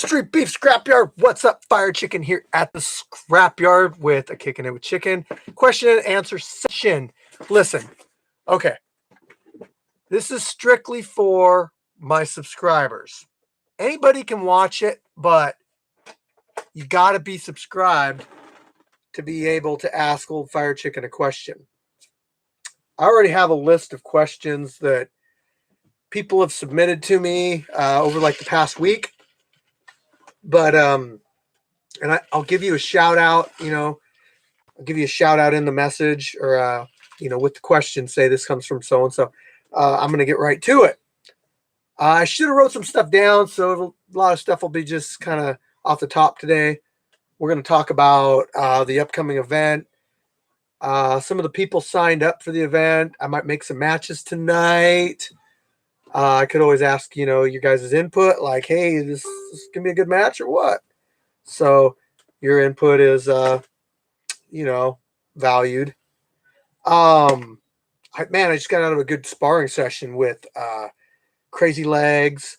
Street Beef Scrapyard. What's up, Fire Chicken here at the Scrapyard with a Kicking It with Chicken question and answer session. Listen, okay, this is strictly for my subscribers. Anybody can watch it, but you got to be subscribed to be able to ask old Fire Chicken a question. I already have a list of questions that people have submitted to me over like the past week. But I'll give you a shout out, I'll give you a shout out in the message or, with the question, say this comes from so-and-so. I'm going to get right to it. I should have wrote some stuff down, so a lot of stuff will be just kind of off the top today. We're going to talk about the upcoming event. Some of the people signed up for the event. I might make some matches tonight. I could always ask, your guys' input, like, hey, this is going to be a good match or what? So your input is, valued. I just got out of a good sparring session with Crazy Legs,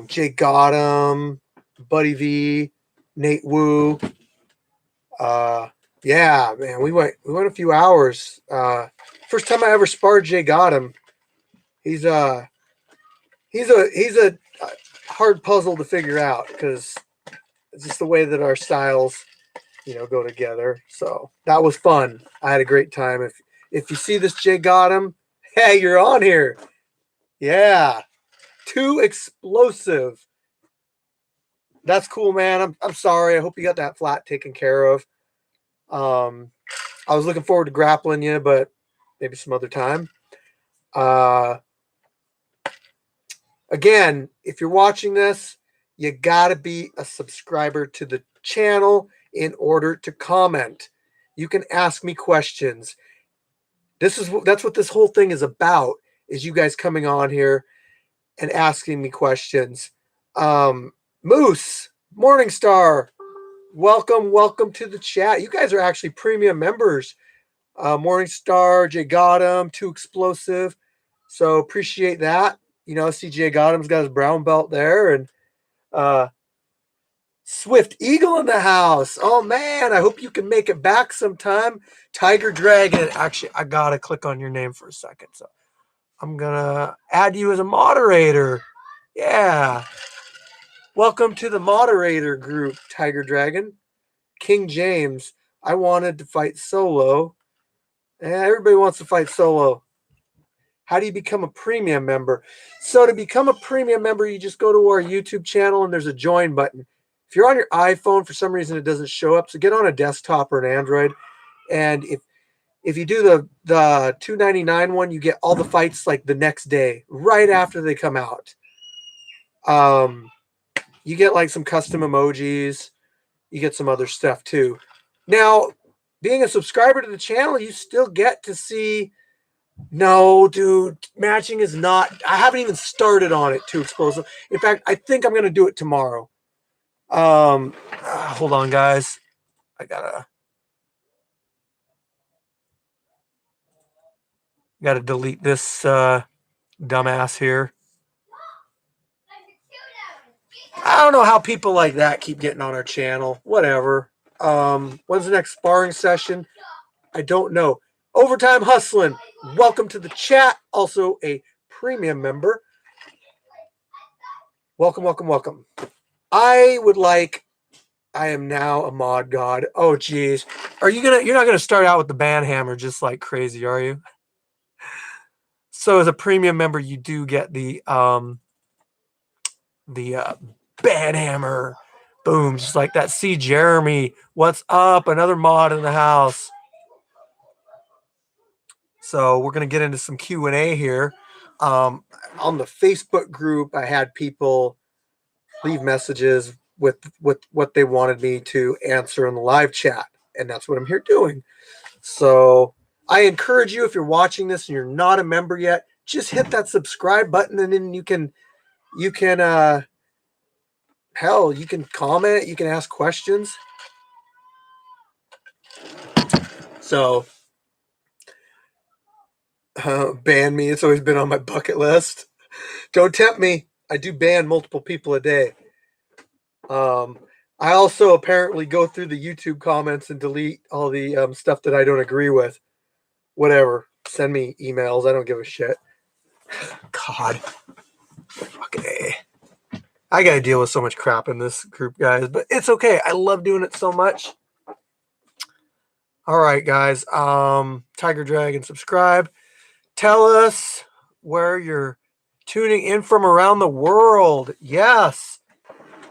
Jay Gotham, Buddy V, Nate Wu. Yeah, man, we went a few hours. First time I ever sparred Jay Gotham. He's a hard puzzle to figure out because it's just the way that our styles, go together. So that was fun. I had a great time. If you see this Jay Gotham, hey, you're on here. Yeah, too explosive. That's cool, man. I'm sorry. I hope you got that flat taken care of. I was looking forward to grappling you, but maybe some other time. Again, if you're watching this, you gotta be a subscriber to the channel in order to comment. You can ask me questions. That's what this whole thing is about, is you guys coming on here and asking me questions. Moose, Morningstar, welcome to the chat. You guys are actually premium members. Morningstar, Jay Gotham, Too Explosive. So appreciate that. CJ Gotham's got his brown belt there, and Swift Eagle in the house. Oh man, I hope you can make it back sometime. Tiger Dragon. Actually, I gotta click on your name for a second, so I'm gonna add you as a moderator. Yeah. Welcome to the moderator group, Tiger Dragon. King James. I wanted to fight solo. Everybody wants to fight solo. How do you become a premium member? So to become a premium member, you just go to our YouTube channel and there's a join button. If you're on your iPhone, for some reason it doesn't show up, so get on a desktop or an Android. And if you do the $2.99 one, you get all the fights like the next day, right after they come out. You get like some custom emojis. You get some other stuff too. Now, being a subscriber to the channel, you still get to see. No, dude, matching is not. I haven't even started on it. Too explosive. In fact, I think I'm going to do it tomorrow. Hold on, guys. I gotta delete this dumbass here. I don't know how people like that keep getting on our channel. Whatever. When's the next sparring session? I don't know. Overtime Hustling. Welcome to the chat. Also a premium member. Welcome. I am now a mod god. Oh geez. You're not gonna start out with the band hammer just like crazy, are you? So as a premium member, you do get the band hammer. Boom, just like that. See Jeremy. What's up? Another mod in the house. So we're going to get into some Q&A here. On the Facebook group, I had people leave messages with what they wanted me to answer in the live chat. And that's what I'm here doing. So I encourage you, if you're watching this and you're not a member yet, just hit that subscribe button, and then you can comment, you can ask questions. So ban me. It's always been on my bucket list. Don't tempt me. I do ban multiple people a day. I also apparently go through the YouTube comments and delete all the stuff that I don't agree with. Whatever. Send me emails. I don't give a shit. God. Okay. I got to deal with so much crap in this group, guys, but it's okay. I love doing it so much. All right, guys. Tiger Dragon, subscribe. Tell us where you're tuning in from around the world. Yes.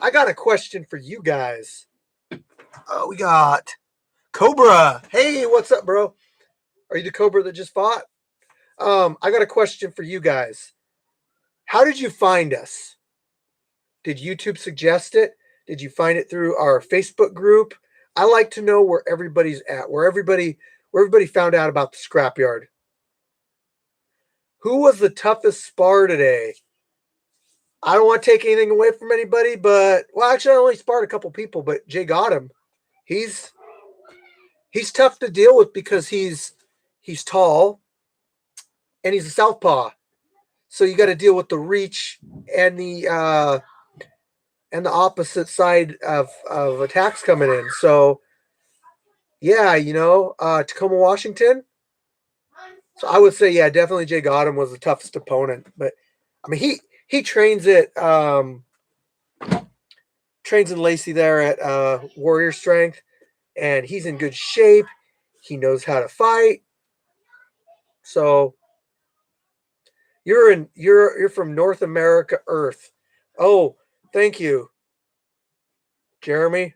I got a question for you guys. We got Cobra. Hey, what's up, bro? Are you the Cobra that just fought? I got a question for you guys. How did you find us? Did YouTube suggest it? Did you find it through our Facebook group? I like to know where everybody's at, where everybody found out about the scrapyard. Who was the toughest spar today? I don't want to take anything away from anybody, but actually I only sparred a couple people, but Jay got him. He's tough to deal with because he's tall and he's a southpaw. So you got to deal with the reach and the opposite side of attacks coming in. So yeah, Tacoma, Washington. So I would say, yeah, definitely Jay Gotham was the toughest opponent. But I mean, he trains at trains in Lacey there at Warrior Strength, and he's in good shape. He knows how to fight. So you're from North America Earth. Oh, thank you, Jeremy.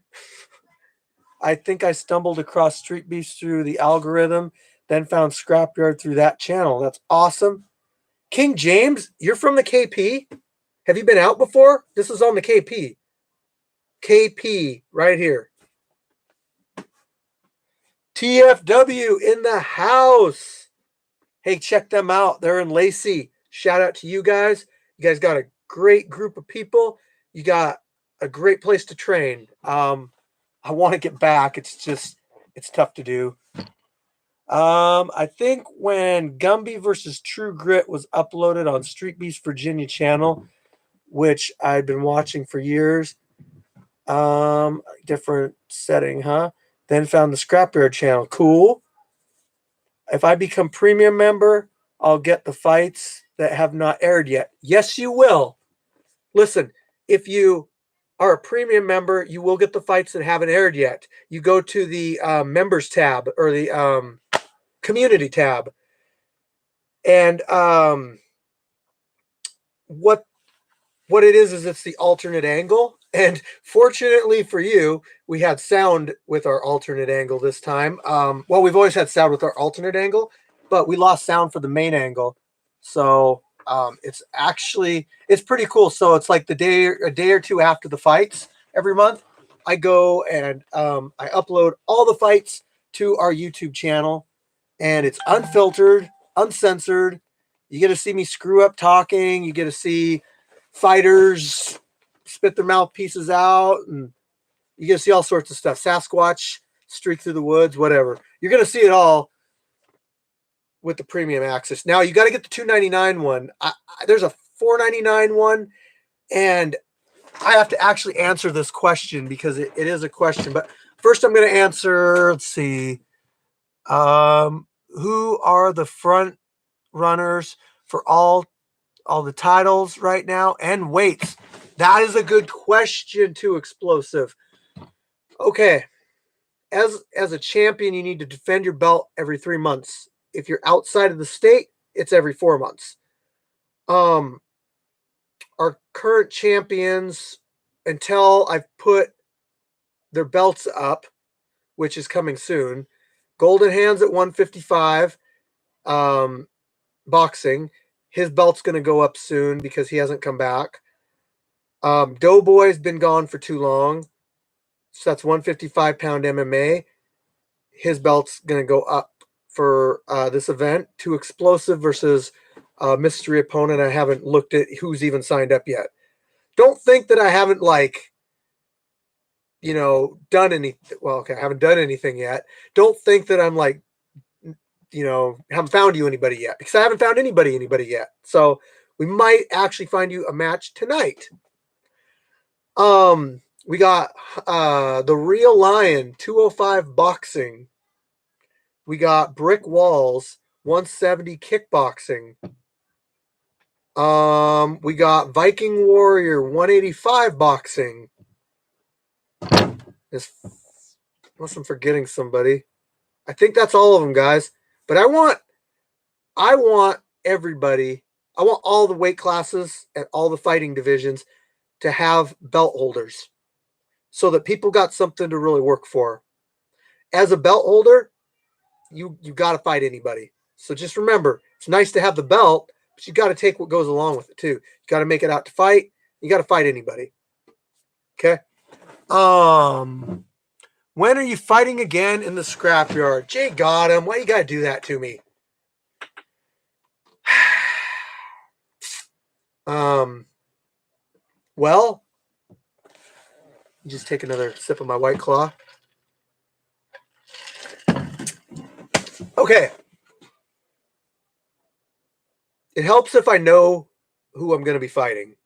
I think I stumbled across Street Beast through the algorithm, then found Scrapyard through that channel. That's awesome. King James, you're from the KP? Have you been out before? This is on the KP. KP, right here. TFW in the house. Hey, check them out. They're in Lacey. Shout out to you guys. You guys got a great group of people. You got a great place to train. I want to get back. It's tough to do. I think when Gumby versus True Grit was uploaded on Street Beast Virginia channel, which I'd been watching for years, different setting, huh? Then found the Scrapyard channel. Cool. If I become premium member, I'll get the fights that have not aired yet. Yes, you will. Listen, if you are a premium member, you will get the fights that haven't aired yet. You go to the members tab or the community tab, and what it is it's the alternate angle. And fortunately for you, we had sound with our alternate angle this time. Well, we've always had sound with our alternate angle, but we lost sound for the main angle. So it's pretty cool. So it's like a day or two after the fights every month, I go and I upload all the fights to our YouTube channel, and it's unfiltered, uncensored. You get to see me screw up talking. You get to see fighters spit their mouthpieces out, and you get to see all sorts of stuff. Sasquatch streak through the woods, whatever. You're going to see it all with the premium access. Now you got to get the $2.99 one. There's a $4.99 one, and I have to actually answer this question because it is a question. But first, I'm going to answer. Let's see. Who are the front runners for all the titles right now and weights? That is a good question too, Explosive. Okay. As a champion, you need to defend your belt every 3 months. If you're outside of the state, it's every 4 months. Our current champions, until I've put their belts up, which is coming soon, Golden Hands at 155, boxing. His belt's going to go up soon because he hasn't come back. Doughboy's been gone for too long. So that's 155-pound MMA. His belt's going to go up for this event. To Explosive versus mystery opponent. I haven't looked at who's even signed up yet. Don't think that I haven't done anything. Well, okay, I haven't done anything yet. Don't think that I'm haven't found you anybody yet, because I haven't found anybody yet. So we might actually find you a match tonight. We got the Real Lion 205 boxing. We got Brick Walls 170 kickboxing. We got Viking Warrior 185 boxing. Unless I'm forgetting somebody. I think that's all of them, guys. But I want everybody, I want all the weight classes and all the fighting divisions to have belt holders so that people got something to really work for. As a belt holder, you got to fight anybody. So just remember, it's nice to have the belt, but you got to take what goes along with it too. You got to make it out to fight. You got to fight anybody. Okay. When are you fighting again in the scrapyard? Jay got him. Why you got to do that to me? Well, just take another sip of my White Claw. Okay. It helps if I know who I'm going to be fighting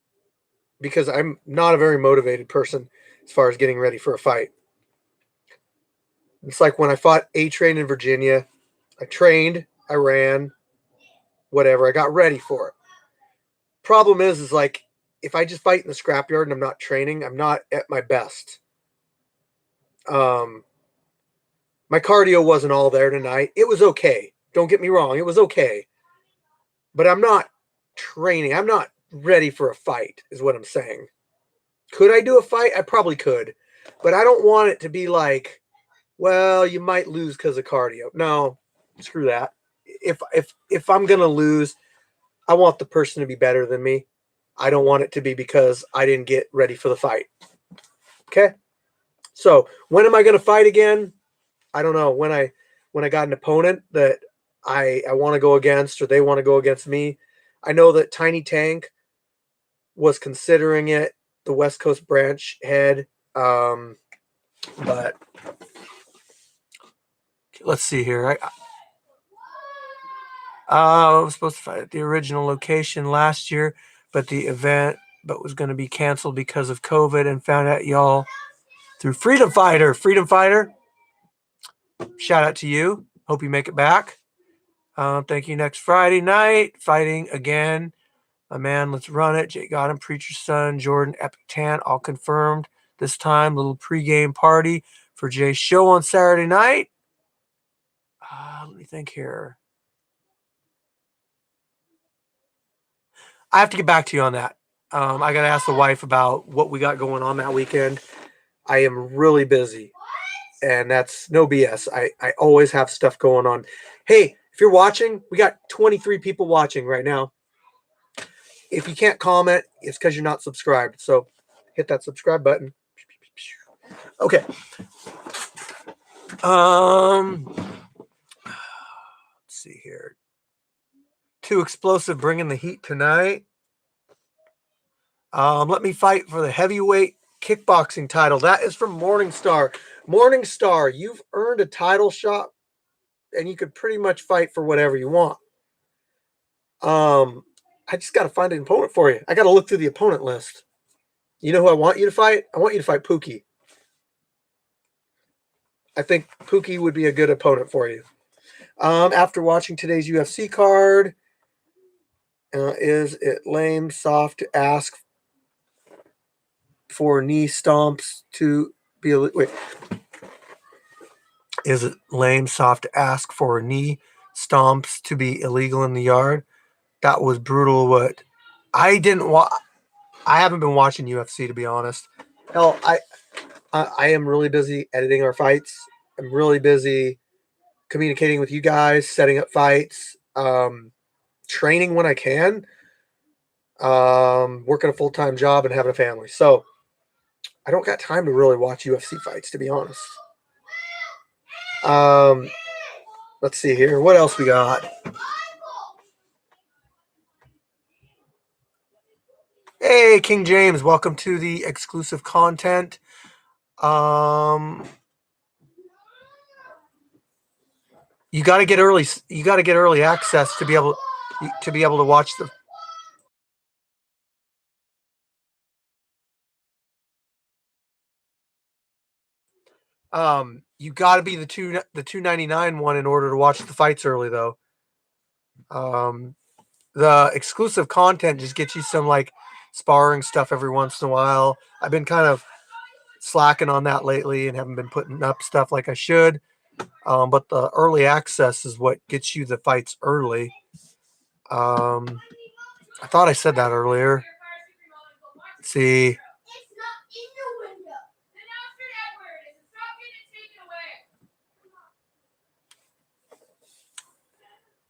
because I'm not a very motivated person as far as getting ready for a fight. It's like when I fought A-Train in Virginia. I trained, I ran, whatever. I got ready for it. Problem is like if I just fight in the scrapyard and I'm not training, I'm not at my best. My cardio wasn't all there tonight. It was okay. Don't get me wrong. It was okay. But I'm not training. I'm not ready for a fight is what I'm saying. Could I do a fight? I probably could. But I don't want it to be like, well, you might lose because of cardio. No, screw that. If I'm going to lose, I want the person to be better than me. I don't want it to be because I didn't get ready for the fight. Okay? So, when am I going to fight again? I don't know. When I got an opponent that I want to go against or they want to go against me. I know that Tiny Tank was considering it, the West Coast branch head. But let's see here. I was supposed to fight at the original location last year, but the event was going to be canceled because of COVID and found out y'all through Freedom Fighter. Freedom Fighter, shout out to you. Hope you make it back. Thank you. Next Friday night, fighting again. My man, let's run it. Jake got him, Preacher's Son, Jordan, Epic Tan, all confirmed. This time, little pregame party for Jay's show on Saturday night. Let me think here. I have to get back to you on that. I got to ask the wife about what we got going on that weekend. I am really busy, and that's no BS. I always have stuff going on. Hey, if you're watching, we got 23 people watching right now. If you can't comment, it's because you're not subscribed. So hit that subscribe button. Okay. Let's see here. Too explosive, bringing the heat tonight. Let me fight for the heavyweight kickboxing title. That is from Morningstar. Morningstar, you've earned a title shot, and you could pretty much fight for whatever you want. I just got to find an opponent for you. I got to look through the opponent list. You know who I want you to fight? I want you to fight Pookie. I think Pookie would be a good opponent for you. After watching today's UFC card, is it lame, soft to ask for knee stomps to be wait? Is it lame, soft to ask for knee stomps to be illegal in the yard? That was brutal. What I didn't watch. I haven't been watching UFC, to be honest. Hell, I am really busy editing our fights. I'm really busy communicating with you guys, setting up fights, training when I can, working a full-time job and having a family. So I don't got time to really watch UFC fights, to be honest. Let's see here. What else we got? Hey, King James, welcome to the exclusive content. You got to get early. You got to get early access to be able to watch the You got to be the 299 one in order to watch the fights early, though. The exclusive content just gets you some like sparring stuff every once in a while. I've been kind of slacking on that lately and haven't been putting up stuff like I should. But the early access is what gets you the fights early. I thought I said that earlier. Let's see.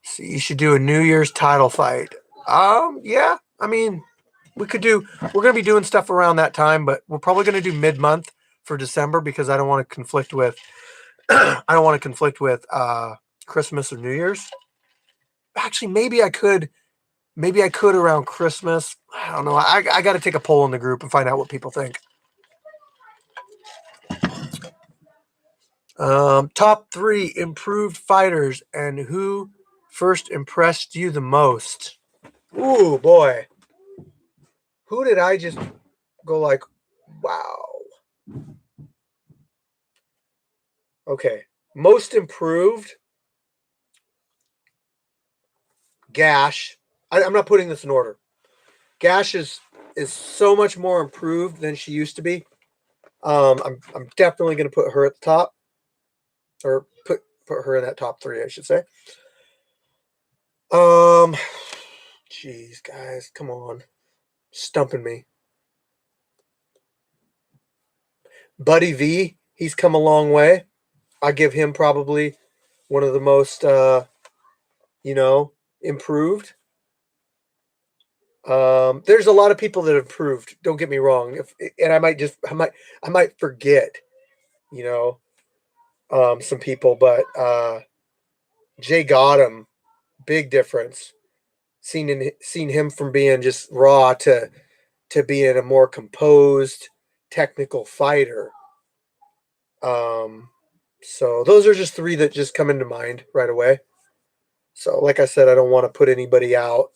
So you should do a New Year's title fight. Yeah. I mean, we're gonna be doing stuff around that time, but we're probably gonna do mid-month for December because I don't want to conflict with Christmas or New Year's. Actually, maybe I could around Christmas. I don't know. I got to take a poll in the group and find out what people think. Top 3 improved fighters and who first impressed you the most? Ooh, boy. Who did I just go like, wow? Okay. Most improved. Gash. I'm not putting this in order. Gash is so much more improved than she used to be. I'm definitely going to put her at the top, or put her in that top 3, I should say. Jeez, guys, come on, stumping me. Buddy V, he's come a long way. I give him probably one of the most, improved. There's a lot of people that have improved. Don't get me wrong. And I might forget, some people, but Jay Gotham, big difference. Seen him from being just raw to being a more composed, technical fighter. So those are just 3 that just come into mind right away. So, like I said, I don't want to put anybody out.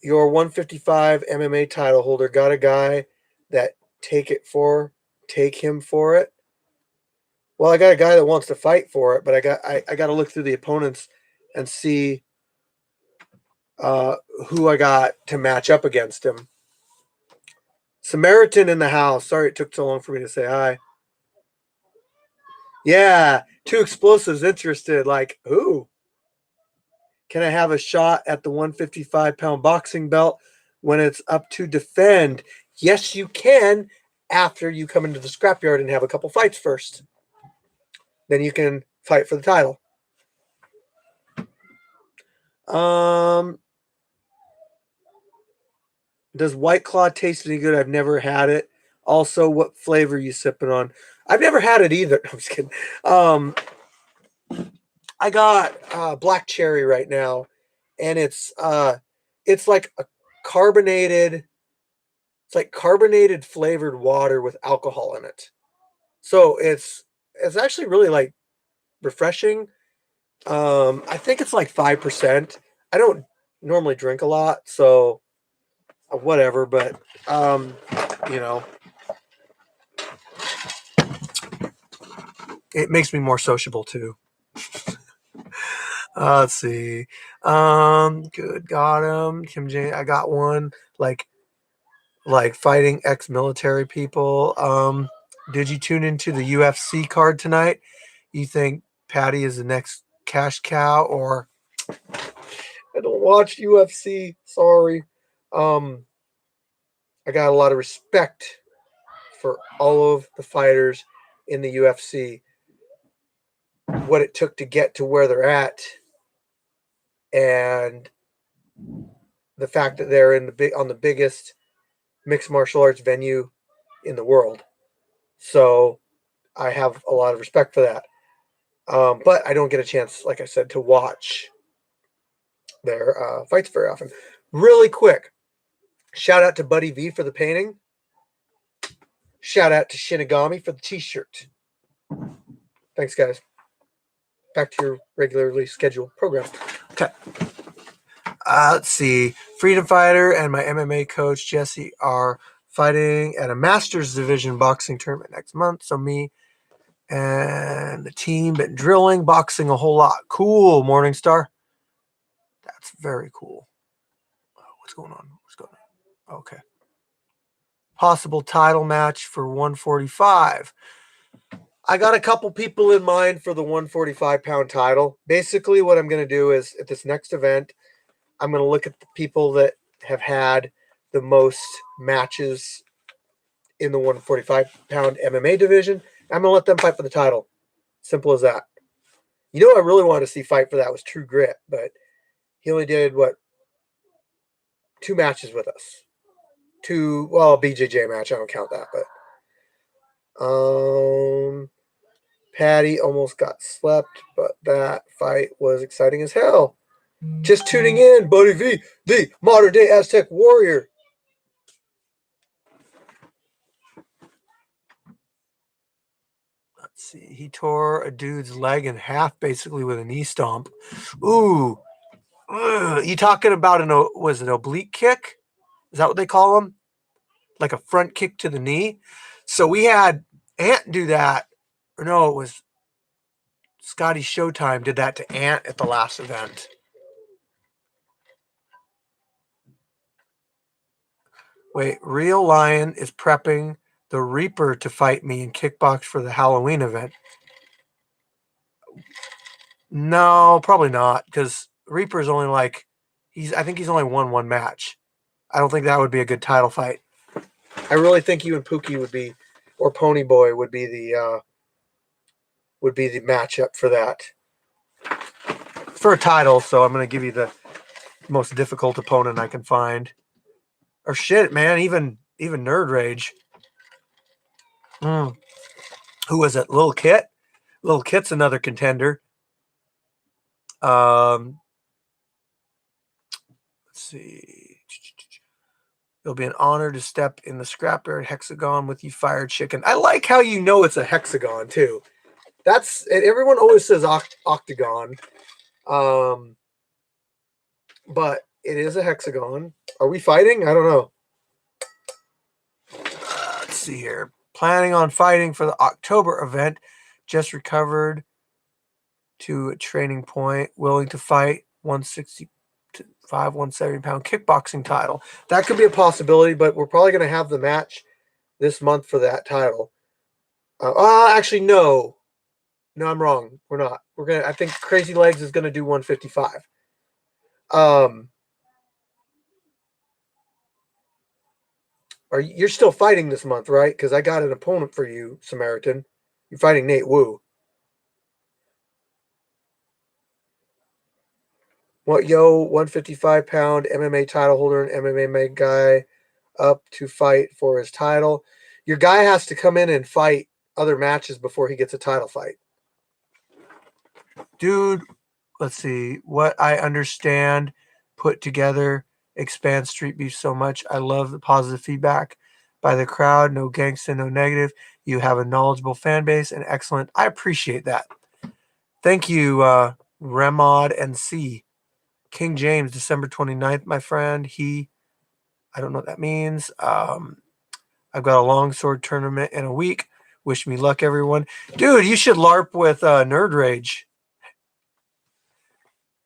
Your 155 MMA title holder got a guy that take him for it. Well, I got a guy that wants to fight for it, but I got to look through the opponents and see who I got to match up against him. Samaritan in the house. Sorry it took so long for me to say hi. Yeah, 2 explosives interested. Like, who? Can I have a shot at the 155-pound boxing belt when it's up to defend? Yes, you can after you come into the scrapyard and have a couple fights first. Then you can fight for the title. Does White Claw taste any good? I've never had it. Also, what flavor are you sipping on? I've never had it either. I'm just kidding. I got black cherry right now, and it's like a carbonated. It's like carbonated flavored water with alcohol in it. So it's actually really like refreshing. I think it's like 5%. I don't normally drink a lot, so whatever. But it makes me more sociable too. Let's see. Good, got him. Kim J. I got one like fighting ex-military people. Did you tune into the UFC card tonight? You think Patty is the next cash cow, or I don't watch UFC. Sorry. I got a lot of respect for all of the fighters in the UFC. What it took to get to where they're at, and the fact that they're on the biggest mixed martial arts venue in the world. So I have a lot of respect for that. But I don't get a chance, like I said, to watch their fights very often. Really quick, shout out to Buddy V for the painting. Shout out to Shinigami for the t-shirt. Thanks, guys. Back to your regularly scheduled program. Okay. Let's see. Freedom Fighter and my MMA coach, Jesse, are fighting at a Masters Division boxing tournament next month. So me and the team been drilling, boxing a whole lot. Cool, Morningstar. That's very cool. What's going on? What's going on? Okay. Possible title match for 145. I got a couple people in mind for the 145-pound title. Basically, what I'm going to do is at this next event, I'm going to look at the people that have had the most matches in the 145-pound MMA division. I'm going to let them fight for the title. Simple as that. You know, I really wanted to see fight for that was True Grit, but he only did, 2 matches with us. 2, well, BJJ match. I don't count that, but Patty almost got slept, but that fight was exciting as hell. Just tuning in, Buddy V, the modern day Aztec warrior. Let's see. He tore a dude's leg in half basically with a knee stomp. Ooh. Ugh. You talking about was it oblique kick? Is that what they call them? Like a front kick to the knee? So we had Ant do that. Or no, it was Scotty Showtime did that to Ant at the last event. Wait, Real Lion is prepping the Reaper to fight me in kickbox for the Halloween event. No, probably not, because Reaper's only like I think he's only won 1 match. I don't think that would be a good title fight. I really think you and Pookie would be, or Pony Boy would be the matchup for that. For a title, so I'm gonna give you the most difficult opponent I can find. Or shit, man, even Nerd Rage. Who was it? Lil Kit? Lil Kit's another contender. Let's see. It'll be an honor to step in the scrapyard hexagon with you, Fire Chicken. I like how you know it's a hexagon too. That's everyone always says octagon, but it is a hexagon. Are we fighting? I don't know. Let's see here. Planning on fighting for the October event. Just recovered to a training point. Willing to fight 165, 170-pound kickboxing title. That could be a possibility, but we're probably going to have the match this month for that title. Actually, no. No, I'm wrong. We're not. I think Crazy Legs is going to do 155. You're still fighting this month, right? Because I got an opponent for you, Samaritan. You're fighting Nate Wu. What, 155-pound MMA title holder and MMA guy up to fight for his title. Your guy has to come in and fight other matches before he gets a title fight. Dude, let's see. What I understand, put together, expand Street Beef so much. I love the positive feedback by the crowd. No gangsta, no negative. You have a knowledgeable fan base and excellent. I appreciate that. Thank you, Remod and C. King James, December 29th, my friend. I don't know what that means. I've got a longsword tournament in a week. Wish me luck, everyone. Dude, you should LARP with Nerd Rage.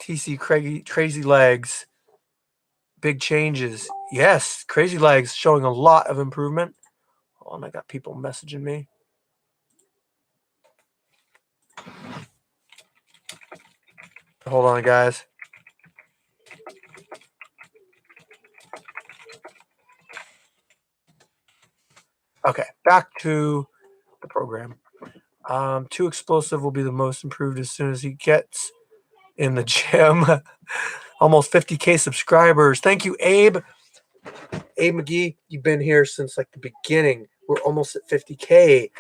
TC Crazy Legs. Big changes. Yes, Crazy Legs showing a lot of improvement. Hold on, I got people messaging me. Hold on, guys. Okay, back to the program. Too Explosive will be the most improved as soon as he gets in the gym. Almost 50K subscribers. Thank you, Abe. Abe McGee, you've been here since like the beginning. We're almost at 50K.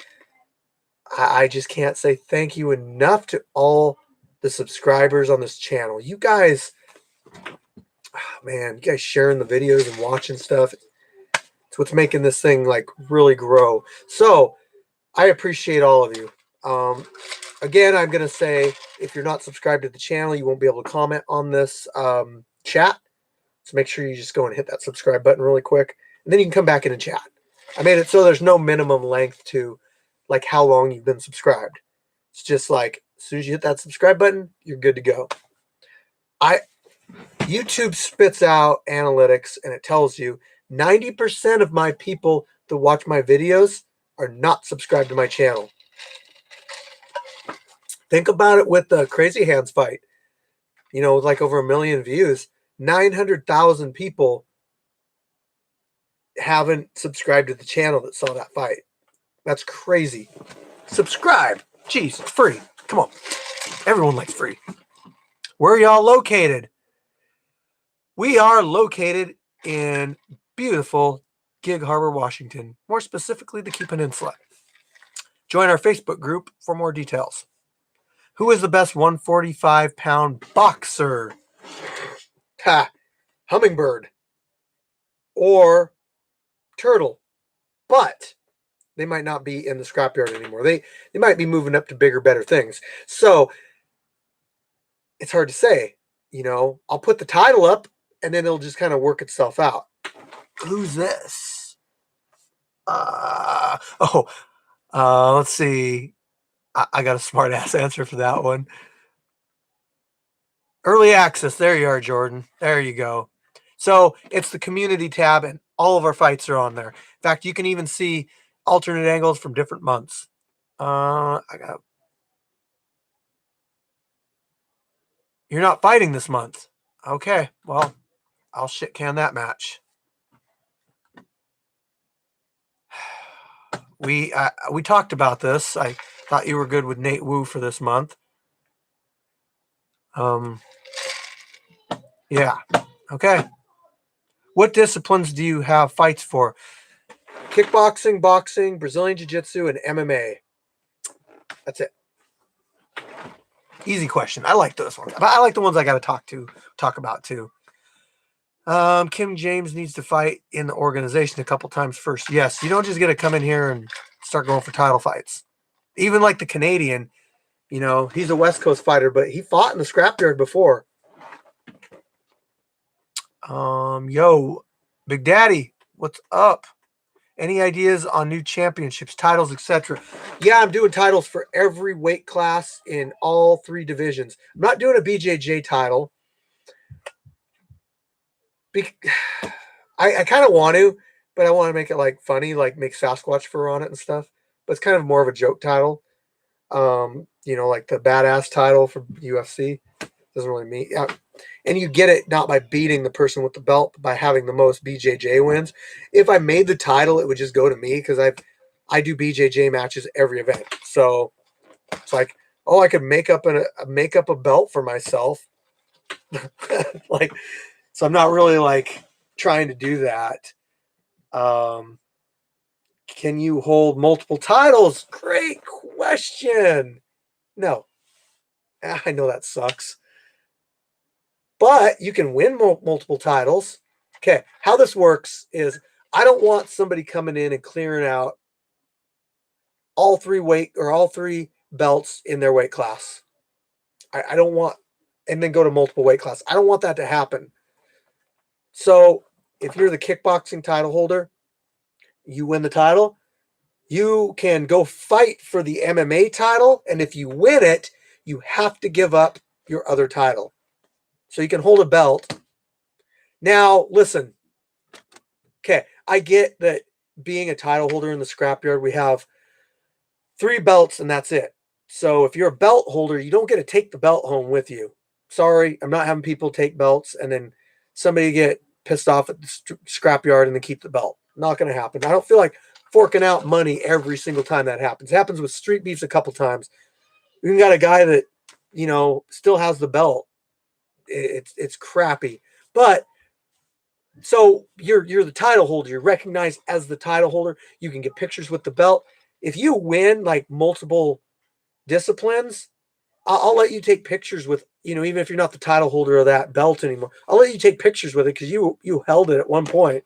I just can't say thank you enough to all the subscribers on this channel. You guys, man, you guys sharing the videos and watching stuff. It's what's making this thing like really grow. So I appreciate all of you. Again, I'm going to say, if you're not subscribed to the channel, you won't be able to comment on this chat. So make sure you just go and hit that subscribe button really quick, and then you can come back in and chat. I made it so there's no minimum length to like how long you've been subscribed. It's just like as soon as you hit that subscribe button, you're good to go. YouTube spits out analytics and it tells you 90% of my people that watch my videos are not subscribed to my channel. Think about it with the Crazy Hands fight. You know, with like over 1 million views, 900,000 people haven't subscribed to the channel that saw that fight. That's crazy. Subscribe. Jeez, it's free. Come on. Everyone likes free. Where are y'all located? We are located in beautiful Gig Harbor, Washington, more specifically the Key Peninsula. Join our Facebook group for more details. Who is the best 145-pound boxer? Hummingbird or turtle. But they might not be in the scrapyard anymore. They might be moving up to bigger, better things. So it's hard to say. You know, I'll put the title up and then it'll just kind of work itself out. Who's this? Let's see. I got a smart ass answer for that one. Early access. There you are, Jordan. There you go. So it's the community tab and all of our fights are on there. In fact, you can even see alternate angles from different months. You're not fighting this month. Okay, well, I'll shit can that match. We talked about this. I thought you were good with Nate Wu for this month. Yeah. Okay. What disciplines do you have fights for? Kickboxing, boxing, Brazilian Jiu-Jitsu, and MMA. That's it. Easy question. I like those ones. I like the ones I got to talk about too. Kim James needs to fight in the organization a couple times first. Yes, you don't just get to come in here and start going for title fights. Even like the Canadian, you know, he's a West Coast fighter, but he fought in the scrapyard before. Yo, Big Daddy, what's up? Any ideas on new championships, titles, etc.? Yeah, I'm doing titles for every weight class in all 3 divisions. I'm not doing a BJJ title. I kind of want to, but I want to make it like funny, like make Sasquatch fur on it and stuff. But it's kind of more of a joke title. You know, like the badass title for UFC. Doesn't really mean. And you get it not by beating the person with the belt, but by having the most BJJ wins. If I made the title, it would just go to me because I do BJJ matches every event. So it's like, oh, I could make up a belt for myself. Like, so I'm not really like trying to do that. Can you hold multiple titles? Great question. No. I know that sucks. But you can win multiple titles. Okay, how this works is I don't want somebody coming in and clearing out all 3 belts in their weight class. I don't want, and then go to multiple weight class. I don't want that to happen. So if you're the kickboxing title holder, you win the title, you can go fight for the MMA title, and if you win it, you have to give up your other title. So you can hold a belt. Now, listen. Okay, I get that being a title holder in the scrapyard, we have 3 belts and that's it. So if you're a belt holder, you don't get to take the belt home with you. Sorry, I'm not having people take belts and then somebody get pissed off at the scrapyard and then keep the belt. Not going to happen. I don't feel like forking out money every single time that happens. It happens with street beefs a couple times. We got a guy that, you know, still has the belt. It's crappy. But so you're the title holder. You're recognized as the title holder. You can get pictures with the belt. If you win like multiple disciplines, I'll let you take pictures with, you know, even if you're not the title holder of that belt anymore. I'll let you take pictures with it because you held it at one point.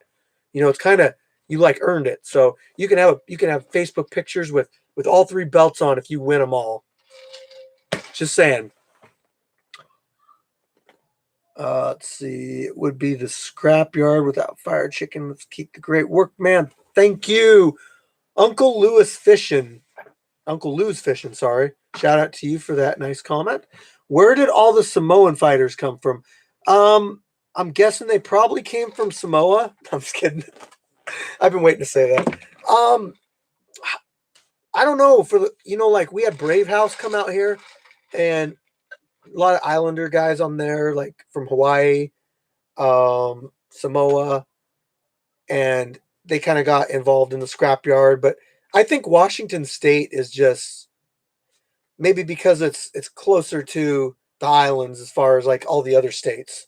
You know, it's kind of, you like earned it. So you can have Facebook pictures with all 3 belts on if you win them all. Just saying. Let's see. It would be the scrapyard without fire chicken. Let's keep the great work, man. Thank you, Uncle Lewis Fishing. Uncle Lou's Fishing, sorry. Shout out to you for that nice comment. Where did all the Samoan fighters come from? I'm guessing they probably came from Samoa. I'm just kidding. I've been waiting to say that. I don't know. Like we had Brave House come out here, and a lot of Islander guys on there, like from Hawaii, Samoa, and they kind of got involved in the scrapyard. But I think Washington State is just maybe because it's closer to the islands as far as like all the other states,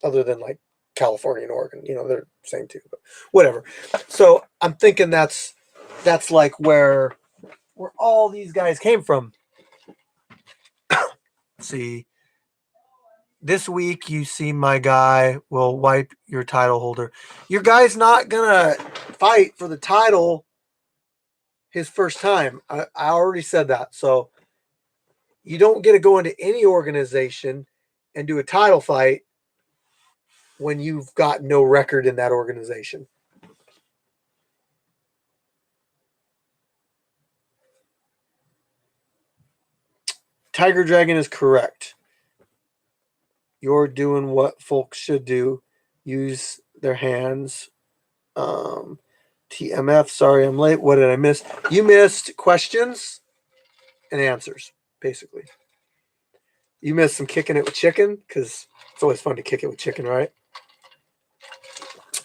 other than like California and Oregon. They're the same too, but whatever. So I'm thinking that's like where all these guys came from. See, this week you see my guy will wipe your title holder. Your guy's not gonna fight for the title his first time. I already said that. So you don't get to go into any organization and do a title fight when you've got no record in that organization. Tiger Dragon is correct. You're doing what folks should do. Use their hands. TMF, sorry I'm late. What did I miss? You missed questions and answers, basically. You missed some kicking it with chicken, because it's always fun to kick it with chicken, right?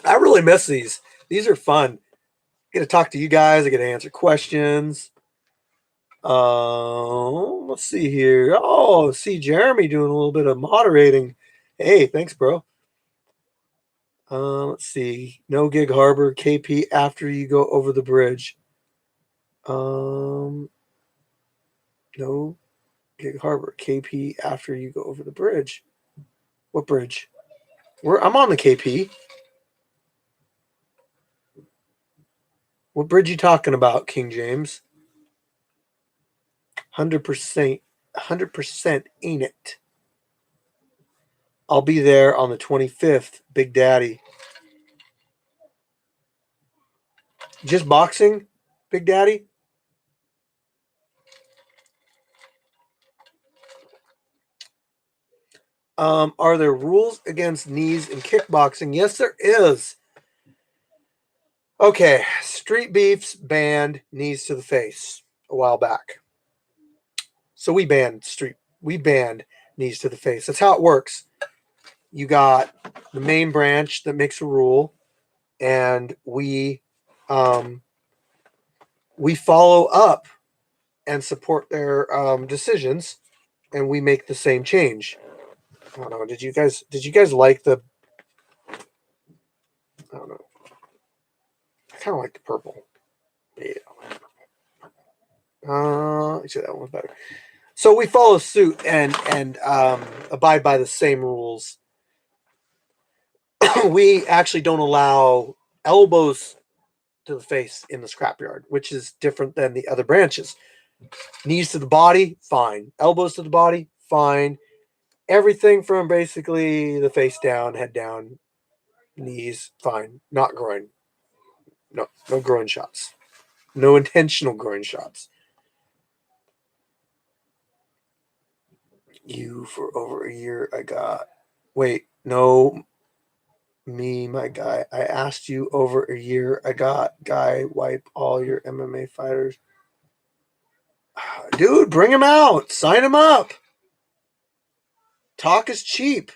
I really miss these. These are fun. I get to talk to you guys. I get to answer questions. Let's see here. Oh, see Jeremy doing a little bit of moderating. Hey, thanks, bro. Let's see. No Gig Harbor, KP after you go over the bridge. No Gig Harbor, KP after you go over the bridge. What bridge? I'm on the KP. What bridge you talking about, King James? 100%, 100% ain't it? I'll be there on the 25th, Big Daddy. Just boxing, Big Daddy? Are there rules against knees in kickboxing? Yes, there is. Okay, Street Beefs banned knees to the face a while back. So we banned knees to the face. That's how it works. You got the main branch that makes a rule, and we follow up and support their decisions, and we make the same change. I don't know. Did you guys like the? I don't know. I kind of like the purple. Yeah. Actually, that one's better. So we follow suit and abide by the same rules. We actually don't allow elbows to the face in the scrapyard, which is different than the other branches. Knees to the body, fine. Elbows to the body, fine. Everything from basically the face down, head down, knees, fine. Not groin. No groin shots. No intentional groin shots. You for over a year, I got. Wait, no. Me, my guy. I asked you over a year. I got. Guy, wipe all your MMA fighters. Dude, bring him out. Sign him up. Talk is cheap.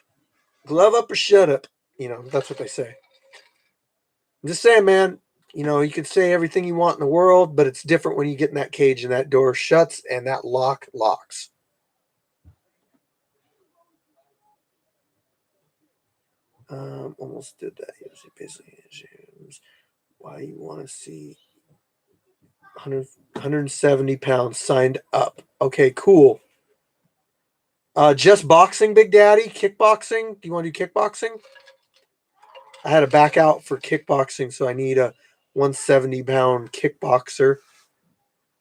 Glove up or shut up. That's what they say. I'm just saying, man. You can say everything you want in the world, but it's different when you get in that cage and that door shuts and that lock locks. Almost did that. Basically, why you want to see 170 pounds signed up. Okay, cool. Just boxing, Big Daddy? Kickboxing? Do you want to do kickboxing? I had to back out for kickboxing, so I need a 170-pound kickboxer.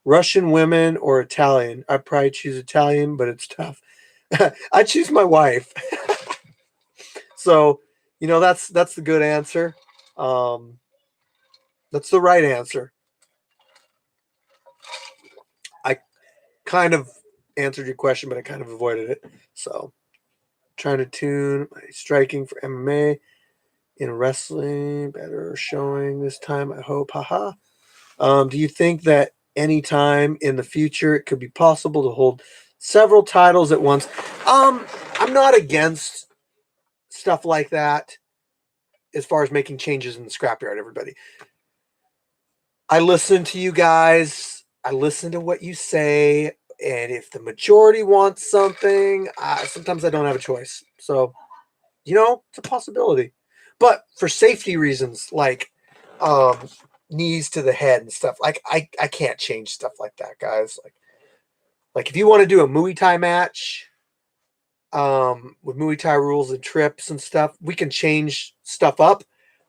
Russian women or Italian? I'd probably choose Italian, but it's tough. I choose my wife. So, that's the good answer. That's the right answer. I kind of answered your question, but I kind of avoided it. So, trying to tune my striking for MMA in wrestling. Better showing this time, I hope. Haha. Do you think that any time in the future it could be possible to hold several titles at once? I'm not against stuff like that as far as making changes in the scrapyard, everybody. I listen to you guys. I listen to what you say. And if the majority wants something, sometimes I don't have a choice. So, it's a possibility. But for safety reasons, like knees to the head and stuff, like I can't change stuff like that, guys. Like if you want to do a Muay Thai match, with Muay Thai rules and trips and stuff, we can change stuff up,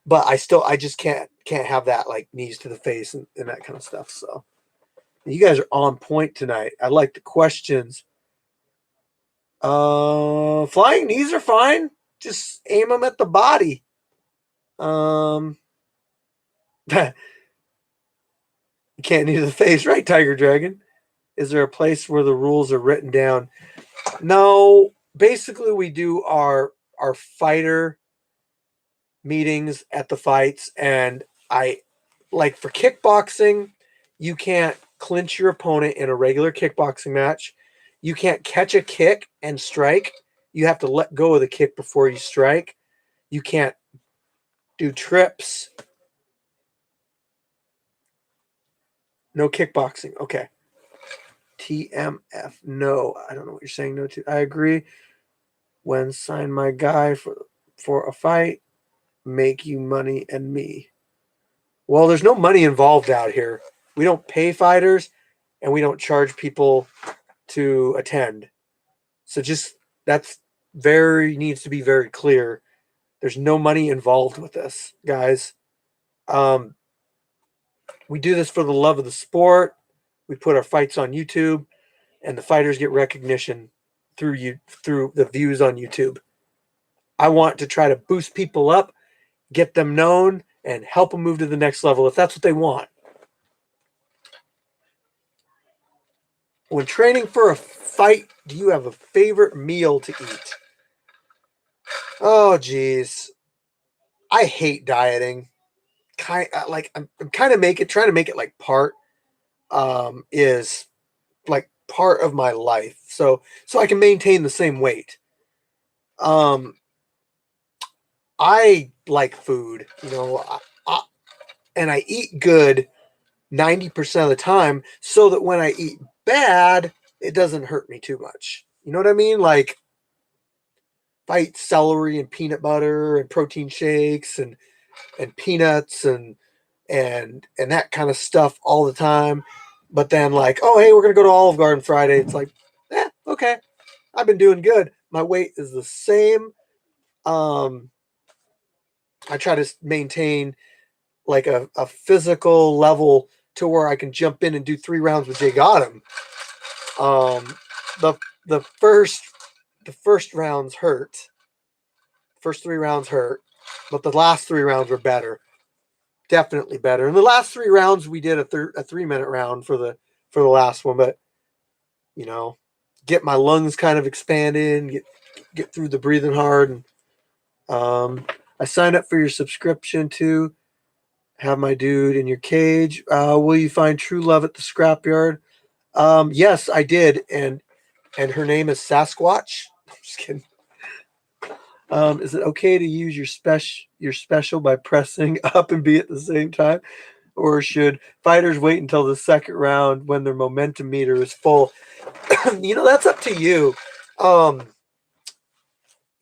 but I just can't have that, like knees to the face and that kind of stuff. So you guys are on point tonight. I like the questions. Flying knees are fine. Just aim them at the body. You can't knee to the face, right, Tiger Dragon? Is there a place where the rules are written down? No. Basically, we do our fighter meetings at the fights, and I like for kickboxing, you can't clinch your opponent in a regular kickboxing match. You can't catch a kick and strike. You have to let go of the kick before you strike. You can't do trips. No kickboxing. Okay. TMF. No, I don't know what you're saying no to. I agree. When sign my guy for a fight, make you money and me. Well, there's no money involved out here. We don't pay fighters and we don't charge people to attend. So that's needs to be very clear. There's no money involved with this, guys. We do this for the love of the sport. We put our fights on YouTube, and the fighters get recognition through the views on YouTube. I want to try to boost people up, get them known, and help them move to the next level if that's what they want. When training for a fight, do you have a favorite meal to eat? Oh, geez. I hate dieting. I'm kind of trying to make it like part is like part of my life, so I can maintain the same weight. I like food, and I eat good 90% of the time, so that when I eat bad, it doesn't hurt me too much. You know what I mean? Like if I eat celery and peanut butter and protein shakes and peanuts and that kind of stuff all the time. But then like, oh, hey, we're going to go to Olive Garden Friday. It's like, okay, I've been doing good. My weight is the same. I try to maintain like a physical level to where I can jump in and do 3 rounds with Jay Gotham. The first rounds hurt. First 3 rounds hurt, but the last 3 rounds were better. Definitely better. In the last 3 rounds, we did a 3-minute round for the last one, but get my lungs kind of expanded, get through the breathing hard. And I signed up for your subscription to have my dude in your cage. Will you find true love at the scrapyard? Yes, I did, and her name is Sasquatch. I'm just kidding. Is it okay to use your special by pressing up and B at the same time? Or should fighters wait until the second round when their momentum meter is full? That's up to you.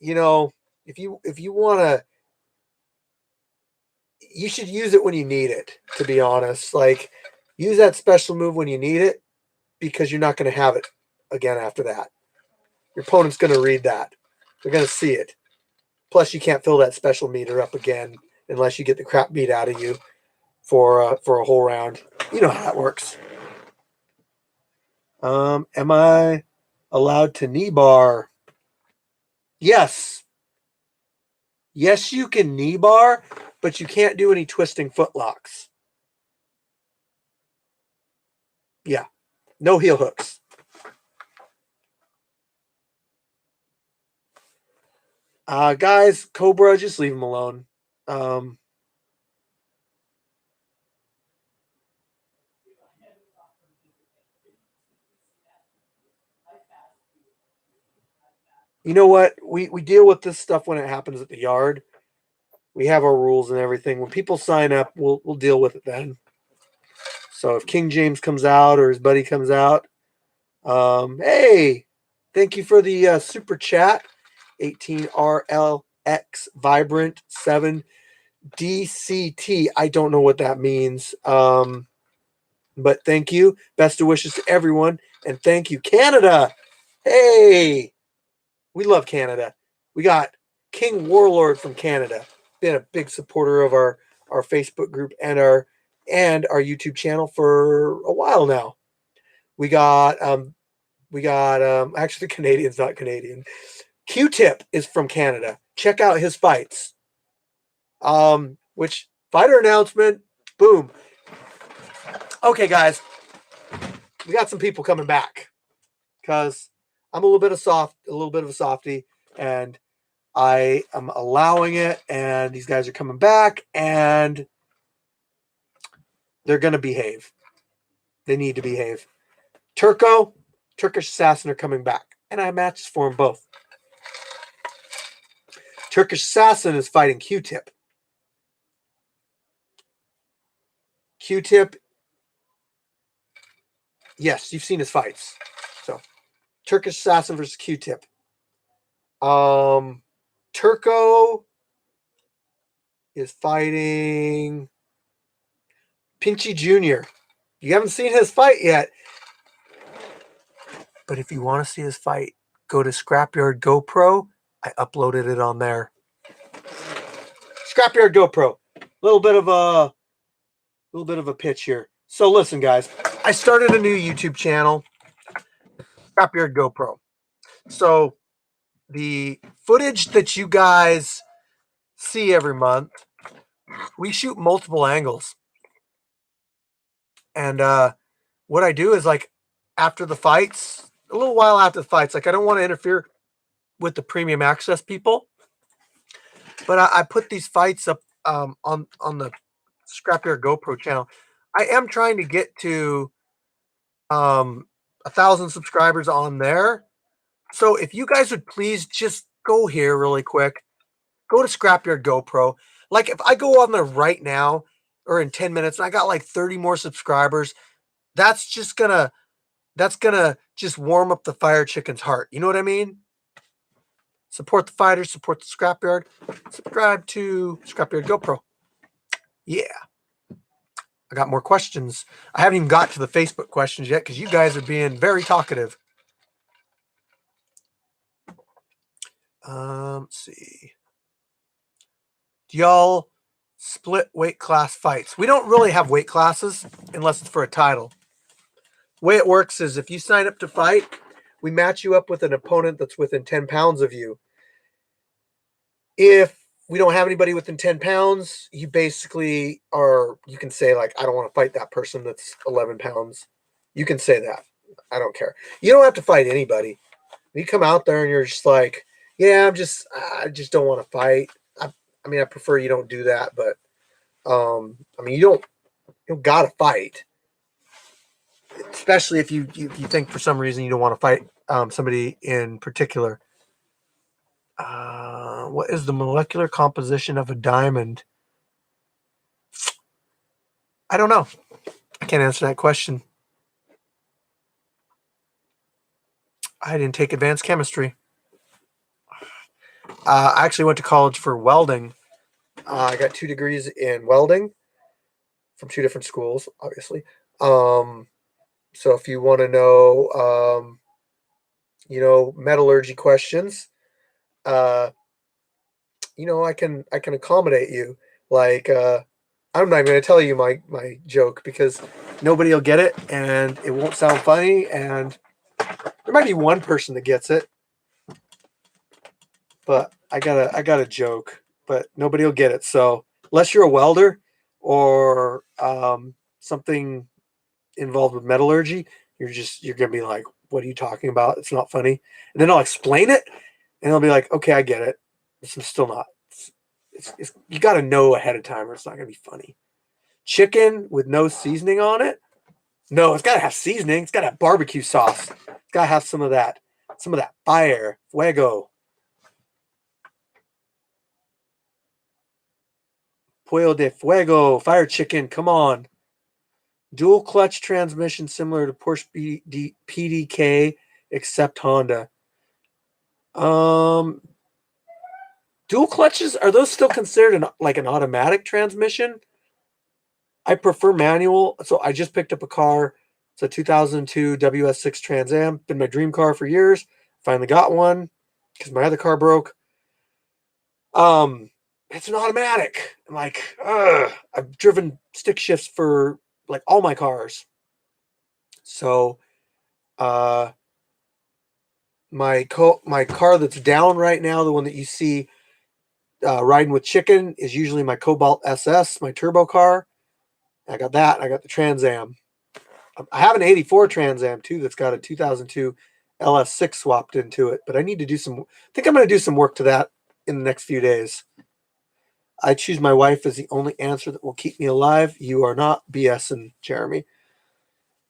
If you want to, you should use it when you need it, to be honest. Like, use that special move when you need it, because you're not going to have it again after that. Your opponent's going to read that. They're going to see it. Plus, you can't fill that special meter up again unless you get the crap beat out of you for a whole round. You know how that works. Am I allowed to knee bar? Yes. Yes, you can knee bar, but you can't do any twisting foot locks. Yeah, no heel hooks. Guys, Cobra, just leave him alone. You know what? We deal with this stuff when it happens at the yard. We have our rules and everything. When people sign up, we'll deal with it then. So if King James comes out or his buddy comes out, hey, thank you for the super chat. 18RLX Vibrant 7 DCT. I don't know what that means. But thank you. Best of wishes to everyone. And thank you, Canada. Hey, we love Canada. We got King Warlord from Canada. Been a big supporter of our Facebook group and our YouTube channel for a while now. We got actually the Canadian's not Canadian. Q-Tip is from Canada. Check out his fights. Which fighter announcement? Boom. Okay, guys, we got some people coming back because I'm a little bit of a softie, and I am allowing it. And these guys are coming back, and they're gonna behave. They need to behave. Turkish Assassin are coming back, and I have matches for them both. Turkish Assassin is fighting Q-Tip. Q-Tip, yes, you've seen his fights. So, Turkish Assassin versus Q-Tip. Turco is fighting Pinchy Jr. You haven't seen his fight yet. But if you want to see his fight, go to Scrapyard GoPro. I uploaded it on there. Scrapyard GoPro. Little bit of a pitch here. So listen, guys, I started a new YouTube channel, Scrapyard GoPro. So the footage that you guys see every month, we shoot multiple angles. And what I do is, like, after the fights, a little while after the fights, like, I don't want to interfere with the premium access people, but I put these fights up on the Scrapyard GoPro channel. I am trying to get to 1,000 subscribers on there. So if you guys would please just go here really quick, go to Scrapyard GoPro. Like, if I go on there right now or in 10 minutes and I got like 30 more subscribers, that's gonna just warm up the fire chicken's heart. You know what I mean? Support the fighters, support the Scrapyard. Subscribe to Scrapyard GoPro. Yeah. I got more questions. I haven't even got to the Facebook questions yet because you guys are being very talkative. Let's see. Do y'all split weight class fights? We don't really have weight classes unless it's for a title. The way it works is if you sign up to fight, we match you up with an opponent that's within 10 pounds of you. If we don't have anybody within 10 pounds, you basically you can say, like, I don't want to fight that person that's 11 pounds. You can say that. I don't care. You don't have to fight anybody. You come out there and you're just like, yeah, I just don't want to fight. I mean, I prefer you don't do that, but I mean, you don't gotta fight, especially if you think for some reason you don't want to fight somebody in particular. What is the molecular composition of a diamond? I don't know. I can't answer that question. I didn't take advanced chemistry. I actually went to college for welding. I got 2 degrees in welding from 2 different schools, obviously. So if you want to know, metallurgy questions, I can accommodate you. Like, I'm not going to tell you my joke because nobody will get it and it won't sound funny. And there might be one person that gets it, but I got a joke. but nobody will get it. So unless you're a welder or something involved with metallurgy, you're gonna be like, what are you talking about? It's not funny. And then I'll explain it, and they'll be like, okay, I get it. It's still not. You got to know ahead of time, or it's not gonna be funny. Chicken with no seasoning on it. No, it's got to have seasoning. It's got to have barbecue sauce. It's got to have some of that fire, fuego. Pollo de fuego, fire chicken, come on. Dual clutch transmission similar to Porsche PDK, except Honda. Dual clutches, are those still considered like an automatic transmission? I prefer manual. So I just picked up a car. It's a 2002 WS6 Trans Am. Been my dream car for years. Finally got one because my other car broke. It's an automatic. I'm like, I've driven stick shifts for like all my cars. So, my car that's down right now, the one that you see riding with Chicken, is usually my Cobalt SS, my turbo car. I got that. I got the Trans Am. I have an 84 Trans Am too that's got a 2002 LS6 swapped into it, but I need to do some. I think I'm going to do some work to that in the next few days. I choose my wife as the only answer that will keep me alive. You are not BSing, Jeremy.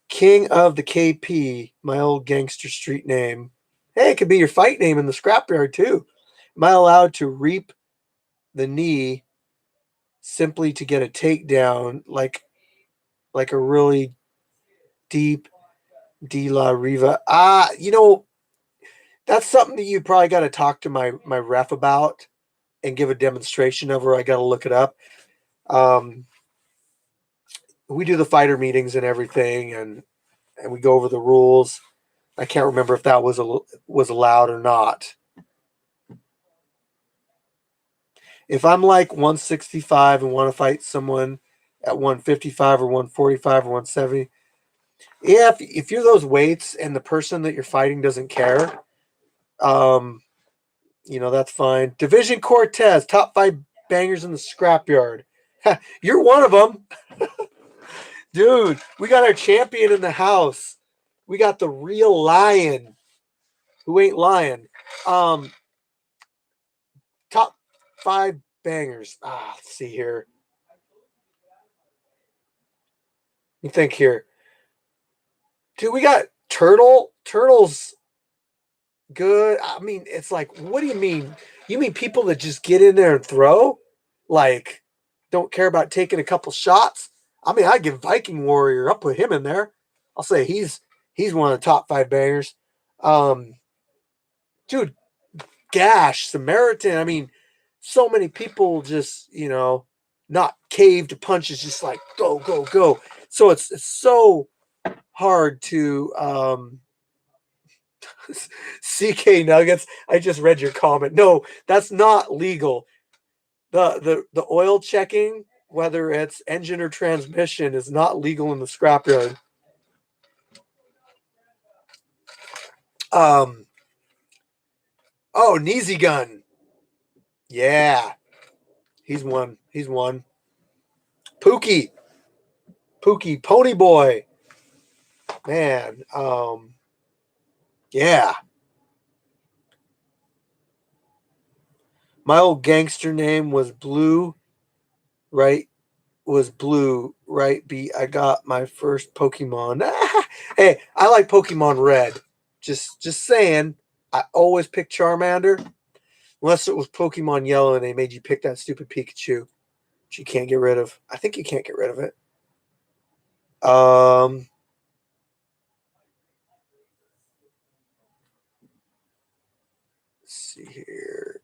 King of the KP, my old gangster street name. Hey, it could be your fight name in the scrapyard too. Am I allowed to reap the knee simply to get a takedown like a really deep De La Riva? That's something that you probably got to talk to my ref about and give a demonstration of, or I got to look it up. We do the fighter meetings and everything, and we go over the rules. I can't remember if that was allowed or not. If I'm like 165 and want to fight someone at 155 or 145 or 170, if you're those weights and the person that you're fighting doesn't care, that's fine. Division Cortez, top 5 bangers in the scrapyard. You're one of them. Dude, we got our champion in the house. We got the real lion who ain't lying. Top 5 bangers. Let's see here. You think here. Dude, we got Turtle. Turtle's good. I mean, it's like, what do you mean? You mean people that just get in there and throw? Like, don't care about taking a couple shots? I mean, I give Viking Warrior. I'll put him in there. I'll say he's one of the top 5 bangers. Dude, Gash, Samaritan. I mean, so many people just, not cave to punches, just like go, go, go. So it's so hard to CK Nuggets. I just read your comment. No, that's not legal. The oil checking, whether it's engine or transmission, is not legal in the scrapyard. Neezy Gun. Yeah. He's one. Pookie, Pony Boy. Man, yeah. My old gangster name was Blue, right? B. I got my first Pokemon. Hey, I like Pokemon Red. Just saying. I always pick Charmander, unless it was Pokemon Yellow and they made you pick that stupid Pikachu, which you can't get rid of. I think you can't get rid of it. Let's see here.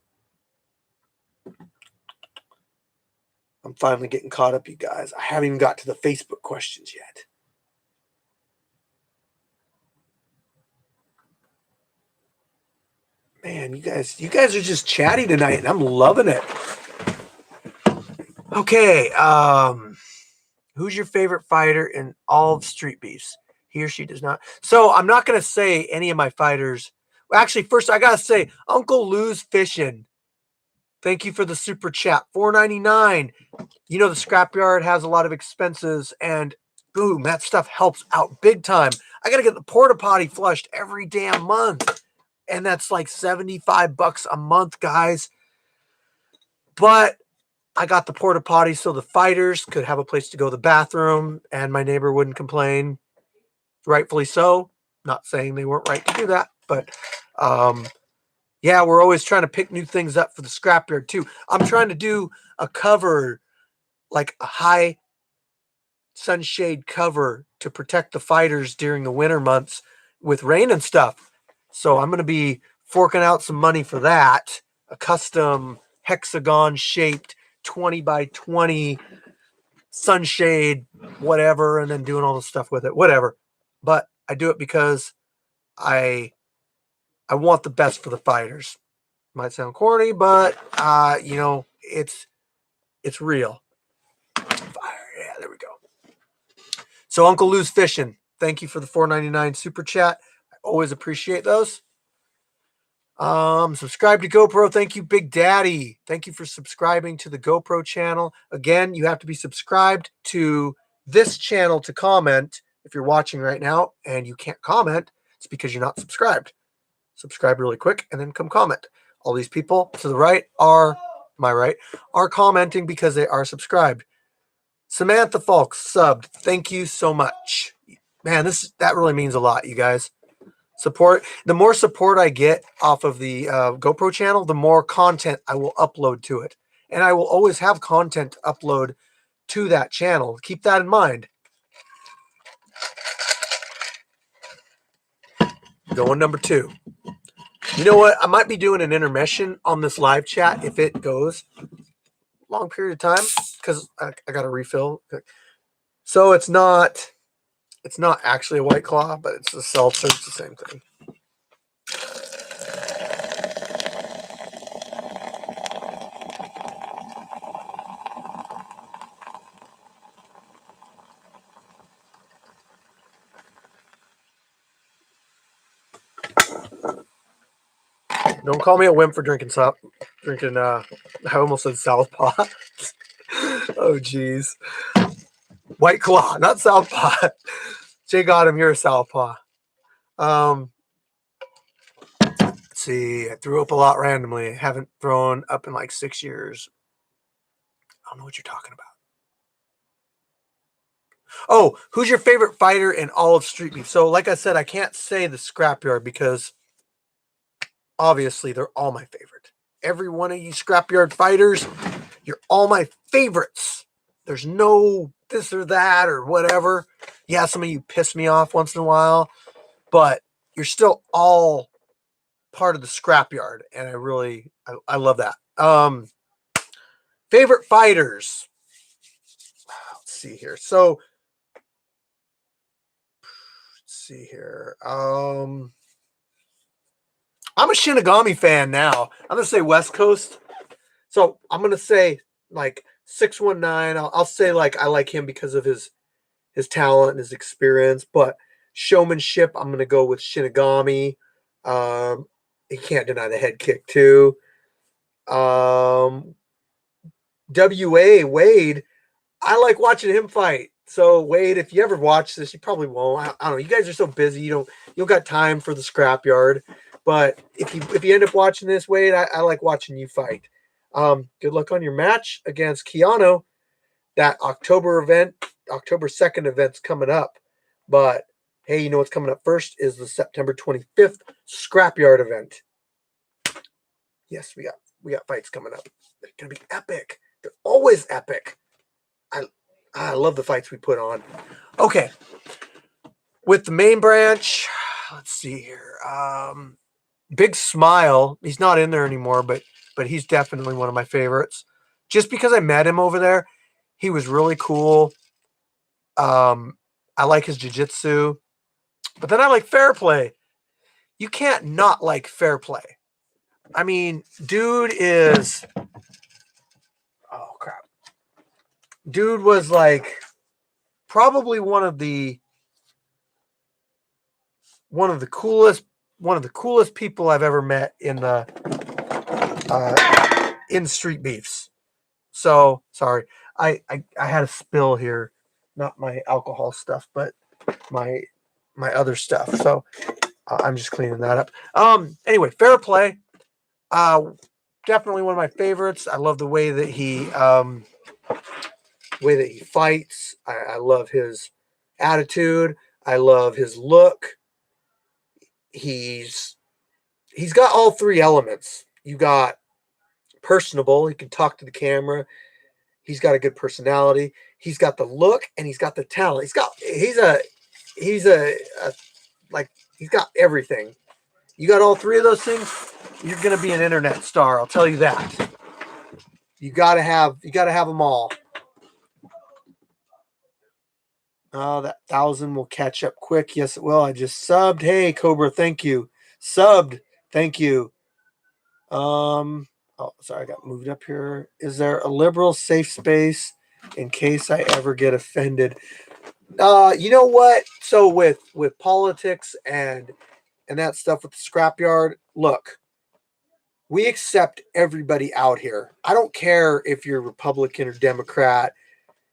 I'm finally getting caught up, you guys. I haven't even got to the Facebook questions yet. Man, you guys are just chatty tonight, and I'm loving it. Okay, who's your favorite fighter in all of Street Beefs? He or she does not. So I'm not going to say any of my fighters. Well, actually, first I got to say Uncle Lou's Fishing. Thank you for the super chat. $4.99. You know, the scrapyard has a lot of expenses, and boom, that stuff helps out big time. I got to get the porta potty flushed every damn month, and that's like $75 a month, guys. But I got the porta potty so the fighters could have a place to go to the bathroom, and my neighbor wouldn't complain. Rightfully so. Not saying they weren't right to do that, but yeah, we're always trying to pick new things up for the scrapyard too. I'm trying to do a cover, like a high sunshade cover to protect the fighters during the winter months with rain and stuff. So I'm going to be forking out some money for that. A custom hexagon shaped 20 by 20 sunshade, whatever, and then doing all the stuff with it, whatever. But I do it because I want the best for the fighters. Might sound corny, but you know, it's real. Fire, yeah, there we go. So Uncle Lou's Fishing, thank you for the $4.99 super chat. I always appreciate those. Subscribe to GoPro. Thank you, Big Daddy. Thank you for subscribing to the GoPro channel. Again, you have to be subscribed to this channel to comment. If you're watching right now and you can't comment, it's because you're not subscribed. Subscribe really quick and then come comment. All these people to the right are, my right, are commenting because they are subscribed. Samantha Falk subbed. Thank you so much. Man, that really means a lot, you guys. Support. The more support I get off of the GoPro channel, the more content I will upload to it. And I will always have content to upload to that channel. Keep that in mind. Going number 2. You know what? I might be doing an intermission on this live chat if it goes a long period of time because I got to refill. So it's not actually a White Claw, but it's a seltzer. It's the same thing. Don't call me a wimp for drinking. I almost said Southpaw. Oh, geez. White Claw, not Southpaw. Jay got him. You're a Southpaw. Let's see. I threw up a lot randomly. I haven't thrown up in like 6 years. I don't know what you're talking about. Oh, who's your favorite fighter in all of Street Beef? So, like I said, I can't say the Scrapyard because obviously they're all my favorite. Every one of you Scrapyard fighters, you're all my favorites. There's no this or that or whatever. Yeah, some of you piss me off once in a while, but you're still all part of the Scrapyard, and I love that. Favorite fighters. Let's see here. So let's see here. I'm a Shinigami fan now. I'm gonna say West Coast. So I'm gonna say like 619. I'll say like I like him because of his talent and his experience, but showmanship, I'm gonna go with Shinigami. You can't deny the head kick too. WA Wade, I like watching him fight. So Wade, if you ever watch this, you probably won't. I don't know. You guys are so busy. You don't got time for the Scrapyard. But if you end up watching this, Wade, I like watching you fight. Good luck on your match against Keanu. That October 2nd event's coming up. But hey, you know what's coming up first is the September 25th Scrapyard event. Yes, we got fights coming up. They're gonna be epic. They're always epic. I love the fights we put on. Okay. With the main branch, let's see here. Big Smile. He's not in there anymore, but he's definitely one of my favorites. Just because I met him over there, he was really cool. I like his jiu-jitsu. But then I like Fair Play. You can't not like Fair Play. I mean, dude is... Oh, crap. Dude was like probably one of the coolest people I've ever met in in street beefs. So sorry, I had a spill here, not my alcohol stuff, but my other stuff. So I'm just cleaning that up. Anyway, Fair Play. Definitely one of my favorites. I love the way that he fights. I love his attitude. I love his look. He's got all three elements. You got personable. He can talk to the camera. He's got a good personality. He's got the look and he's got the talent. He's got everything. You got all three of those things, you're gonna be an internet star. I'll tell you that. You gotta have them all. Oh, that 1,000 will catch up quick. Yes, it will. I just subbed. Hey, Cobra, thank you. Subbed. Thank you. Oh, sorry, I got moved up here. Is there a liberal safe space in case I ever get offended? You know what? So with politics and that stuff with the scrapyard, look, we accept everybody out here. I don't care if you're Republican or Democrat,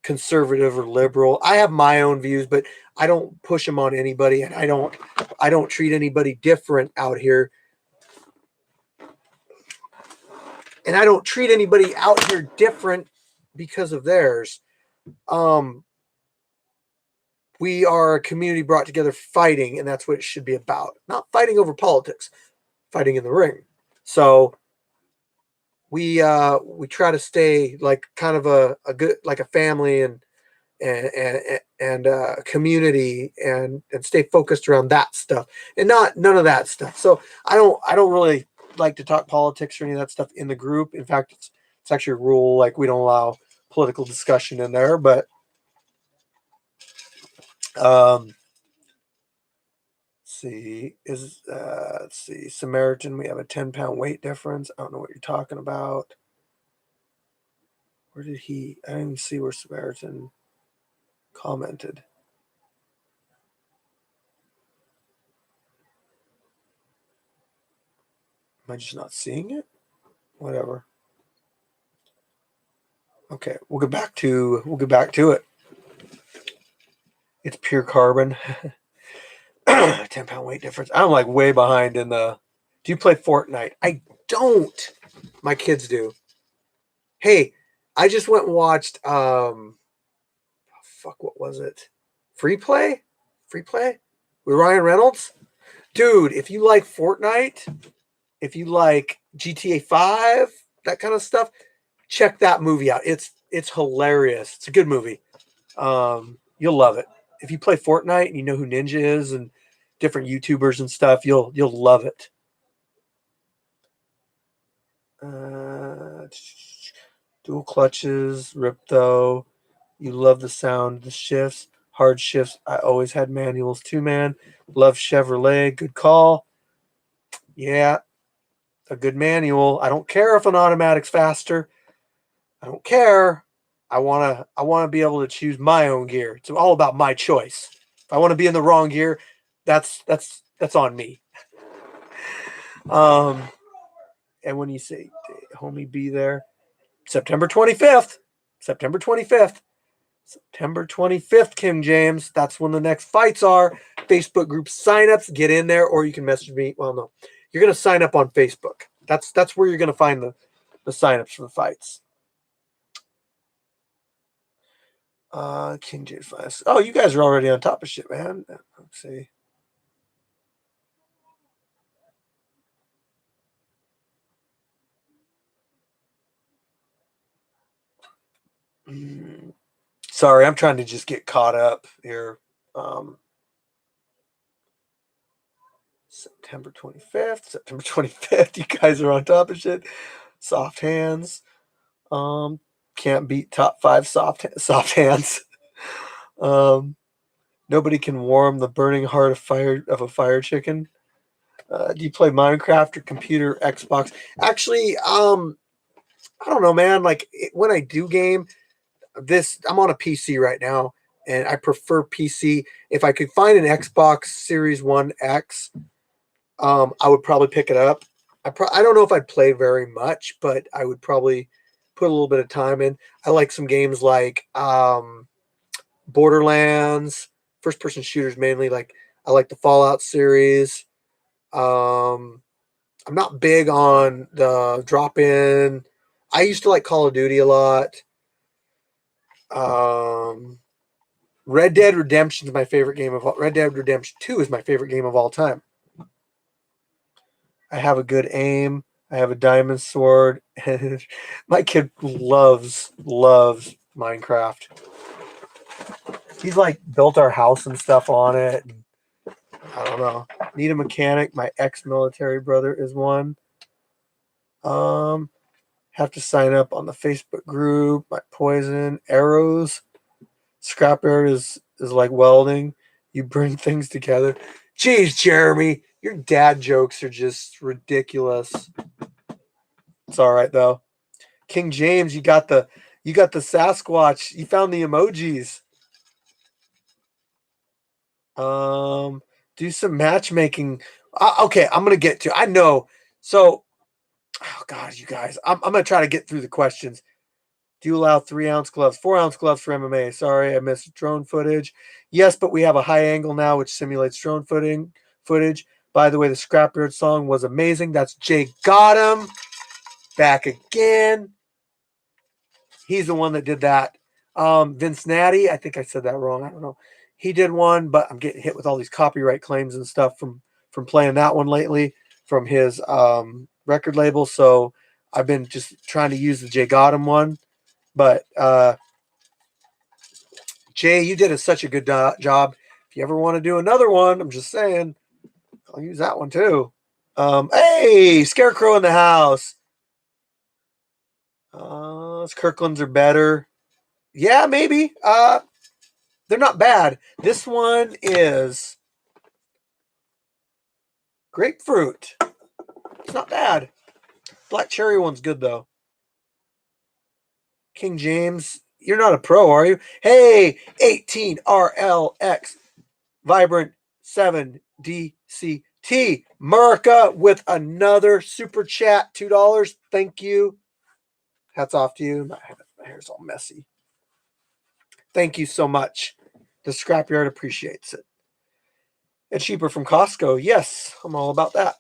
conservative or liberal. I have my own views, but I don't push them on anybody, and I don't treat anybody different out here. And I don't treat anybody out here different because of theirs. We are a community brought together fighting, and that's what it should be about. Not fighting over politics, fighting in the ring. So we try to stay like kind of a good, like a family and community and stay focused around that stuff and none of that stuff. So I don't really like to talk politics or any of that stuff in the group. In fact, it's actually a rule, like we don't allow political discussion in there. But let's see, Samaritan, we have a 10-pound weight difference. I don't know what you're talking about. Where did he? I didn't even see where Samaritan commented. Am I just not seeing it? Whatever. Okay, we'll get back to it. It's pure carbon. 10-pound weight difference. I'm like way behind in the. Do you play Fortnite? I don't. My kids do. Hey, I just went and watched. What was it? Free Play with Ryan Reynolds. Dude, if you like Fortnite, if you like GTA 5, that kind of stuff, check that movie out. It's hilarious. It's a good movie. You'll love it. If you play Fortnite and you know who Ninja is and different YouTubers and stuff, you'll love it. Dual clutches, Ripto. You love the sound, the shifts, hard shifts. I always had manuals too, man. Love Chevrolet. Good call. Yeah, a good manual. I don't care if an automatic's faster. I don't care. I wanna be able to choose my own gear. It's all about my choice. If I want to be in the wrong gear, that's on me. And when you say, homie, be there, September 25th, September 25th, King James. That's when the next fights are. Facebook group signups, get in there, or you can message me. Well, no, you're gonna sign up on Facebook. That's where you're gonna find the signups for the fights. King James. Oh, you guys are already on top of shit, man. Let's see. Sorry, I'm trying to just get caught up here. September 25th. You guys are on top of shit. Soft hands. Can't beat top 5 soft hands. Nobody can warm the burning heart of a fire chicken. Do you play Minecraft or computer, Xbox? Actually, I don't know, man. Like when I do game, I'm on a PC right now, and I prefer PC. If I could find an Xbox Series One X, I would probably pick it up. I don't know if I'd play very much, but I would probably put a little bit of time in. I like some games like Borderlands, first person shooters mainly. Like I like the Fallout series. Um, I'm not big on the drop in. I used to like Call of Duty a lot. Um, Red Dead Redemption is my favorite game of all. Red Dead Redemption 2 is my favorite game of all time. I have a good aim. I have a diamond sword. And my kid loves Minecraft. He's like built our house and stuff on it. And I don't know. Need a mechanic. My ex-military brother is one. Have to sign up on the Facebook group. My poison arrows. Scrapyard is like welding. You bring things together. Jeez, Jeremy, your dad jokes are just ridiculous. It's all right though. King James, you got the Sasquatch. You found the emojis. Do some matchmaking. Okay, I'm gonna get to. I know. So, oh God, you guys, I'm gonna try to get through the questions. Do you allow 3-ounce gloves, 4-ounce gloves for MMA? Sorry, I missed drone footage. Yes, but we have a high angle now, which simulates drone footage. By the way, the Scrapyard song was amazing. That's Jay Gotham back again. He's the one that did that. Vince Natty, I think I said that wrong. I don't know. He did one, but I'm getting hit with all these copyright claims and stuff from playing that one lately from his record label. So I've been just trying to use the Jay Gotham one. But Jay, you did such a good job. If you ever want to do another one, I'm just saying, I'll use that one too. Hey, Scarecrow in the house. Kirkland's are better. Yeah, maybe. They're not bad. This one is grapefruit. It's not bad. Black cherry one's good though. King James, you're not a pro, are you? Hey, 18RLX, Vibrant 7DCT. Merca with another super chat, $2. Thank you. Hats off to you. My hair's all messy. Thank you so much. The Scrapyard appreciates it. It's cheaper from Costco. Yes, I'm all about that.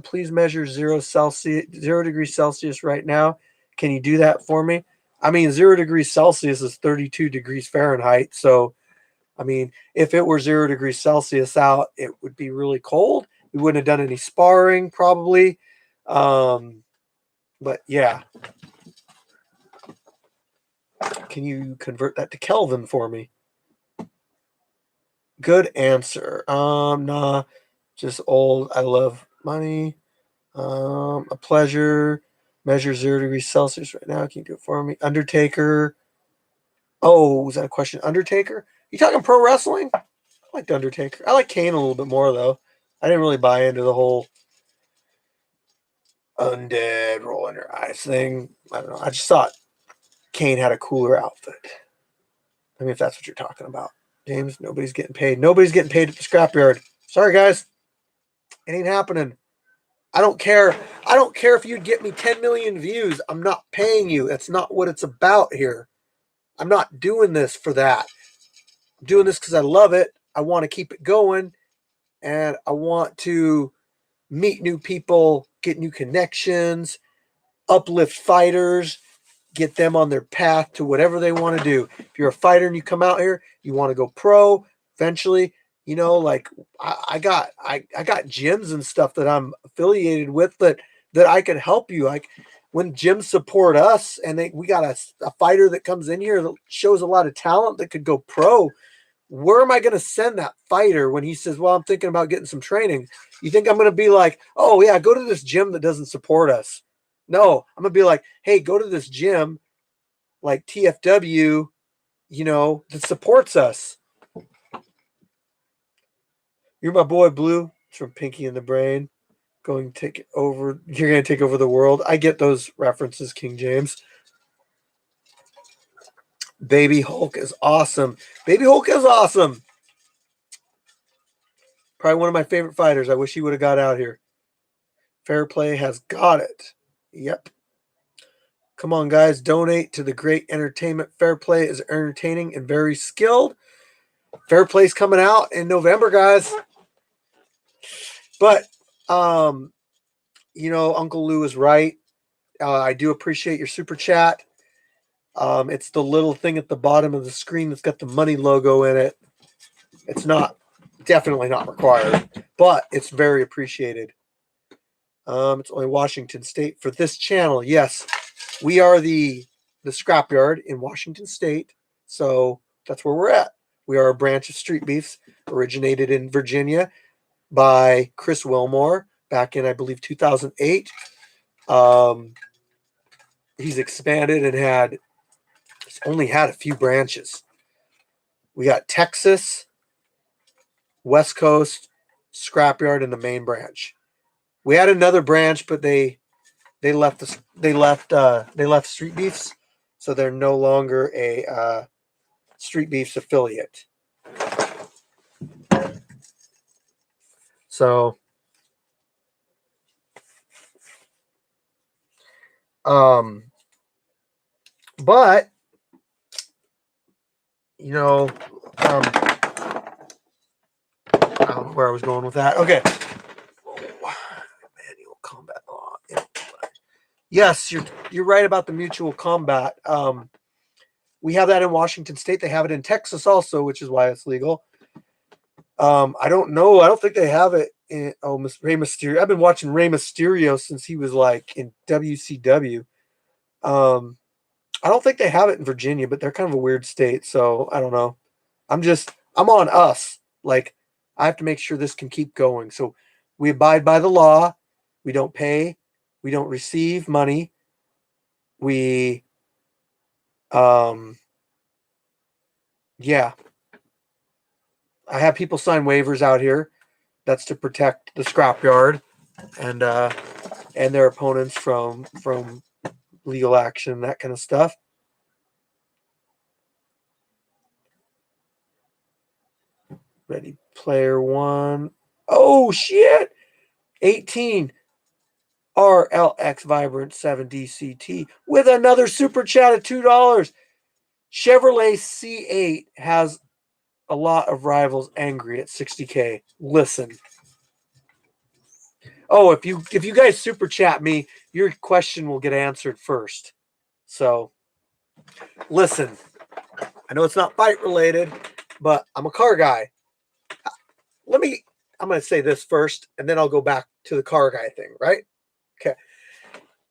Please measure 0 degrees Celsius right now. Can you do that for me? I mean, 0 degrees Celsius is 32 degrees Fahrenheit. So, I mean, if it were 0 degrees Celsius out, it would be really cold. We wouldn't have done any sparring probably. But yeah. Can you convert that to Kelvin for me? Good answer. Nah, just old. I love money. A pleasure. Measure 0 degrees Celsius right now. Can you do it for me? Undertaker. Oh, was that a question? Undertaker? You talking pro wrestling? I like the Undertaker. I like Kane a little bit more though. I didn't really buy into the whole undead rolling your eyes thing. I don't know. I just thought Kane had a cooler outfit. I mean, if that's what you're talking about. James, nobody's getting paid. Nobody's getting paid at the scrapyard. Sorry, guys. It ain't happening. I don't care. I don't care if you'd get me 10 million views. I'm not paying you. That's not what it's about here. I'm not doing this for that. I'm doing this because I love it. I want to keep it going. And I want to meet new people, get new connections, uplift fighters, get them on their path to whatever they want to do. If you're a fighter and you come out here, you want to go pro eventually, you know, like I got gyms and stuff that I'm affiliated with that I can help you. Like when gyms support us and we got a fighter that comes in here that shows a lot of talent that could go pro, where am I going to send that fighter when he says, well, I'm thinking about getting some training? You think I'm going to be like, oh yeah, go to this gym that doesn't support us? No, I'm going to be like, hey, go to this gym like TFW, you know, that supports us. You're my boy, Blue. It's from Pinky and the Brain. You're going to take over the world. I get those references, King James. Baby Hulk is awesome. Baby Hulk is awesome. Probably one of my favorite fighters. I wish he would have got out here. Fair Play has got it. Yep. Come on, guys. Donate to the great entertainment. Fair Play is entertaining and very skilled. Fair Play's coming out in November, guys. But, Uncle Lou is right. I do appreciate your super chat. It's the little thing at the bottom of the screen that's got the money logo in it. It's definitely not required, but it's very appreciated. It's only Washington State for this channel. Yes, we are the scrapyard in Washington State, so that's where we're at. We are a branch of Street Beefs, originated in Virginia by Chris Wilmore back in, I believe, 2008. He's expanded and he's only had a few branches. We got Texas, West Coast, Scrapyard, and the main branch. We had another branch, but they left Street Beefs, so they're no longer a Street Beefs affiliate. So, but I don't know where I was going with that. Okay. Manual combat law. Yes, you're right about the mutual combat. We have that in Washington State. They have it in Texas also, which is why it's legal. I don't know. I don't think they have it in Rey Mysterio. I've been watching Rey Mysterio since he was like in WCW. I don't think they have it in Virginia, but they're kind of a weird state, so I don't know. I'm on us. Like, I have to make sure this can keep going. So we abide by the law. We don't pay. We don't receive money. We, yeah. I have people sign waivers out here. That's to protect the scrapyard and their opponents from legal action, that kind of stuff. Ready Player One. Oh, shit. 18. RLX Vibrant 7 DCT with another super chat of $2. Chevrolet C8 has a lot of rivals angry at 60K. Listen. Oh, if you guys super chat me, your question will get answered first. So, listen. I know it's not fight related, but I'm a car guy. I'm going to say this first, and then I'll go back to the car guy thing, right? Okay.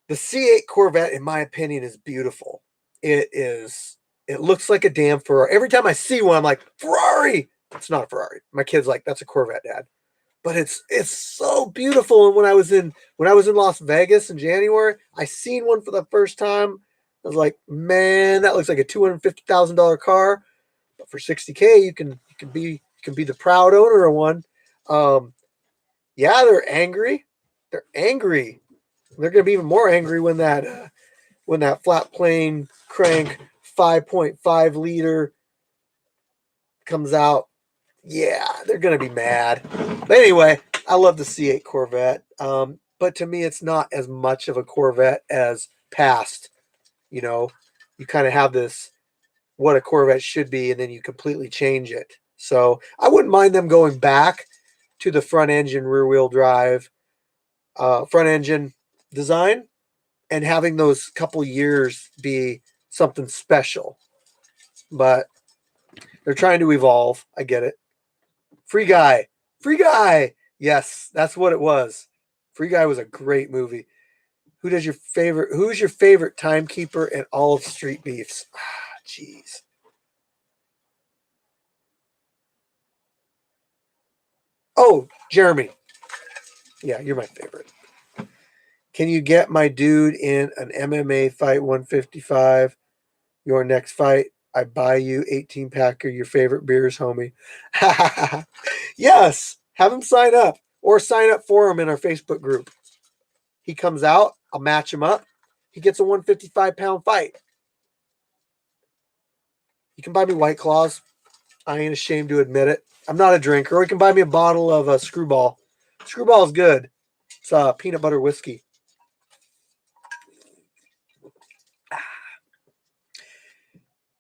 The C8 Corvette, in my opinion, is beautiful. It looks like a damn Ferrari. Every time I see one, I'm like, Ferrari! It's not a Ferrari. My kid's like, that's a Corvette, Dad. But it's so beautiful. And when I was in Las Vegas in January, I seen one for the first time. I was like, man, that looks like a $250,000 car. But for $60K, you can be the proud owner of one. Yeah, they're angry. They're angry. They're going to be even more angry when that flat plane crank 5.5 liter comes out. Yeah, they're going to be mad. But anyway, I love the C8 Corvette. But to me, it's not as much of a Corvette as past. You kind of have this, what a Corvette should be, and then you completely change it. So I wouldn't mind them going back to the front engine, rear wheel drive, front engine design, and having those couple years be something special. But they're trying to evolve. I get it. Free Guy. Yes, that's what it was. Free Guy was a great movie. Who's your favorite timekeeper in all of Street Beefs? Jeez. Oh, Jeremy. Yeah, you're my favorite. Can you get my dude in an MMA fight 155? Your next fight, I buy you 18-pack of your favorite beers, homie. Yes, have him sign up or sign up for him in our Facebook group. He comes out, I'll match him up. He gets a 155-pound fight. You can buy me White Claws. I ain't ashamed to admit it. I'm not a drinker. Or you can buy me a bottle of Screwball. Screwball is good. It's peanut butter whiskey.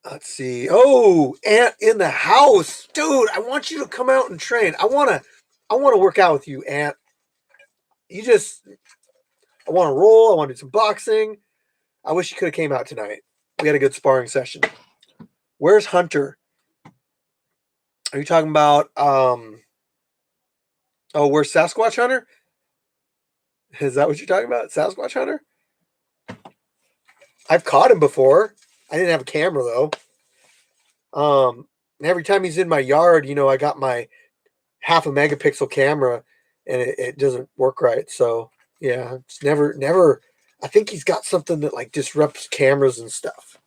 Let's see. Oh, Ant in the house. Dude, I want you to come out and train. I want to work out with you, Ant. I want to roll. I want to do some boxing. I wish you could have came out tonight. We had a good sparring session. Where's Hunter? Are you talking about where's Sasquatch Hunter? Is that what you're talking about? Sasquatch Hunter? I've caught him before. I didn't have a camera though. Every time he's in my yard, I got my half a megapixel camera and it doesn't work right. So yeah, it's never. I think he's got something that like disrupts cameras and stuff.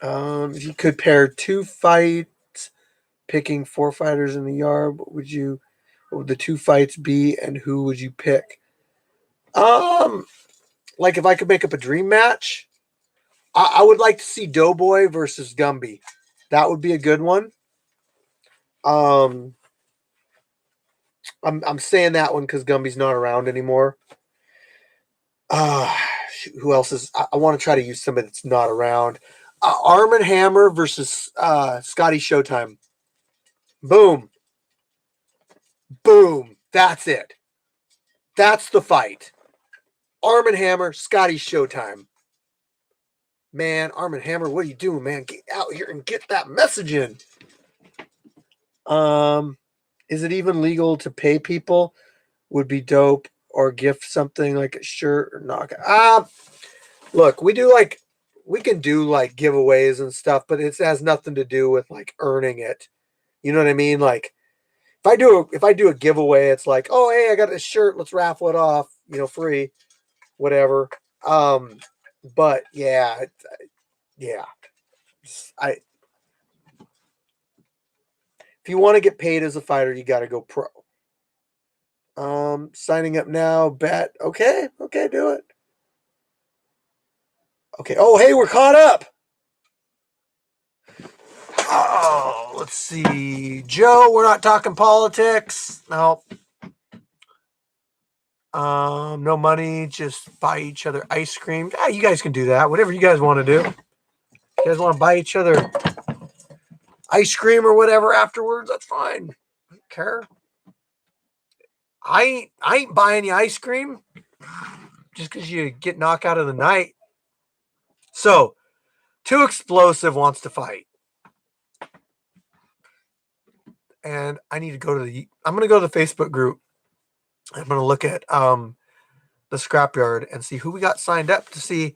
If you could pair 2 fights, picking 4 fighters in the yard, what would the 2 fights be, and who would you pick? Like if I could make up a dream match, I would like to see Doughboy versus Gumby. That would be a good one. I'm saying that one because Gumby's not around anymore. Who else is? I want to try to use somebody that's not around. Arm and Hammer versus Scotty Showtime. Boom. Boom. That's it. That's the fight. Arm and Hammer, Scotty Showtime. Man, Arm and Hammer, what are you doing, man? Get out here and get that message in. Is it even legal to pay people? Would be dope, or gift something like a shirt or knock. Look, we can do like giveaways and stuff, but it has nothing to do with like earning it. You know what I mean? Like if I do a giveaway, it's like, oh hey, I got this shirt, let's raffle it off, free, whatever. But yeah. If you want to get paid as a fighter, you got to go pro. Signing up now, bet. Okay, do it. Okay. Oh, hey, we're caught up. Oh, let's see. Joe, we're not talking politics. No. No money, just buy each other ice cream. Yeah, you guys can do that. Whatever you guys want to do. You guys want to buy each other ice cream or whatever afterwards, that's fine. I don't care. I ain't buying you ice cream just because you get knocked out of the night. So, Too Explosive wants to fight. And I need to go to I'm going to go to the Facebook group. I'm going to look at the scrapyard and see who we got signed up to see.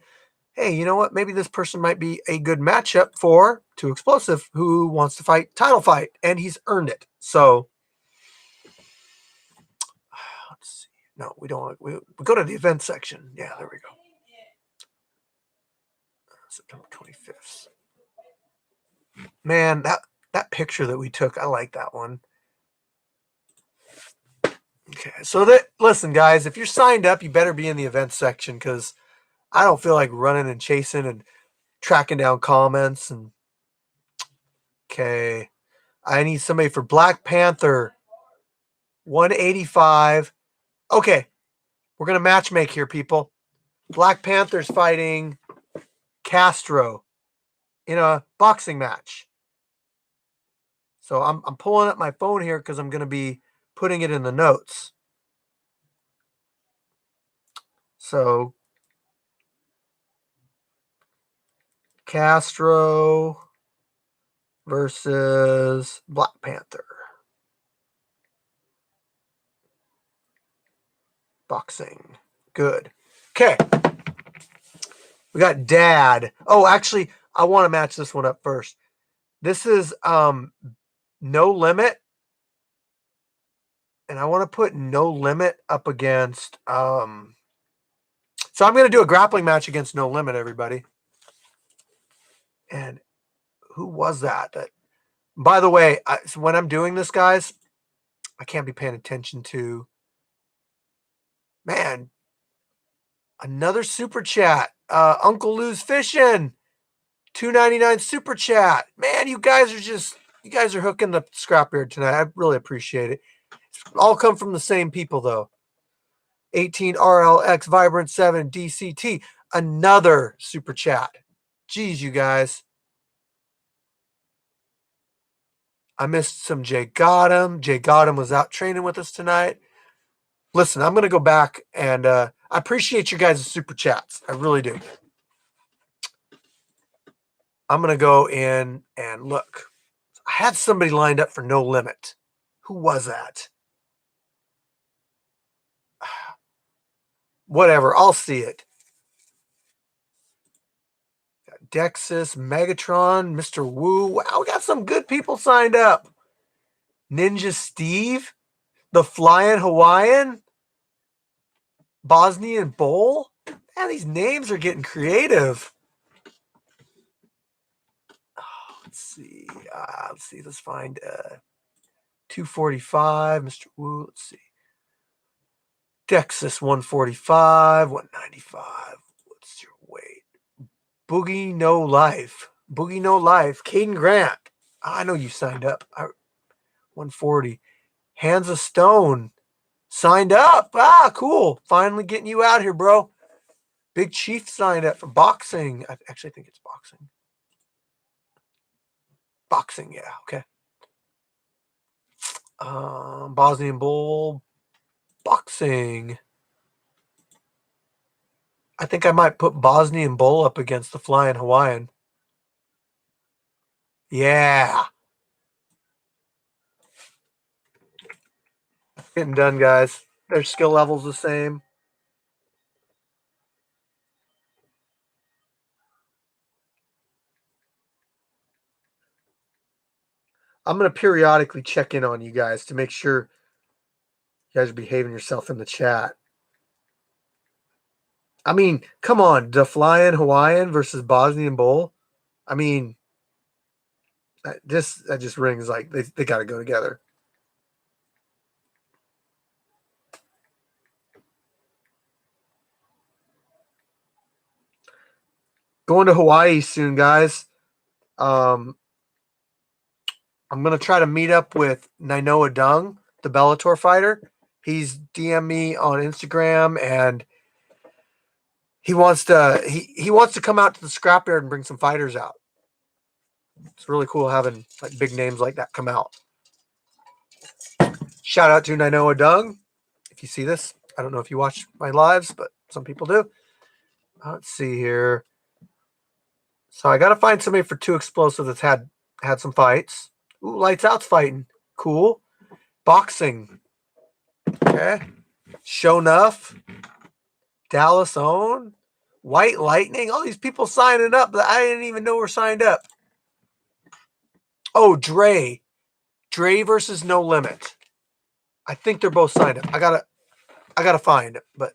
Hey, you know what? Maybe this person might be a good matchup for Too Explosive, who wants to fight title fight, and he's earned it. So, let's see. No, we don't want to. We go to the event section. Yeah, there we go. September 25th. Man, that picture that we took, I like that one. Okay, so listen, guys, if you're signed up, you better be in the event section because I don't feel like running and chasing and tracking down comments. And okay, I need somebody for Black Panther 185. Okay, we're gonna match make here, people. Black Panther's fighting Castro in a boxing match. So I'm pulling up my phone here because I'm gonna be putting it in the notes. So Castro versus Black Panther. Boxing. Good. Okay. We got Dad. Oh, actually, I want to match this one up first. This is No Limit. And I want to put No Limit up against so I'm going to do a grappling match against No Limit, everybody. And who was that? By the way, so when I'm doing this, guys, I can't be paying attention to. Man, another super chat. Uncle Lou's Fishing, $2.99 super chat. Man, you guys are hooking the scrapyard tonight. I really appreciate it. All come from the same people, though. 18 RLX Vibrant 7 DCT. Another super chat. Geez, you guys. I missed some Jay Gotham. Jay Gotham was out training with us tonight. Listen, I'm going to go back and I appreciate you guys' super chats. I really do. I'm going to go in and look. I had somebody lined up for No Limit. Who was that? Whatever. I'll see it. Dexus, Megatron, Mr. Wu. Wow, we got some good people signed up. Ninja Steve, the Flying Hawaiian, Bosnian Bowl. Man, these names are getting creative. Oh, let's see. Let's find 245, Mr. Wu. Let's see. Dexus 145, 195. What's your weight? Boogie No Life. Boogie No Life. Caden Grant. I know you signed up. 140. Hands of Stone. Signed up. Ah, cool. Finally getting you out here, bro. Big Chief signed up for boxing. I actually think it's boxing. Boxing, yeah. Okay. Bosnian Bowl. Boxing. I think I might put Bosnian Bowl up against the Flying Hawaiian. Yeah. Getting done, guys. Their skill level's the same. I'm going to periodically check in on you guys to make sure you guys are behaving yourself in the chat. I mean, come on. The Flying Hawaiian versus Bosnian Bowl. I mean, that just rings like they got to go together. Going to Hawaii soon, guys. I'm going to try to meet up with Nainoa Dung, the Bellator fighter. He's DM me on Instagram, and he wants to come out to the scrapyard and bring some fighters out. It's really cool having like big names like that come out. Shout out to Nainoa Dung. If you see this, I don't know if you watch my lives, but some people do. Let's see here. So I got to find somebody for 2 Explosive that's had some fights. Ooh, Lights Out's fighting. Cool. Boxing. Okay. Show Enough. Dallas Own. White Lightning. All these people signing up that I didn't even know were signed up. Oh, Dre. Dre versus No Limit. I think they're both signed up. I gotta find it, but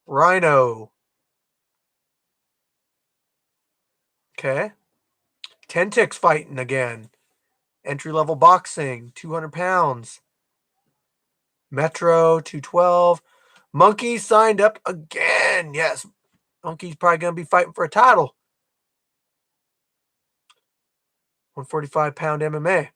Rhino. Okay. Tentix fighting again. Entry level boxing, 200 pounds. Metro 212. Monkey signed up again. Yes. Monkey's probably gonna be fighting for a title. 145-pound MMA.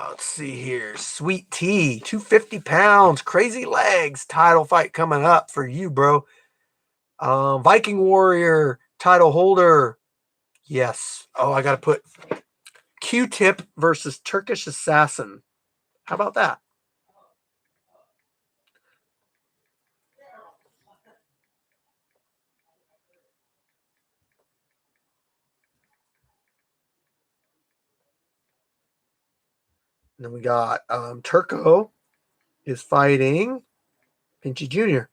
Let's see here. Sweet Tea, 250 pounds. Crazy Legs. Title fight coming up for you, bro. Viking Warrior, title holder. Yes. Oh, I got to put Q-Tip versus Turkish Assassin. How about that? And then we got Turco is fighting Pinchy Jr.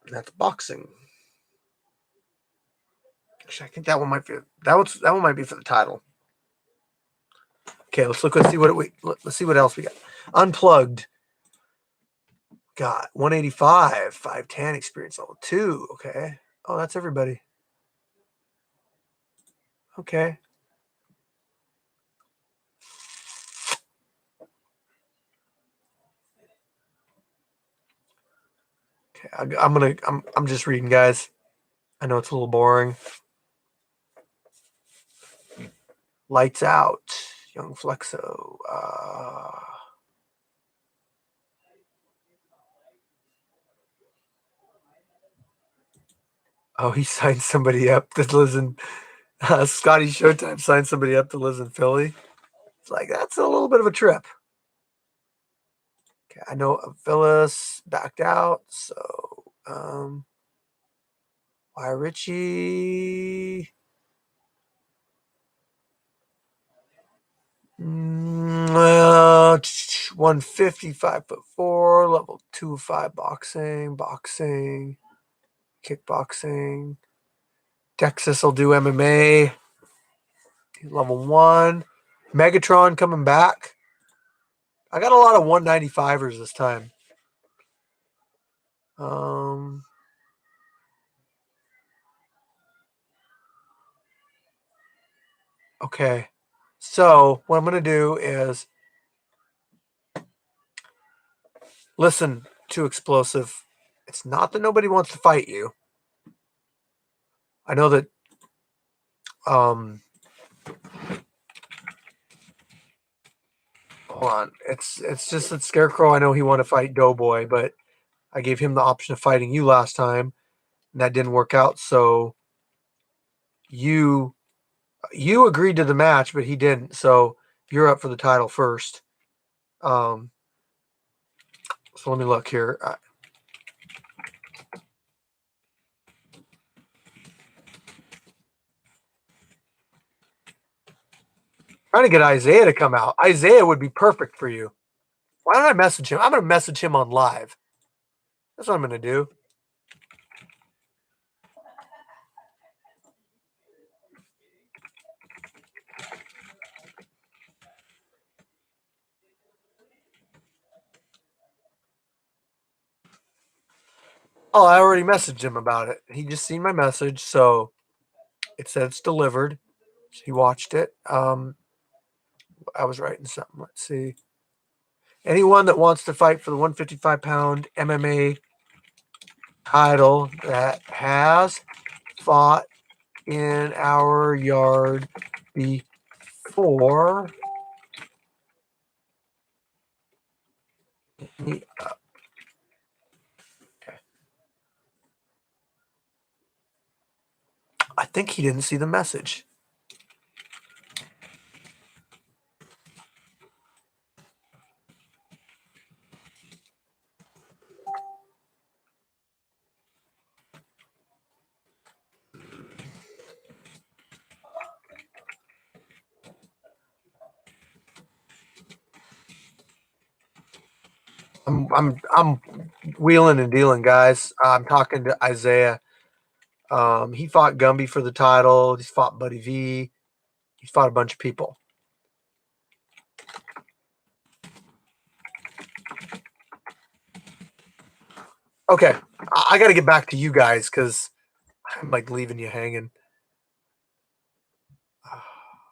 That's boxing. Actually, I think that one might be for the title. Okay, let's look. Let's see what else we got. Unplugged. Got 185, 510 experience level 2. Okay. Oh, that's everybody. Okay. I'm just reading, guys. I know it's a little boring. Lights out. Young Flexo. Oh, he signed somebody up that lives in Scotty Showtime signed somebody up that lives in Philly. It's like, that's a little bit of a trip. Okay, I know Phyllis backed out, so why Richie? 150, 5'4", level 2-5 boxing, kickboxing. Texas will do MMA. Level 1. Megatron coming back. I got a lot of 195ers this time. Okay. So what I'm going to do is listen to Explosive. It's not that nobody wants to fight you. I know that hold on. It's just that Scarecrow, I know he wanted to fight Doughboy, but I gave him the option of fighting you last time, and that didn't work out. So you agreed to the match, but he didn't. So you're up for the title first. So let me look here. Trying to get Isaiah to come out. Isaiah would be perfect for you. Why don't I message him? I'm going to message him on live. That's what I'm going to do. Oh, I already messaged him about it. He just seen my message, so it said it's delivered. So he watched it. I was writing something. Let's see. Anyone that wants to fight for the 155-pound MMA title that has fought in our yard before. I think he didn't see the message. I'm wheeling and dealing, guys. I'm talking to Isaiah. He fought Gumby for the title. He's fought Buddy V. He's fought a bunch of people. Okay, I got to get back to you guys because I'm like leaving you hanging.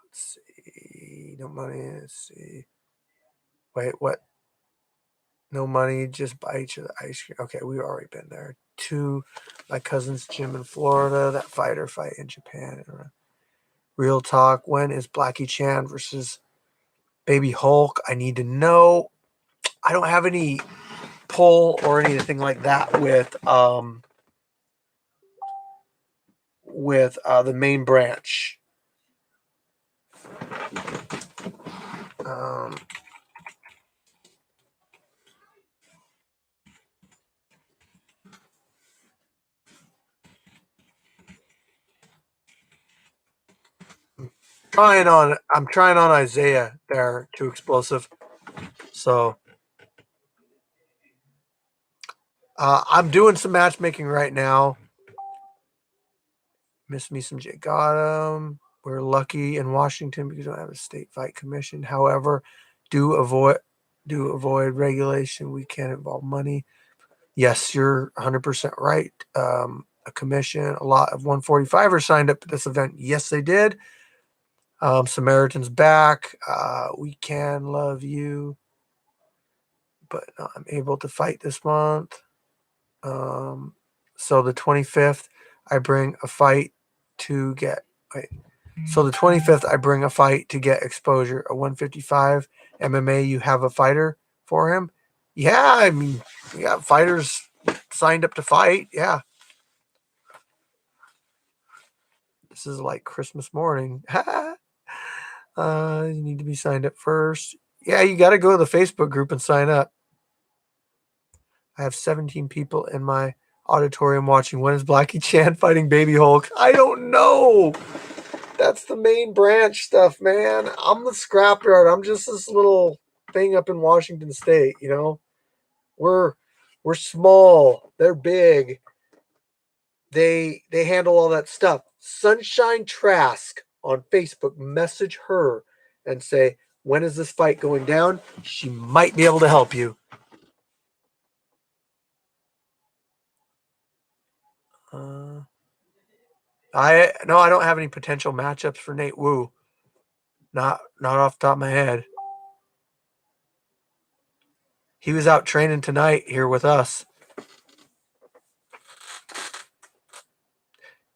Let's see. No money. Let's see. Wait, what? No money, just buy each other ice cream. Okay, we've already been there. 2, my cousin's gym in Florida. That fighter fight in Japan. Real talk. When is Blackie Chan versus Baby Hulk? I need to know. I don't have any pull or anything like that with the main branch. I'm trying on Isaiah there, Too Explosive. So I'm doing some matchmaking right now. Miss me some Jay Gotham. We're lucky in Washington because we don't have a state fight commission. However, do avoid regulation. We can't involve money. Yes, you're 100% right. A commission, a lot of 145ers signed up at this event. Yes, they did. Samaritan's back. We can love you, but I'm able to fight this month. So the 25th, I bring a fight to get. Wait. So the 25th, I bring a fight to get exposure. A 155 MMA. You have a fighter for him? Yeah, I mean, we got fighters signed up to fight. Yeah. This is like Christmas morning. You need to be signed up first. Yeah, you got to go to the Facebook group and sign up. I have 17 people in my auditorium watching. When is Blackie Chan fighting Baby Hulk? I don't know. That's the main branch stuff, man. I'm the scrapyard. I'm just this little thing up in Washington State. You know, we're small. They're big. They handle all that stuff. Sunshine Trask on Facebook. Message her and say, when is this fight going down? She might be able to help you. I don't have any potential matchups for Nate Wu. Not off the top of my head. He was out training tonight here with us.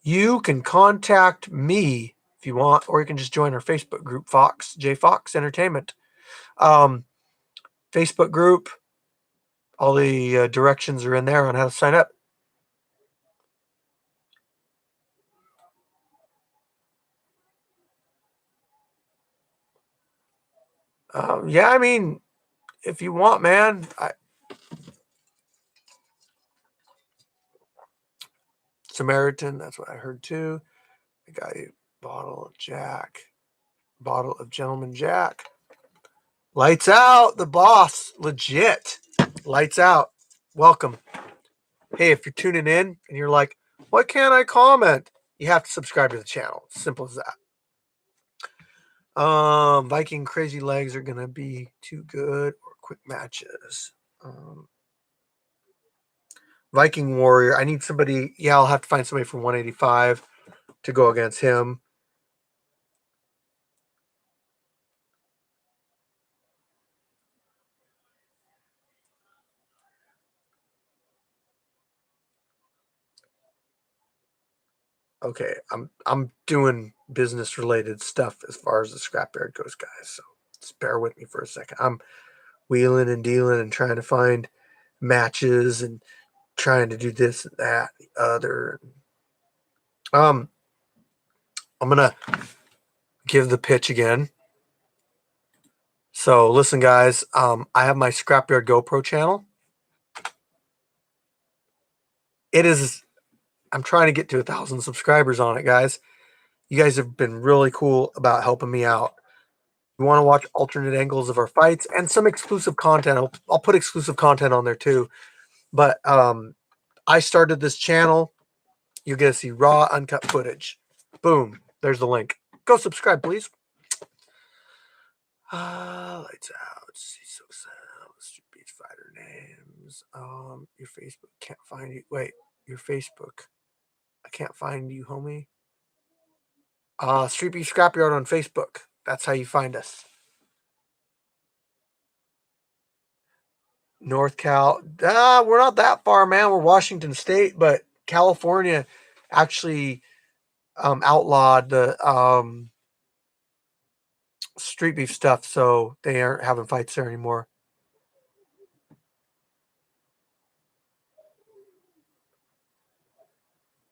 You can contact me if you want, or you can just join our Facebook group, J Fox Entertainment. Facebook group. All the directions are in there on how to sign up. Yeah, I mean, if you want, man. Samaritan, that's what I heard too. I got a bottle of Gentleman Jack. Lights out, the boss, legit. Lights out. Welcome. Hey, if you're tuning in and you're like, why can't I comment? You have to subscribe to the channel. Simple as that. Viking Crazy Legs are gonna be too good or quick matches. Viking Warrior. I need somebody. Yeah, I'll have to find somebody from 185 to go against him. Okay, I'm doing business related stuff as far as the scrapyard goes, guys. So just bear with me for a second. I'm wheeling and dealing and trying to find matches and trying to do this and that, and the other. I'm gonna give the pitch again. So listen, guys. I have my Scrapyard GoPro channel. It is. I'm trying to get to 1,000 subscribers on it, guys. You guys have been really cool about helping me out. You want to watch alternate angles of our fights and some exclusive content. I'll put exclusive content on there too. But I started this channel. You're going to see raw, uncut footage. Boom. There's the link. Go subscribe, please. Lights out. See so sound. Street Beats fighter names. Your Facebook can't find you. Wait, your Facebook. I can't find you, homie. Street Beat Scrapyard on Facebook. That's how you find us. North Cal. We're not that far, man. We're Washington State, but California actually outlawed the street beef stuff, so they aren't having fights there anymore.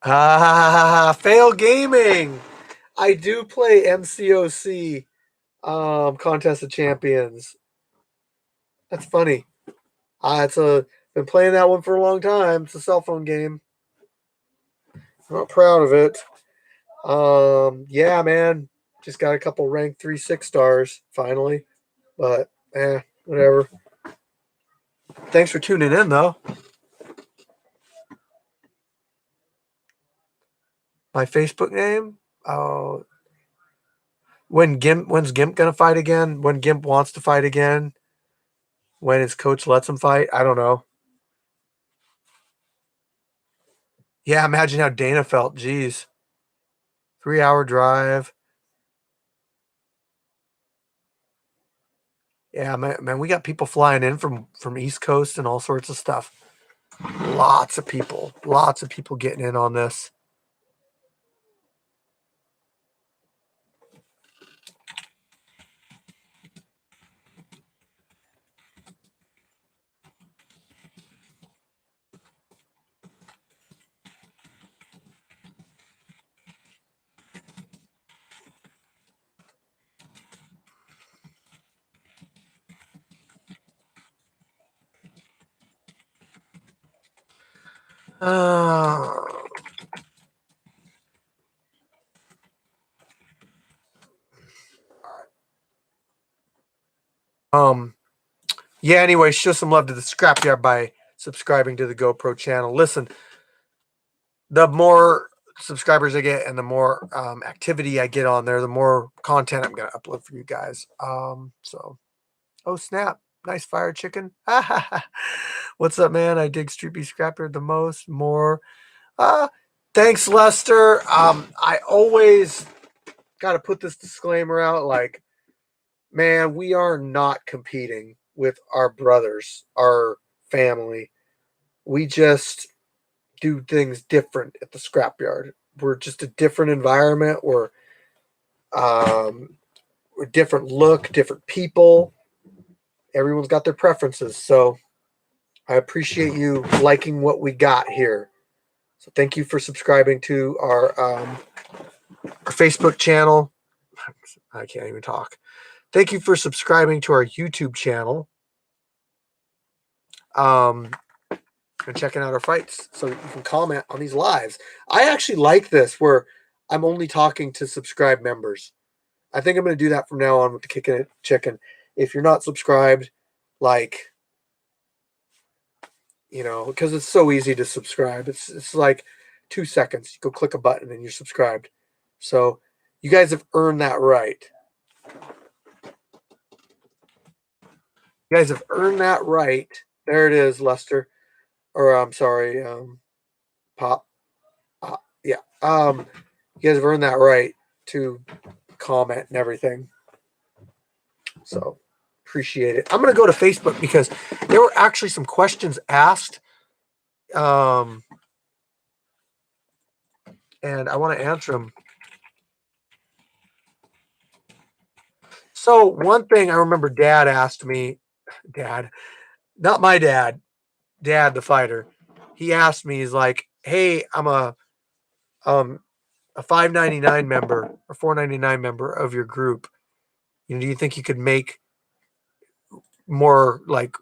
Fail Gaming. I do play MCOC, Contest of Champions. That's funny. Been playing that one for a long time. It's a cell phone game. I'm not proud of it. Yeah, man. Just got a couple rank 3-6 stars finally. But whatever. Thanks for tuning in though. My Facebook name? Oh, when's Gimp gonna fight again? When Gimp wants to fight again? When his coach lets him fight? I don't know. Yeah, imagine how Dana felt. Jeez. 3-hour drive. Yeah, man, we got people flying in from East Coast and all sorts of stuff. Lots of people getting in on this. Uh, yeah, anyway, show some love to the Scrapyard by subscribing to the GoPro channel. Listen, the more subscribers I get and the more activity I get on there, the more content I'm going to upload for you guys. Oh, snap. Nice fire chicken. What's up, man? I dig Street Beef Scrapyard the most. More. Thanks, Lester. I always got to put this disclaimer out. Like, man, we are not competing with our brothers, our family. We just do things different at the scrapyard. We're just a different environment. We're different look, different people. Everyone's got their preferences. So I appreciate you liking what we got here. So thank you for subscribing to our Facebook channel. I can't even talk. Thank you for subscribing to our YouTube channel. And checking out our fights so you can comment on these lives. I actually like this where I'm only talking to subscribed members. I think I'm going to do that from now on with the Kicking It Chicken. If you're not subscribed, like, you know, because it's so easy to subscribe. It's like 2 seconds. You go click a button and you're subscribed. So you guys have earned that right. You guys have earned that right. There it is, Lester. Or I'm sorry, Pop. Yeah. You guys have earned that right to comment and everything. So appreciate it. I'm going to go to Facebook because there were actually some questions asked. And I want to answer them. So one thing I remember Dad asked me, Dad, not my dad, Dad, the fighter. He asked me, he's like, hey, I'm a $5.99 member or $4.99 member of your group. You know, do you think you could make more like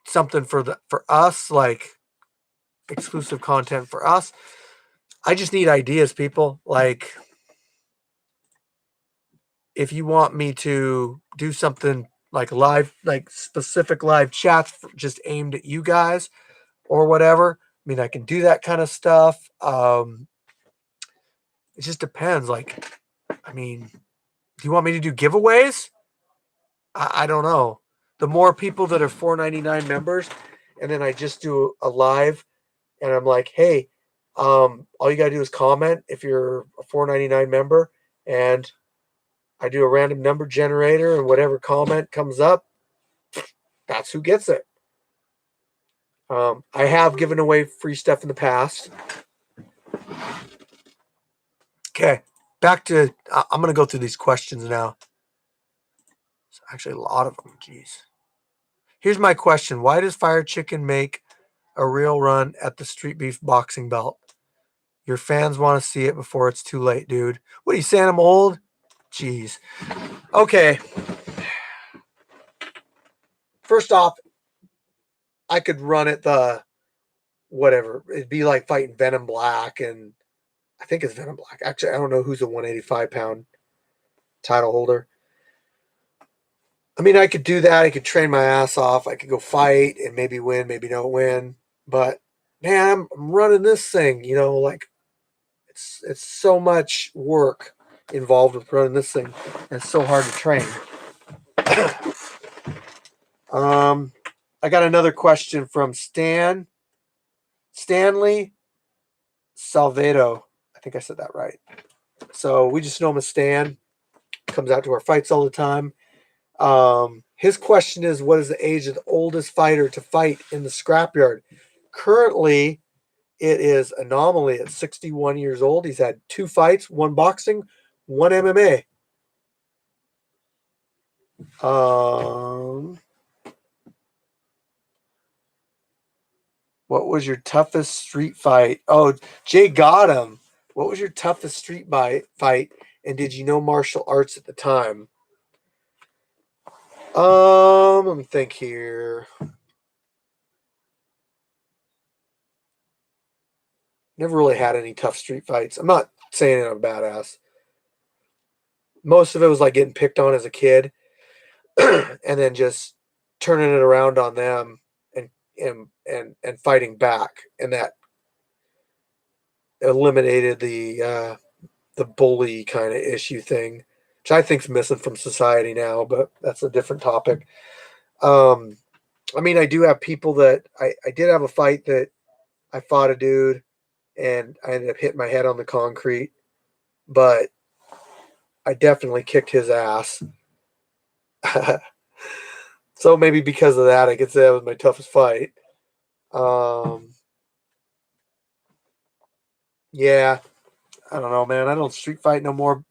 something for us, like exclusive content for us? I just need ideas, people. Like, if you want me to do something like live, like specific live chats just aimed at you guys or whatever, I mean, I can do that kind of stuff. It just depends. Like, I mean, do you want me to do giveaways? I don't know. The more people that are $4.99 members, and then I just do a live, and I'm like, hey, all you gotta do is comment if you're a $4.99 member, and I do a random number generator, and whatever comment comes up, that's who gets it. I have given away free stuff in the past. Okay, back to, I'm going to go through these questions now. It's actually a lot of them. Jeez. Here's my question. Why does Fire Chicken make a real run at the Street Beef boxing belt? Your fans want to see it before it's too late, dude. What are you saying? I'm old? Jeez. Okay. First off, I could run it the whatever. It'd be like fighting Venom Black, and I think it's Venom Black. Actually, I don't know who's the 185-pound title holder. I mean, I could do that. I could train my ass off. I could go fight and maybe win, maybe don't win. But man, I'm running this thing. You know, like it's so much work involved with running this thing, and it's so hard to train. I got another question from Stanley Salvedo. I think I said that right. So we just know him as Stan. Comes out to our fights all the time. His question is, what is the age of the oldest fighter to fight in the scrapyard? Currently, it is Anomaly at 61 years old. He's had 2 fights, 1 boxing, 1 MMA. What was your toughest street fight? Oh, Jay got him. What was your toughest street fight? And did you know martial arts at the time? Let me think here. Never really had any tough street fights. I'm not saying I'm a badass. Most of it was like getting picked on as a kid, and then just turning it around on them and and fighting back, and that eliminated the bully kind of issue thing, which I think's missing from society now. But that's a different topic. Um, I mean, I do have people that I did have a fight that I fought a dude and I ended up hitting my head on the concrete, but I definitely kicked his ass. So maybe because of that, I could say that was my toughest fight. Um, yeah, I don't know, man. I don't street fight no more,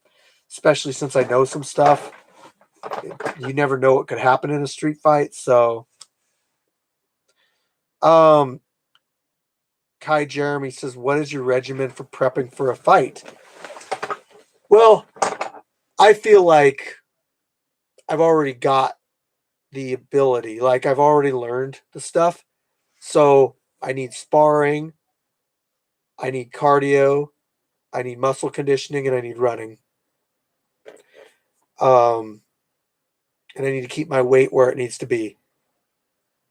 especially since I know some stuff. You never know what could happen in a street fight. So, um, Kai Jeremy says, "What is your regimen for prepping for a fight?" Well, I feel like I've already got the ability. Like I've already learned the stuff. So I need sparring, I need cardio, I need muscle conditioning, and I need running. Um, and I need to keep my weight where it needs to be.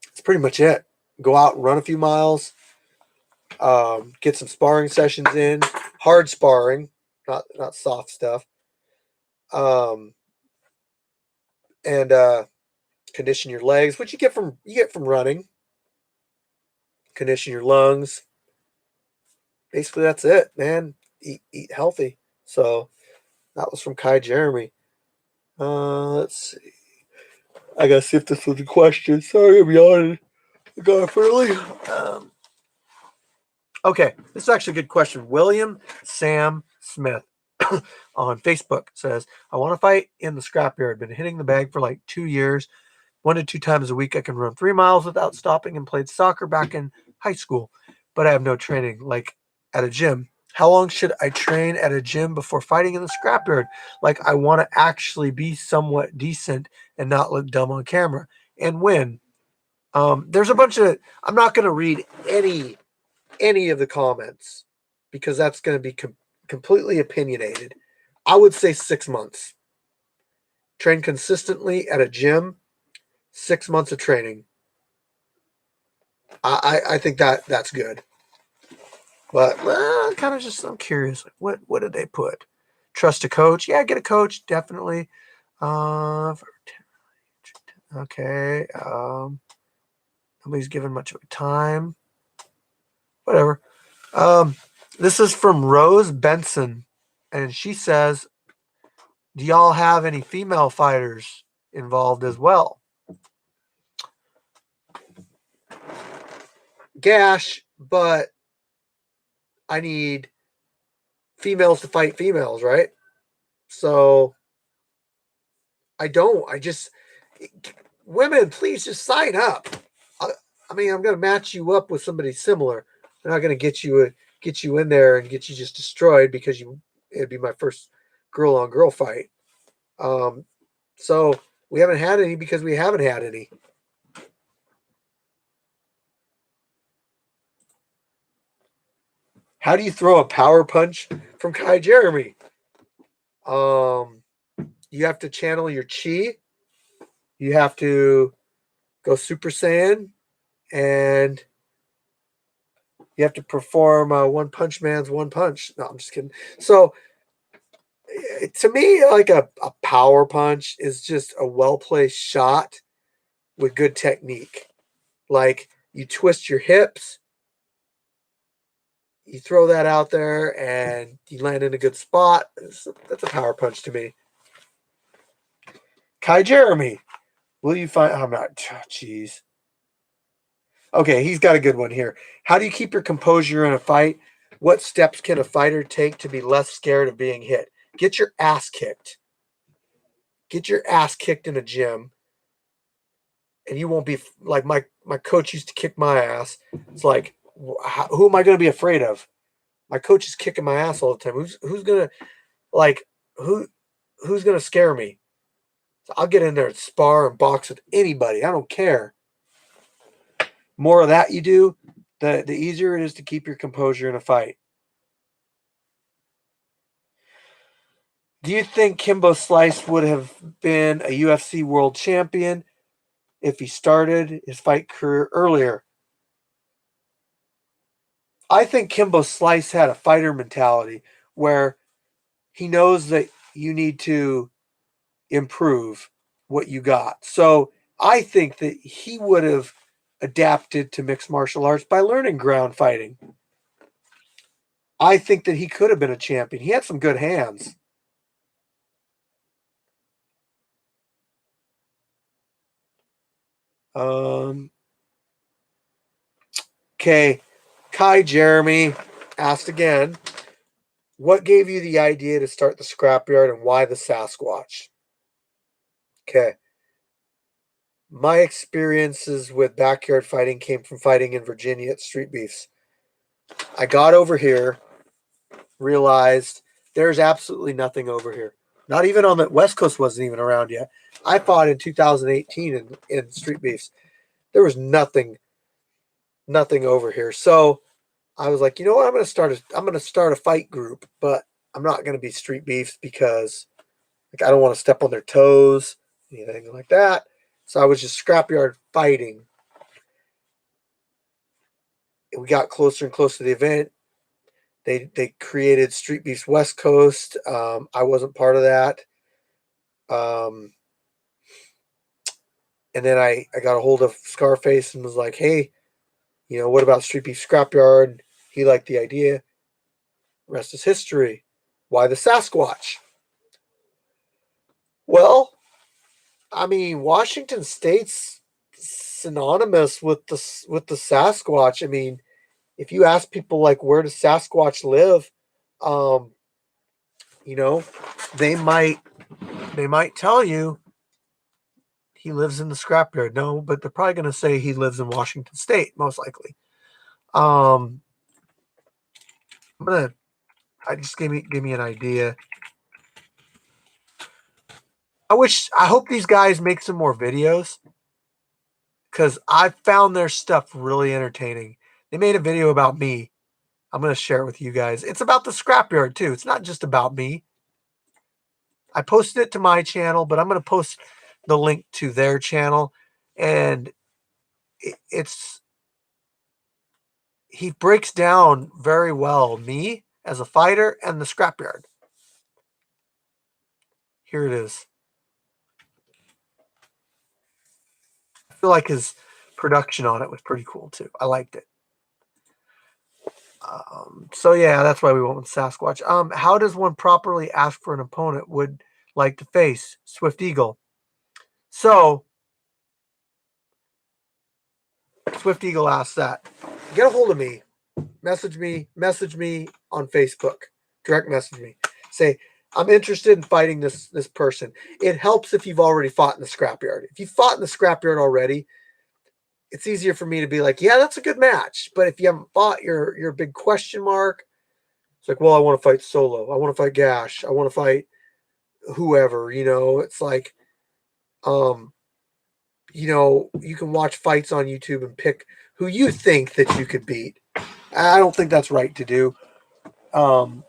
That's pretty much it. Go out and run a few miles, get some sparring sessions in, hard sparring, not soft stuff. Um, and condition your legs, which you get from running. Condition your lungs. Basically, that's it, man. Eat healthy. So that was from Kai Jeremy. Let's see. I gotta see if this was a question. Sorry, I'm yawning. I got up early. Okay, this is actually a good question. William Sam Smith on Facebook says, I want to fight in the scrapyard. Been hitting the bag for like 2 years. 1 to 2 times a week, I can run 3 miles without stopping and played soccer back in high school, but I have no training like at a gym. How long should I train at a gym before fighting in the scrapyard? Like, I want to actually be somewhat decent and not look dumb on camera and win. There's a bunch of, I'm not going to read any of the comments because that's going to be completely opinionated. I would say 6 months. Train consistently at a gym, 6 months of training. I think that's good. But kind of just I'm curious. Like, what did they put? Trust a coach? Yeah, get a coach definitely. Okay. Nobody's given much of a time. Whatever. This is from Rose Benson, and she says, "Do y'all have any female fighters involved as well?" Gash, but I need females to fight females, right? So I don't. I just women, please just sign up. I, I mean, I'm going to match you up with somebody similar. I'm not going to get you in there and get you just destroyed because it'd be my first girl on girl fight. Um, so we haven't had any because we haven't had any. How do you throw a power punch from Kai Jeremy? Um, you have to channel your chi. You have to go Super Saiyan, and you have to perform One Punch Man's One Punch. No, I'm just kidding. So to me, like a power punch is just a well placed shot with good technique. Like you twist your hips, you throw that out there, and you land in a good spot. That's a power punch to me. Kai Jeremy, will you find? I'm not. Jeez. Okay, he's got a good one here. How do you keep your composure in a fight? What steps can a fighter take to be less scared of being hit? Get your ass kicked. Get your ass kicked in a gym, and you won't be like my coach used to kick my ass. It's like, who am I going to be afraid of? My coach is kicking my ass all the time. Who's gonna like who who's gonna scare me? So I'll get in there and spar and box with anybody. I don't care. More of that you do, the easier it is to keep your composure in a fight. Do you think Kimbo Slice would have been a UFC world champion if he started his fight career earlier? I think Kimbo Slice had a fighter mentality where he knows that you need to improve what you got. So I think that he would have adapted to mixed martial arts by learning ground fighting. I think that he could have been a champion. He had some good hands. Um, okay. Kai Jeremy asked again, what gave you the idea to start the scrapyard and why the Sasquatch? Okay. My experiences with backyard fighting came from fighting in Virginia at street beefs. I got over here, realized there's absolutely nothing over here. Not even on the West Coast wasn't even around yet. I fought in 2018 in street beefs. There was nothing over here. So I was like, you know what? I'm gonna start a fight group, but I'm not gonna be street beefs because like I don't want to step on their toes, anything like that. So I was just scrapyard fighting. And we got closer and closer to the event. They created Street Beefs West Coast. I wasn't part of that. Um, and then I got a hold of Scarface and was like, hey, what about Street Beef Scrapyard? He liked the idea. Rest is history. Why the Sasquatch? Well, I mean, Washington State's synonymous with the Sasquatch. I mean, if you ask people like where does Sasquatch live, um, you know, they might tell you he lives in the scrapyard. No, but they're probably going to say he lives in Washington State, most likely. Um, I'm gonna. I just give me an idea. I hope these guys make some more videos because I found their stuff really entertaining. They made a video about me. I'm gonna share it with you guys. It's about the scrapyard too. It's not just about me. I posted it to my channel, but I'm gonna post the link to their channel, and it's he breaks down very well me as a fighter and the scrapyard. Here it is. I feel like his production on it was pretty cool too. I liked it. So yeah, that's why we went with Sasquatch. How does one properly ask for an opponent would like to face? Swift Eagle. So Swift Eagle asks that. Get a hold of me. Message me on Facebook. Direct message me. Say, I'm interested in fighting this person. It helps if you've already fought in the scrapyard. If you fought in the scrapyard already, it's easier for me to be like, yeah, that's a good match. But if you haven't fought, you're a big question mark. It's like, well, I want to fight Solo. I want to fight Gash. I want to fight whoever. It's like, um, you can watch fights on YouTube and pick who you think that you could beat. I don't think that's right to do. Um,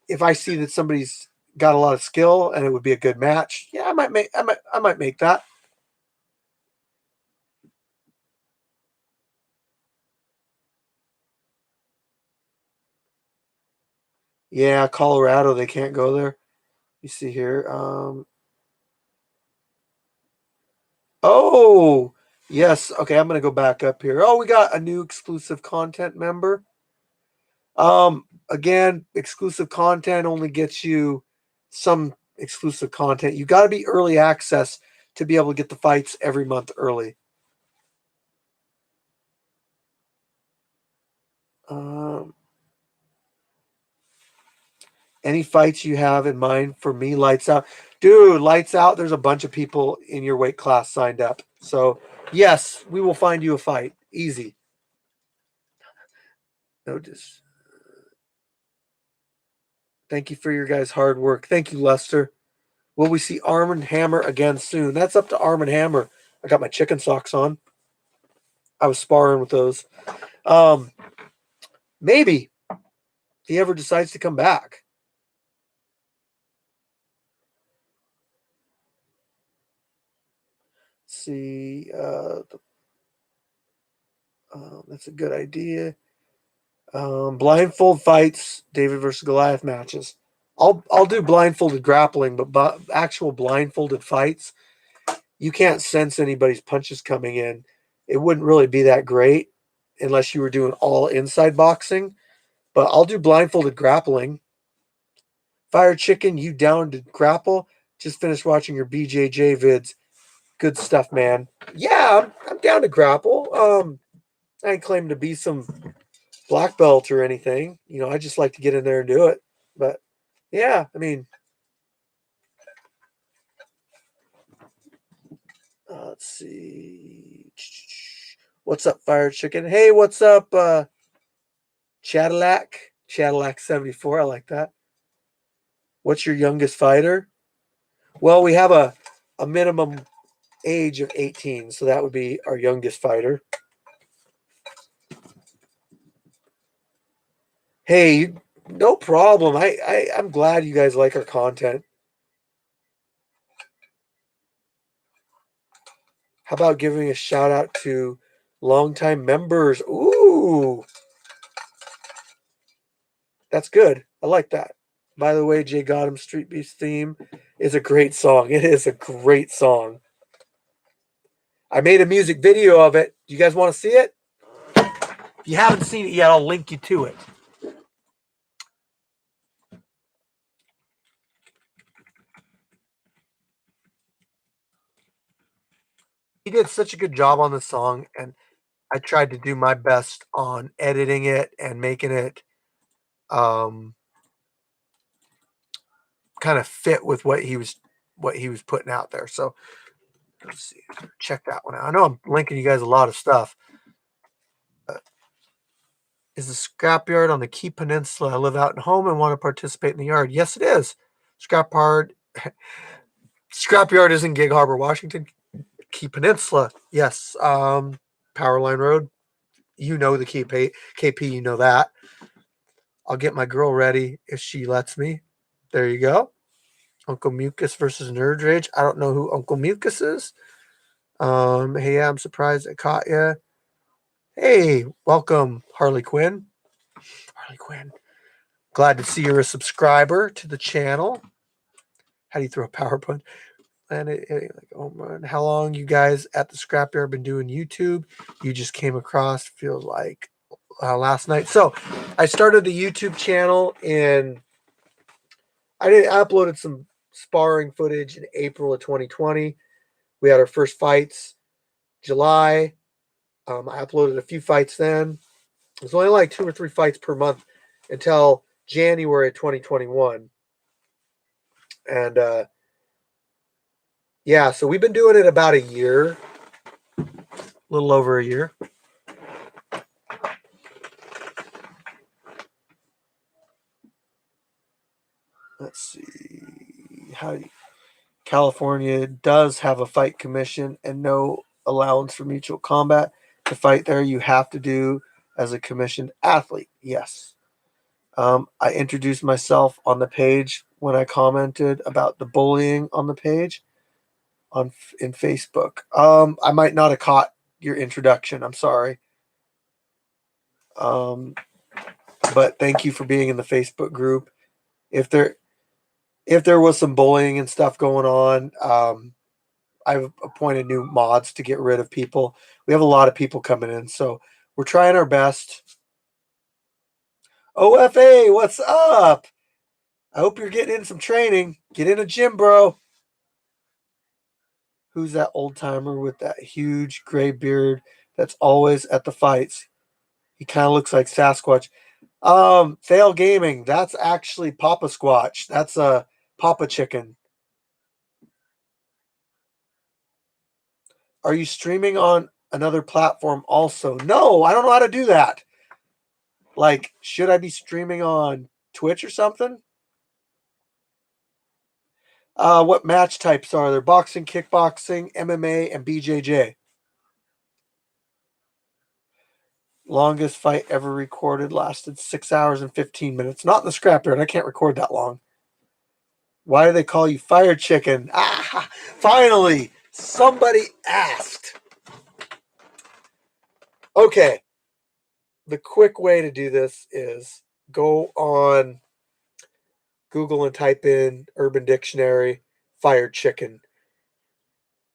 if I see that somebody's got a lot of skill and it would be a good match, yeah, I might make that. Yeah, Colorado, they can't go there. You see here. Oh, yes. Okay, I'm gonna go back up here. Oh, we got a new exclusive content member. Again, exclusive content only gets you some exclusive content. You got to be early access to be able to get the fights every month early. Um, any fights you have in mind for me? Lights out, dude. Lights out. There's a bunch of people in your weight class signed up, so yes, we will find you a fight. Easy. No, just thank you for your guys' hard work. Thank you, Lester. Will we see Arm and Hammer again soon? That's up to Arm and Hammer. I got my chicken socks on. I was sparring with those. Um, maybe if he ever decides to come back. See, that's a good idea. Blindfold fights, David versus Goliath matches. I'll do blindfolded grappling, but actual blindfolded fights, you can't sense anybody's punches coming in. It wouldn't really be that great unless you were doing all inside boxing. But I'll do blindfolded grappling. Fire Chicken, you down to grapple? Just finished watching your BJJ vids. Good stuff, man. Yeah, I'm down to grapple. I ain't claim to be some black belt or anything. I just like to get in there and do it. But yeah, I mean, let's see. What's up, Fire Chicken? Hey, what's up, Cadillac? Cadillac 74. I like that. What's your youngest fighter? Well, we have a minimum age of 18, so that would be our youngest fighter. Hey, no problem. I'm glad you guys like our content. How about giving a shout out to longtime members? Ooh, that's good. I like that. By the way, Jay Gotham Street Beast theme is a great song. It is a great song. I made a music video of it. Do you guys want to see it? If you haven't seen it yet, I'll link you to it. He did such a good job on the song, and I tried to do my best on editing it and making it kind of fit with what he was putting out there. So let's see, check that one out. I know I'm linking you guys a lot of stuff. Is the scrapyard on the Key Peninsula? I live out and home and want to participate in the yard. Yes, it is. Scrapyard. Scrapyard is in Gig Harbor, Washington. Key Peninsula. Yes. Powerline Road. You know the KP. You know that. I'll get my girl ready if she lets me. There you go. Uncle Mucus versus Nerd Rage. I don't know who Uncle Mucus is. Hey, yeah, I'm surprised I caught you. Hey, welcome, Harley Quinn. Harley Quinn. Glad to see you're a subscriber to the channel. How do you throw a power punch? And how long you guys at the scrapyard been doing YouTube? You just came across, feels like last night. So I started the YouTube channel and I uploaded some sparring footage in April of 2020. We had our first fights July. I uploaded a few fights then. It was only like 2 or 3 fights per month until January of 2021. And yeah, so we've been doing it about a year, a little over a year. Let's see. California does have a fight commission and no allowance for mutual combat. To fight there, you have to do as a commissioned athlete. Yes. I introduced myself on the page when I commented about the bullying on the page in Facebook. I might not have caught your introduction. I'm sorry. But thank you for being in the Facebook group. If there was some bullying and stuff going on, I've appointed new mods to get rid of people. We have a lot of people coming in, so we're trying our best. OFA, what's up? I hope you're getting in some training. Get in a gym, bro. Who's that old timer with that huge gray beard that's always at the fights? He kind of looks like Sasquatch. Fail Gaming. That's actually Papa Squatch. That's a Papa Chicken. Are you streaming on another platform also? No, I don't know how to do that. Like, should I be streaming on Twitch or something? What match types are there? Boxing, kickboxing, MMA, and BJJ. Longest fight ever recorded lasted 6 hours and 15 minutes. Not in the scrapyard. I can't record that long. Why do they call you Fire Chicken? Ah, finally, somebody asked. Okay, the quick way to do this is go on Google and type in Urban Dictionary Fire Chicken.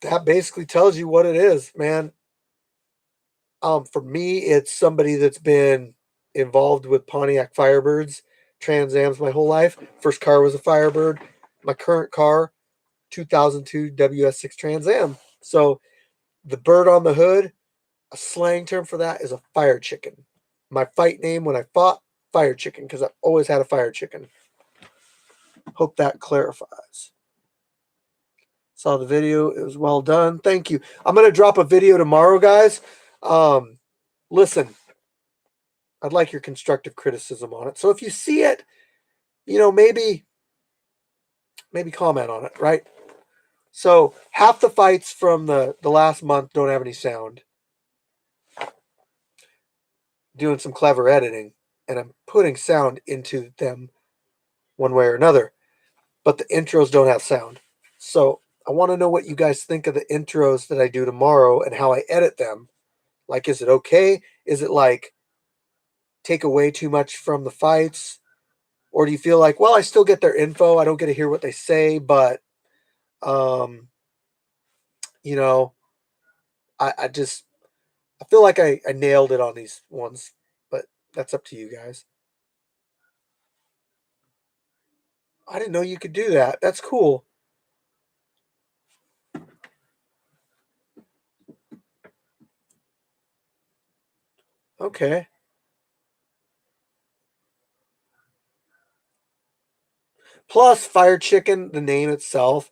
That basically tells you what it is, man. For me, it's somebody that's been involved with Pontiac Firebirds, Trans Ams my whole life. First car was a Firebird. My current car, 2002 WS6 Trans Am. So the bird on the hood, a slang term for that is a fire chicken. My fight name when I fought, Fire Chicken, because I've always had a fire chicken. Hope that clarifies. Saw the video. It was well done. Thank you. I'm going to drop a video tomorrow, guys. Listen, I'd like your constructive criticism on it. So if you see it, maybe comment on it, right? So half the fights from the last month don't have any sound. Doing some clever editing, and I'm putting sound into them one way or another. But the intros don't have sound. So I want to know what you guys think of the intros that I do tomorrow and how I edit them. Like, is it okay? Is it like take away too much from the fights? Or do you feel like, well, I still get their info. I don't get to hear what they say, but, you know, I feel like I nailed it on these ones, but that's up to you guys. I didn't know you could do that. That's cool. Okay. Plus, Fire Chicken, the name itself,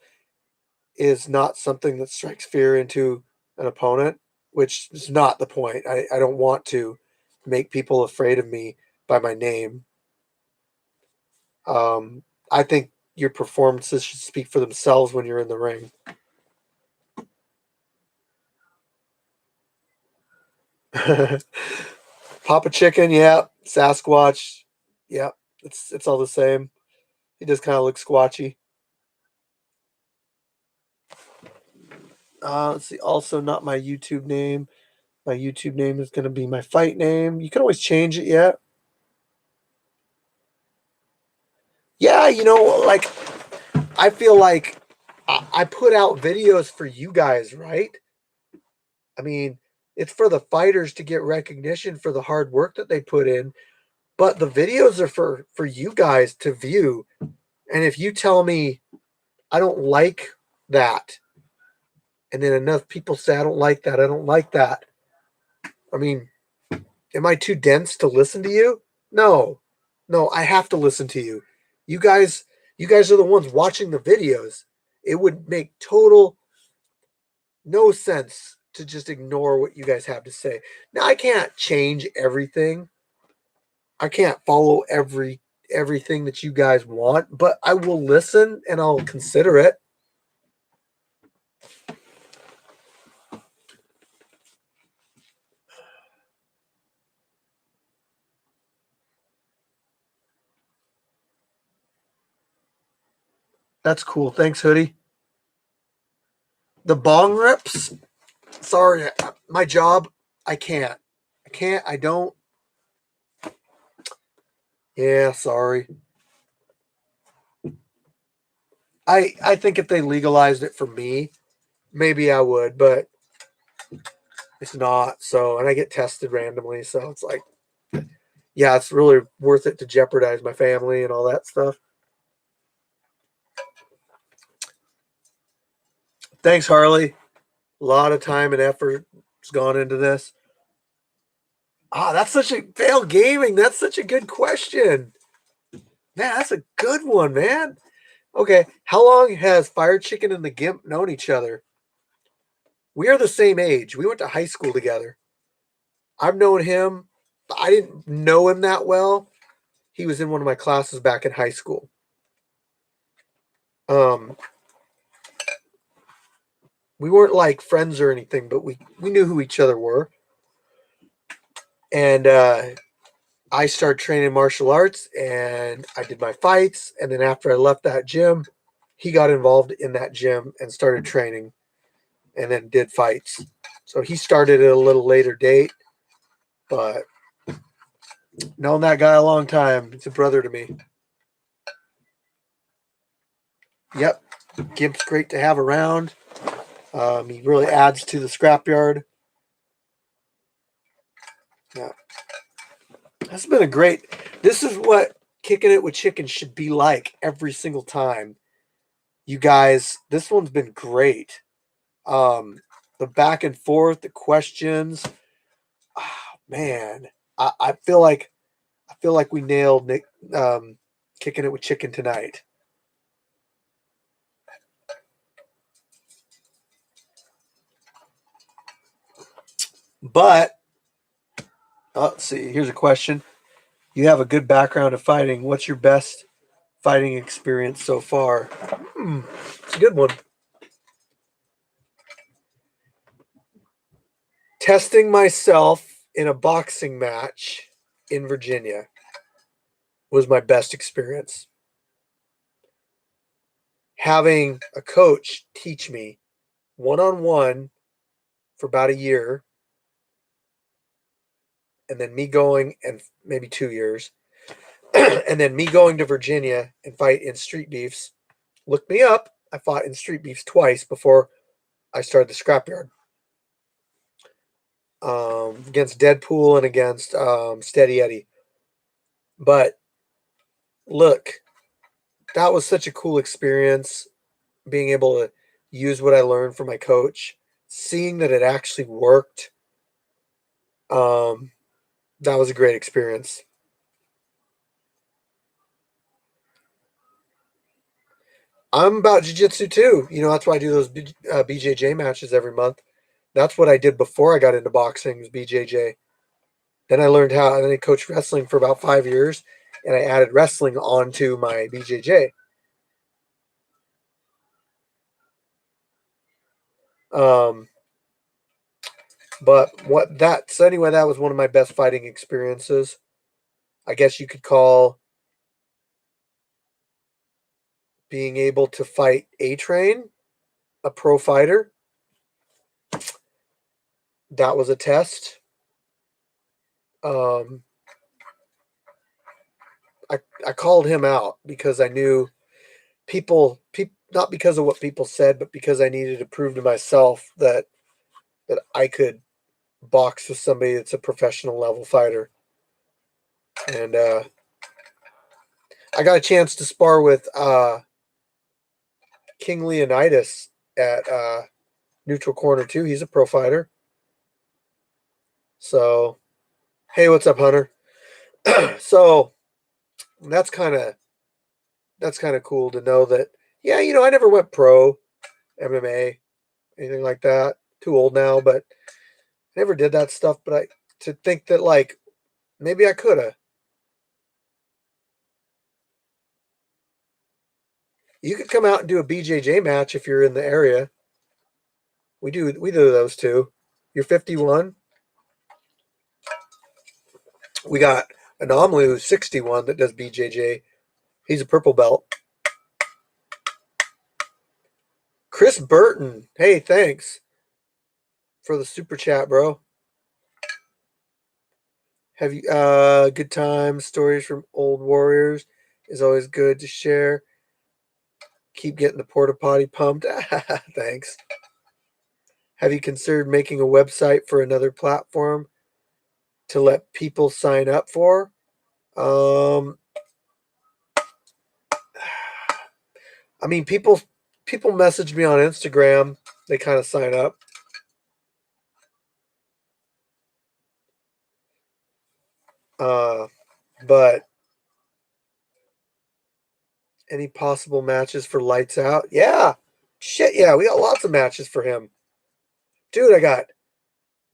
is not something that strikes fear into an opponent, which is not the point. I don't want to make people afraid of me by my name. I think your performances should speak for themselves when you're in the ring. Papa Chicken, yeah. Sasquatch, yeah. It's all the same. He just kind of looks squatchy. Let's see. Also, not my YouTube name. My YouTube name is going to be my fight name. You can always change it, yeah. Yeah, like I feel like I put out videos for you guys, right? I mean, it's for the fighters to get recognition for the hard work that they put in, but the videos are for you guys to view. And if you tell me I don't like that, and then enough people say I don't like that, I don't like that. I mean, am I too dense to listen to you? No. No, I have to listen to you. You guys you guys are the ones watching the videos. It would make total no sense to just ignore what you guys have to say. Now I can't change everything. I can't follow everything that you guys want, but I will listen and I'll consider it. That's cool. Thanks, Hoodie. The bong rips. Sorry, my job. I can't. I don't. Yeah, sorry. I think if they legalized it for me, maybe I would, but it's not. So, and I get tested randomly, so it's like, yeah, it's really worth it to jeopardize my family and all that stuff. Thanks, Harley. A lot of time and effort has gone into this. That's such a fail gaming. That's such a good question. Man, that's a good one, man. Okay, how long has Fire Chicken and the Gimp known each other? We are the same age. We went to high school together. I've known him. I didn't know him that well. He was in one of my classes back in high school. Um, we weren't like friends or anything, but we knew who each other were. And I started training martial arts, and I did my fights. And then after I left that gym, he got involved in that gym and started training, and then did fights. So he started at a little later date, but known that guy a long time. He's a brother to me. Yep, Gimp's great to have around. He really adds to the scrapyard. Yeah, that's been a great. This is what kicking it with chicken should be like every single time. You guys, this one's been great. The back and forth, the questions. Oh, man, I feel like we nailed Nick kicking it with chicken tonight. But let's see. Here's a question. You have a good background of fighting. What's your best fighting experience so far? It's a good one. Testing myself in a boxing match in Virginia was my best experience. Having a coach teach me one on one for about a year, and then me going and maybe 2 years, and then me going to Virginia and fight in street beefs. Look me up. I fought in street beefs twice before I started the scrapyard. Against Deadpool and against Steady Eddie. But look, that was such a cool experience being able to use what I learned from my coach, seeing that it actually worked. That was a great experience. I'm about jiu-jitsu too. That's why I do those BJJ matches every month. That's what I did before I got into boxing was BJJ. Then I learned how, and then I coached wrestling for about 5 years, and I added wrestling onto my BJJ. Um, but so anyway, that was one of my best fighting experiences. I guess you could call being able to fight A-Train, a pro fighter. That was a test. Um, I called him out because I knew people, not because of what people said, but because I needed to prove to myself that I could box with somebody that's a professional level fighter. And I got a chance to spar with King Leonidas at Neutral Corner too. He's a pro fighter. So, hey, what's up, Hunter? So that's kind of cool to know that. Yeah, I never went pro MMA, anything like that. Too old now, but I never did that stuff. But to think that like maybe I could have. You could come out and do a BJJ match if you're in the area. We do those too. You're 51. We got Anomaly who's 61 that does BJJ. He's a purple belt. Chris Burton. Hey, thanks for the super chat, bro. Have you good times, stories from old warriors is always good to share. Keep getting the porta potty pumped. Thanks. Have you considered making a website for another platform to let people sign up for? Um, I mean, people message me on Instagram. They kind of sign up. But any possible matches for Lights Out? Yeah. Shit, yeah, we got lots of matches for him. Dude, I got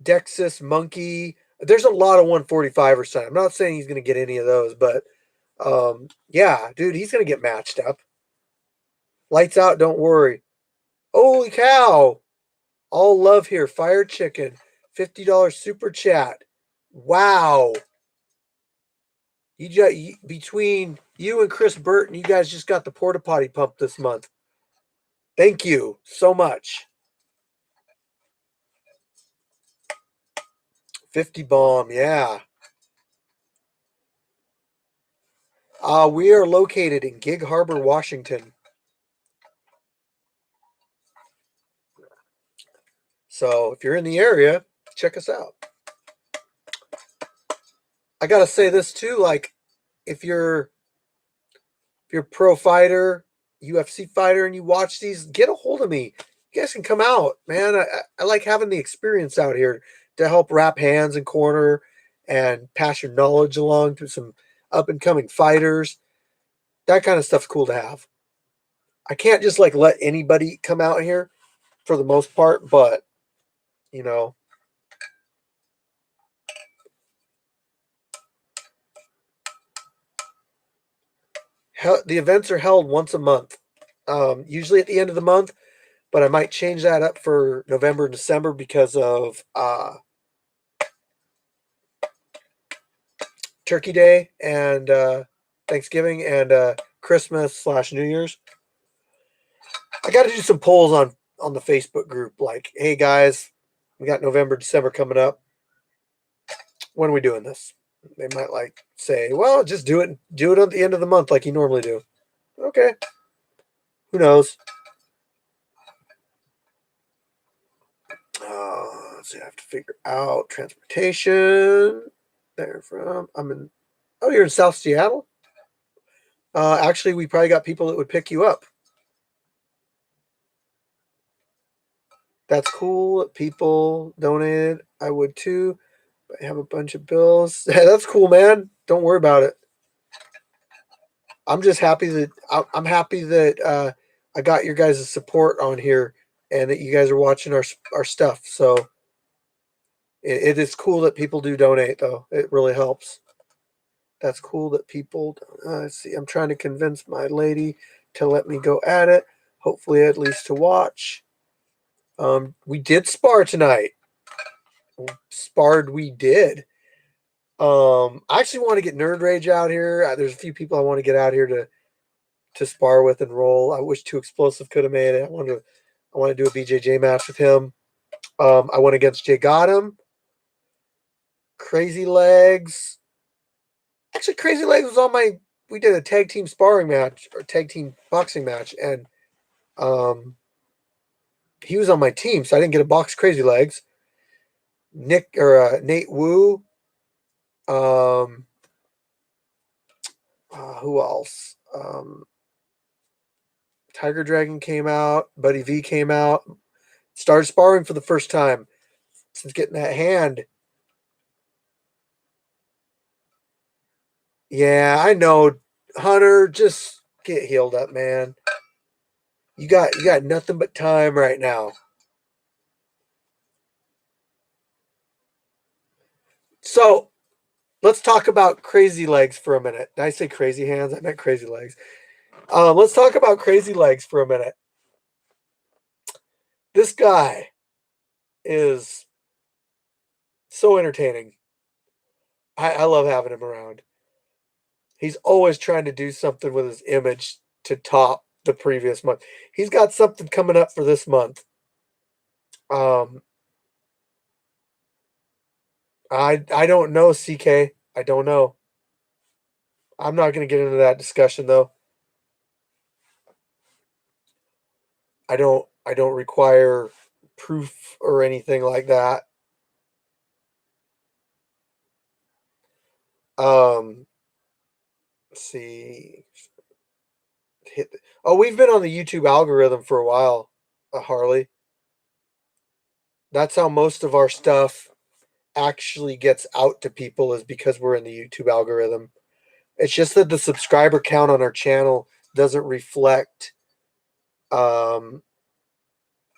Dexus, Monkey. There's a lot of 145 or something. I'm not saying he's going to get any of those, but yeah, dude, he's going to get matched up. Lights Out, don't worry. Holy cow. All love here. Fire Chicken. $50 super chat. Wow. Between you and Chris Burton, you guys just got the porta potty pump this month. Thank you so much. 50 bomb, yeah. We are located in Gig Harbor, Washington. So if you're in the area, check us out. I gotta say this too, like if you're pro fighter, UFC fighter, and you watch these, get a hold of me. You guys can come out, man. I like having the experience out here to help wrap hands and corner and pass your knowledge along to some up and coming fighters. That kind of stuff's cool to have. I can't just like let anybody come out here for the most part, but you know, the events are held once a month, usually at the end of the month, but I might change that up for November and December because of Turkey Day and Thanksgiving and Christmas/New Year's. I got to do some polls on the Facebook group, like, hey guys, we got November, December coming up. When are we doing this? They might like say, well, just do it at the end of the month like you normally do. Okay. Who knows? Let's see, I have to figure out transportation. There from you're in South Seattle? Actually, we probably got people that would pick you up. That's cool. People donated. I would too. I have a bunch of bills. That's cool, man. Don't worry about it. I'm just happy that I'm happy that I got your guys' support on here and that you guys are watching our stuff. So it is cool that people do donate, though. It really helps. That's cool that people. Let's see. I'm trying to convince my lady to let me go at it. Hopefully, at least to watch. We did spar tonight. Sparred, we did. I actually want to get Nerd Rage out here. There's a few people I want to get out here to spar with and roll. I wish Too Explosive could have made it. I want to do a BJJ match with him. I went against Jay Gotham. Crazy Legs. Actually, Crazy Legs was on my. We did a tag team sparring match or tag team boxing match, and he was on my team, so I didn't get a box Crazy Legs. Nate Wu. Who else? Tiger Dragon came out. Buddy V came out. Started sparring for the first time since getting that hand. Yeah, I know. Hunter, just get healed up, man. You got nothing but time right now. So let's talk about Crazy Legs for a minute. Did I say Crazy Hands? I meant Crazy Legs. Let's talk about Crazy Legs for a minute. This guy is so entertaining. I love having him around. He's always trying to do something with his image to top the previous month. He's got something coming up for this month. I don't know, CK. I don't know. I'm not going to get into that discussion though. I don't require proof or anything like that. Let's see. We've been on the YouTube algorithm for a while, Harley. That's how most of our stuff actually gets out to people is because we're in the YouTube algorithm. It's just that the subscriber count on our channel doesn't reflect um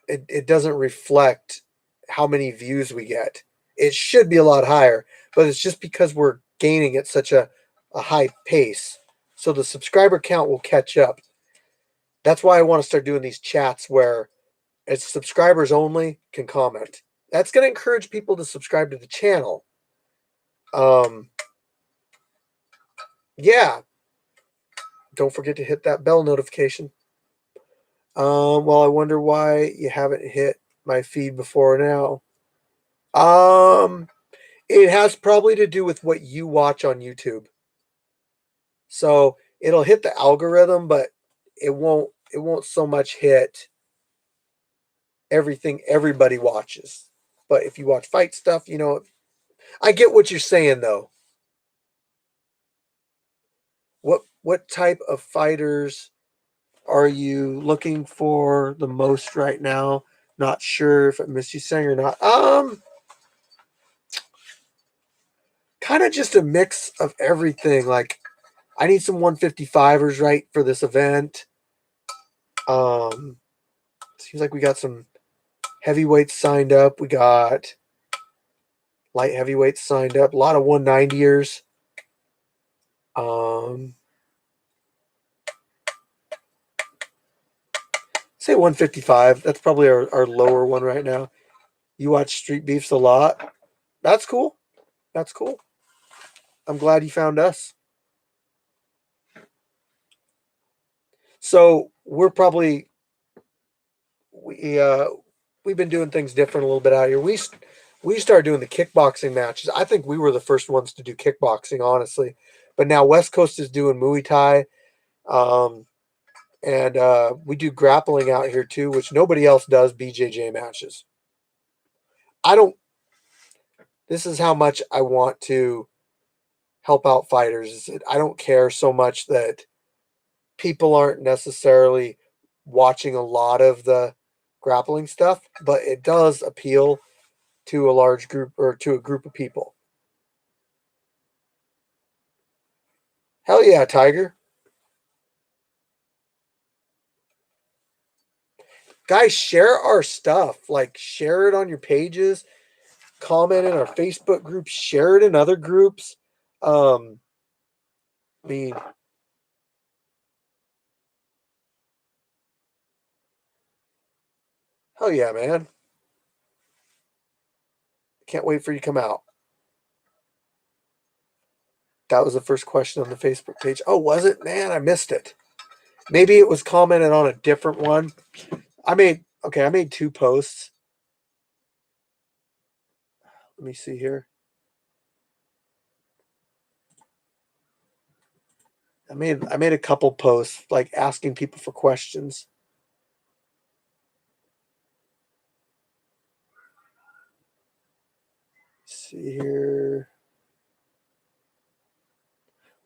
it doesn't reflect how many views we get. It should be a lot higher, but it's just because we're gaining at such a high pace. So the subscriber count will catch up. That's why I want to start doing these chats where it's subscribers only can comment. That's going to encourage people to subscribe to the channel. Um, yeah, don't forget to hit that bell notification. Well, I wonder why you haven't hit my feed before now. It has probably to do with what you watch on YouTube. So it'll hit the algorithm, but it won't so much hit everything everybody watches. But if you watch fight stuff, I get what you're saying though. What type of fighters are you looking for the most right now? Not sure if I missed you saying or not. Kind of just a mix of everything. Like I need some 155ers right for this event. Seems like we got some heavyweights signed up. We got light heavyweights signed up. A lot of 190ers. Say 155. That's probably our lower one right now. You watch Street Beefs a lot. That's cool. That's cool. I'm glad you found us. So we're probably we've been doing things different a little bit out here. We started doing the kickboxing matches. I think we were the first ones to do kickboxing, honestly. But now West Coast is doing Muay Thai, and we do grappling out here too, which nobody else does. BJJ matches. I don't. This is how much I want to help out fighters. Is that I don't care so much that people aren't necessarily watching a lot of the grappling stuff, but it does appeal to a large group or to a group of people. Hell yeah, Tiger. Guys, share our stuff. Like, share it on your pages, comment in our Facebook group, share it in other groups. Um, I mean, hell yeah, man. Can't wait for you to come out. That was the first question on the Facebook page. Oh, was it? Man, I missed it. Maybe it was commented on a different one. I made two posts. Let me see here. I made a couple posts like asking people for questions. Let's see here.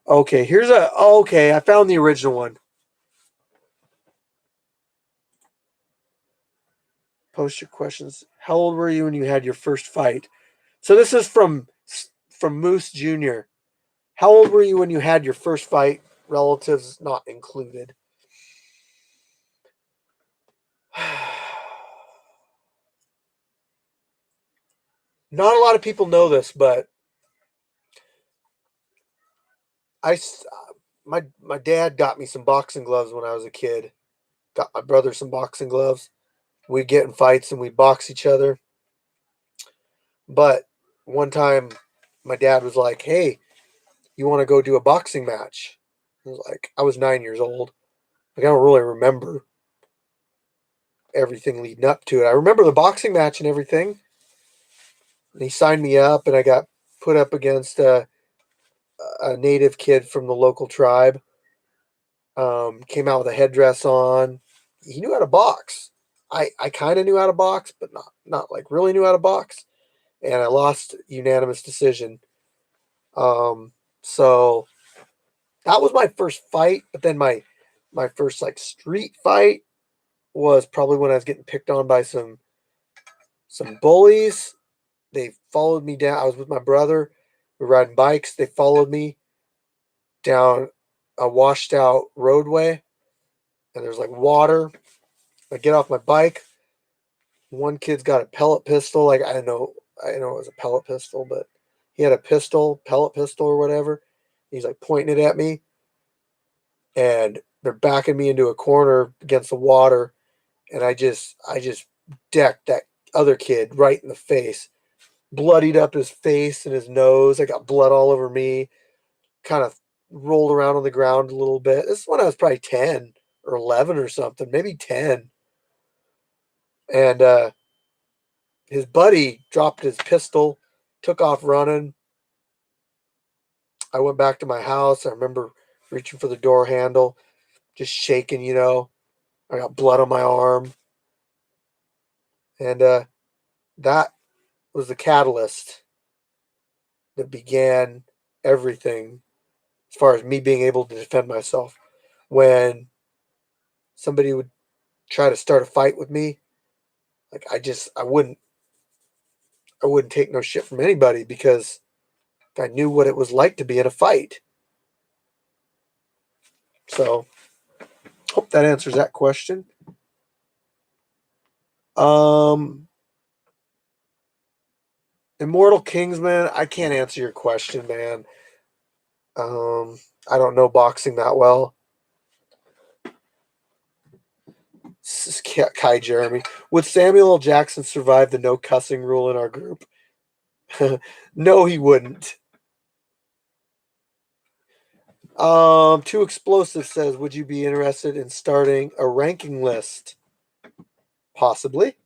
Okay, okay, I found the original one. Post your questions. How old were you when you had your first fight? So this is from Moose Jr. How old were you when you had your first fight? Relatives not included. Not a lot of people know this, but I my dad got me some boxing gloves when I was a kid. Got my brother some boxing gloves. We'd get in fights and we'd box each other. But one time my dad was like, "Hey, you want to go do a boxing match?" I was 9 years old. Like I don't really remember everything leading up to it. I remember the boxing match and everything. And he signed me up, and I got put up against a native kid from the local tribe. Came out with a headdress on. He knew how to box. I kind of knew how to box, but not like really knew how to box. And I lost unanimous decision. So that was my first fight. But then my first like street fight was probably when I was getting picked on by some bullies. They followed me down. I was with my brother. We were riding bikes. They followed me down a washed out roadway, and there's like water. I get off my bike. One kid's got a pellet pistol. Like I know it was a pellet pistol, but he had a pellet pistol or whatever. He's like pointing it at me, and they're backing me into a corner against the water, and I just decked that other kid right in the face, bloodied up his face and his nose. I got blood all over me. Kind of rolled around on the ground a little bit. This is when I was probably 10 or 11 or something, maybe 10. And his buddy dropped his pistol, took off running. I went back to my house. I remember reaching for the door handle, just shaking, you know. I got blood on my arm. And that was the catalyst that began everything as far as me being able to defend myself. When somebody would try to start a fight with me, like I wouldn't take no shit from anybody because I knew what it was like to be in a fight. So, hope that answers that question. Um, Immortal Kingsman, I can't answer your question, man. I don't know boxing that well. This is Kai Jeremy. Would Samuel L. Jackson survive the no cussing rule in our group? No, he wouldn't. Too Explosive says, would you be interested in starting a ranking list? Possibly.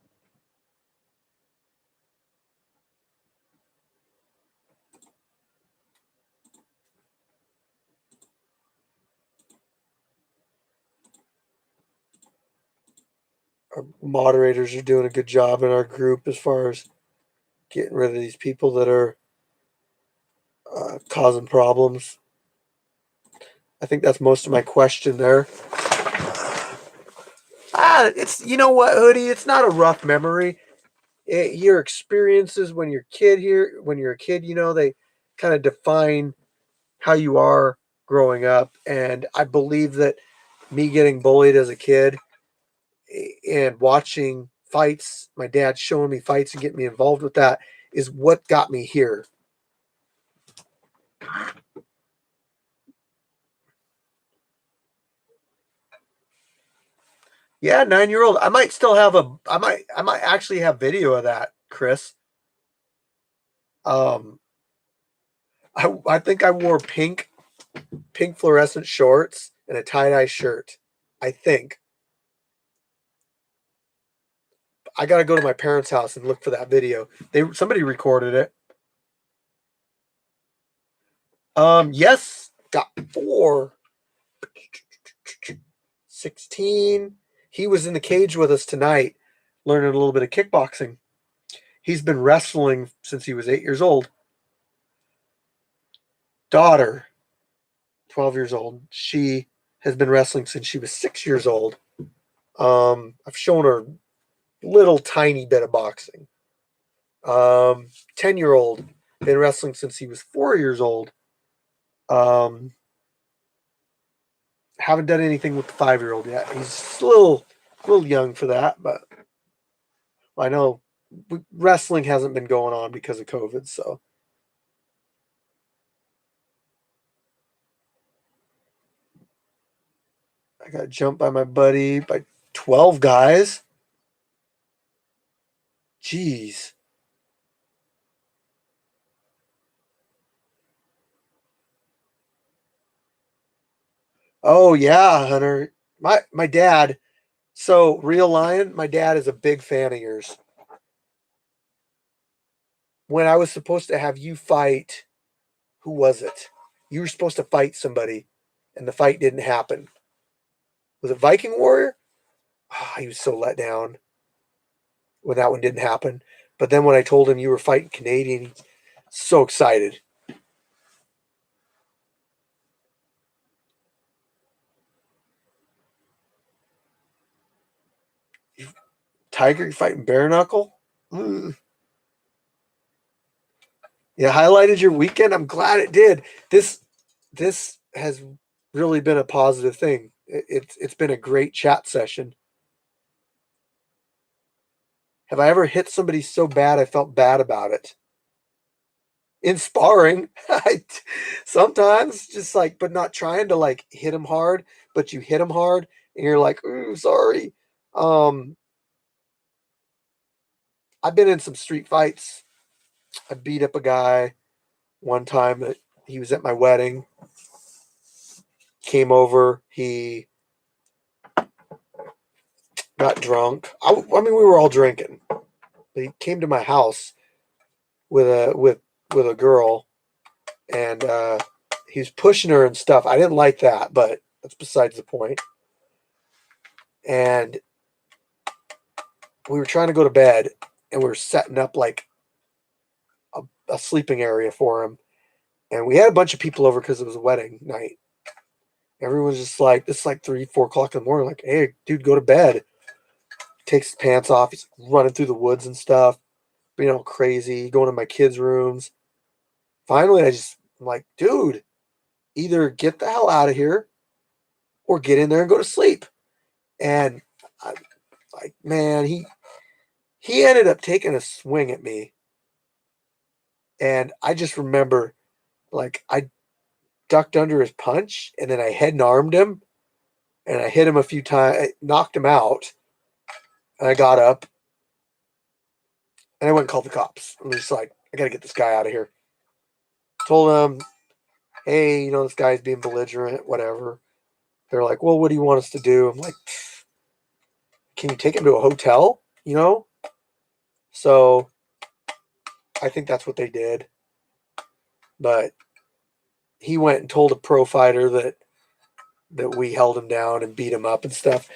Our moderators are doing a good job in our group as far as getting rid of these people that are causing problems. I think that's most of my question there. It's you know what, Hoodie. It's not a rough memory. Your experiences when you're a kid, you know, they kind of define how you are growing up. And I believe that me getting bullied as a kid and watching fights, my dad showing me fights and getting me involved with that is what got me here. Yeah, 9-year old. I might still have I might actually have video of that, Chris. Um I think I wore pink fluorescent shorts and a tie-dye shirt. I think. I got to go to my parents' house and look for that video. Somebody recorded it. Yes, got 4. 16. He was in the cage with us tonight, learning a little bit of kickboxing. He's been wrestling since he was 8 years old. Daughter, 12 years old. She has been wrestling since she was 6 years old. I've shown her a little tiny bit of boxing. 10-year-old, been wrestling since he was 4 years old. Um, haven't done anything with the 5-year-old yet. He's a little young for that, but I know wrestling hasn't been going on because of COVID. So I got jumped by my buddy by 12 guys. Jeez. Oh yeah, Hunter. My dad. So Real Lion, my dad is a big fan of yours. When I was supposed to have you fight, who was it? You were supposed to fight somebody, and the fight didn't happen. Was it Viking Warrior? Oh, he was so let down when that one didn't happen. But then when I told him you were fighting Canadian, he's so excited. Tiger, you fighting bare knuckle? Mm. Yeah, highlighted your weekend. I'm glad it did. This has really been a positive thing. It's been a great chat session. Have I ever hit somebody so bad I felt bad about it? In sparring, sometimes just like, but not trying to like hit them hard, but you hit them hard and you're like, ooh, sorry. Um, I've been in some street fights. I beat up a guy one time that he was at my wedding, came over, he got drunk. I mean, we were all drinking, but he came to my house with a girl, and he was pushing her and stuff. I didn't like that, but that's besides the point. And we were trying to go to bed, and we were setting up like a sleeping area for him. And we had a bunch of people over because it was a wedding night. Everyone's just like, it's like 3, 4 o'clock in the morning. Like, hey, dude, go to bed. Takes his pants off. He's running through the woods and stuff, being all crazy, going to my kids' rooms. Finally, I'm like, dude, either get the hell out of here or get in there and go to sleep. And I'm like, man, he ended up taking a swing at me. And I just remember, like, I ducked under his punch, and then I head and armed him, and I hit him a few times, knocked him out, and I got up, and I went and called the cops. I'm just like, I got to get this guy out of here. Told them, hey, this guy's being belligerent, whatever. They're like, well, what do you want us to do? I'm like, can you take him to a hotel? So I think that's what they did. But he went and told a pro fighter that we held him down and beat him up and stuff.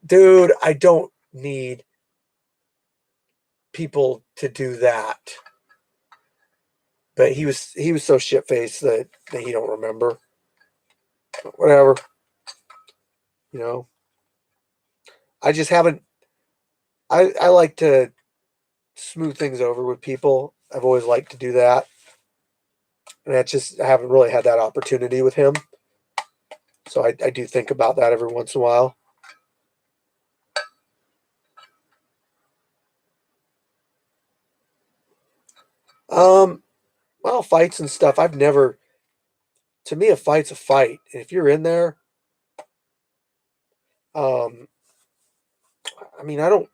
Dude, I don't need people to do that. But he was so shit faced that he don't remember. Whatever. I just haven't I like to smooth things over with people. I've always liked to do that. And I haven't really had that opportunity with him. So I do think about that every once in a while. Well, fights and stuff. To me, a fight's a fight. And if you're in there, um, I mean, I don't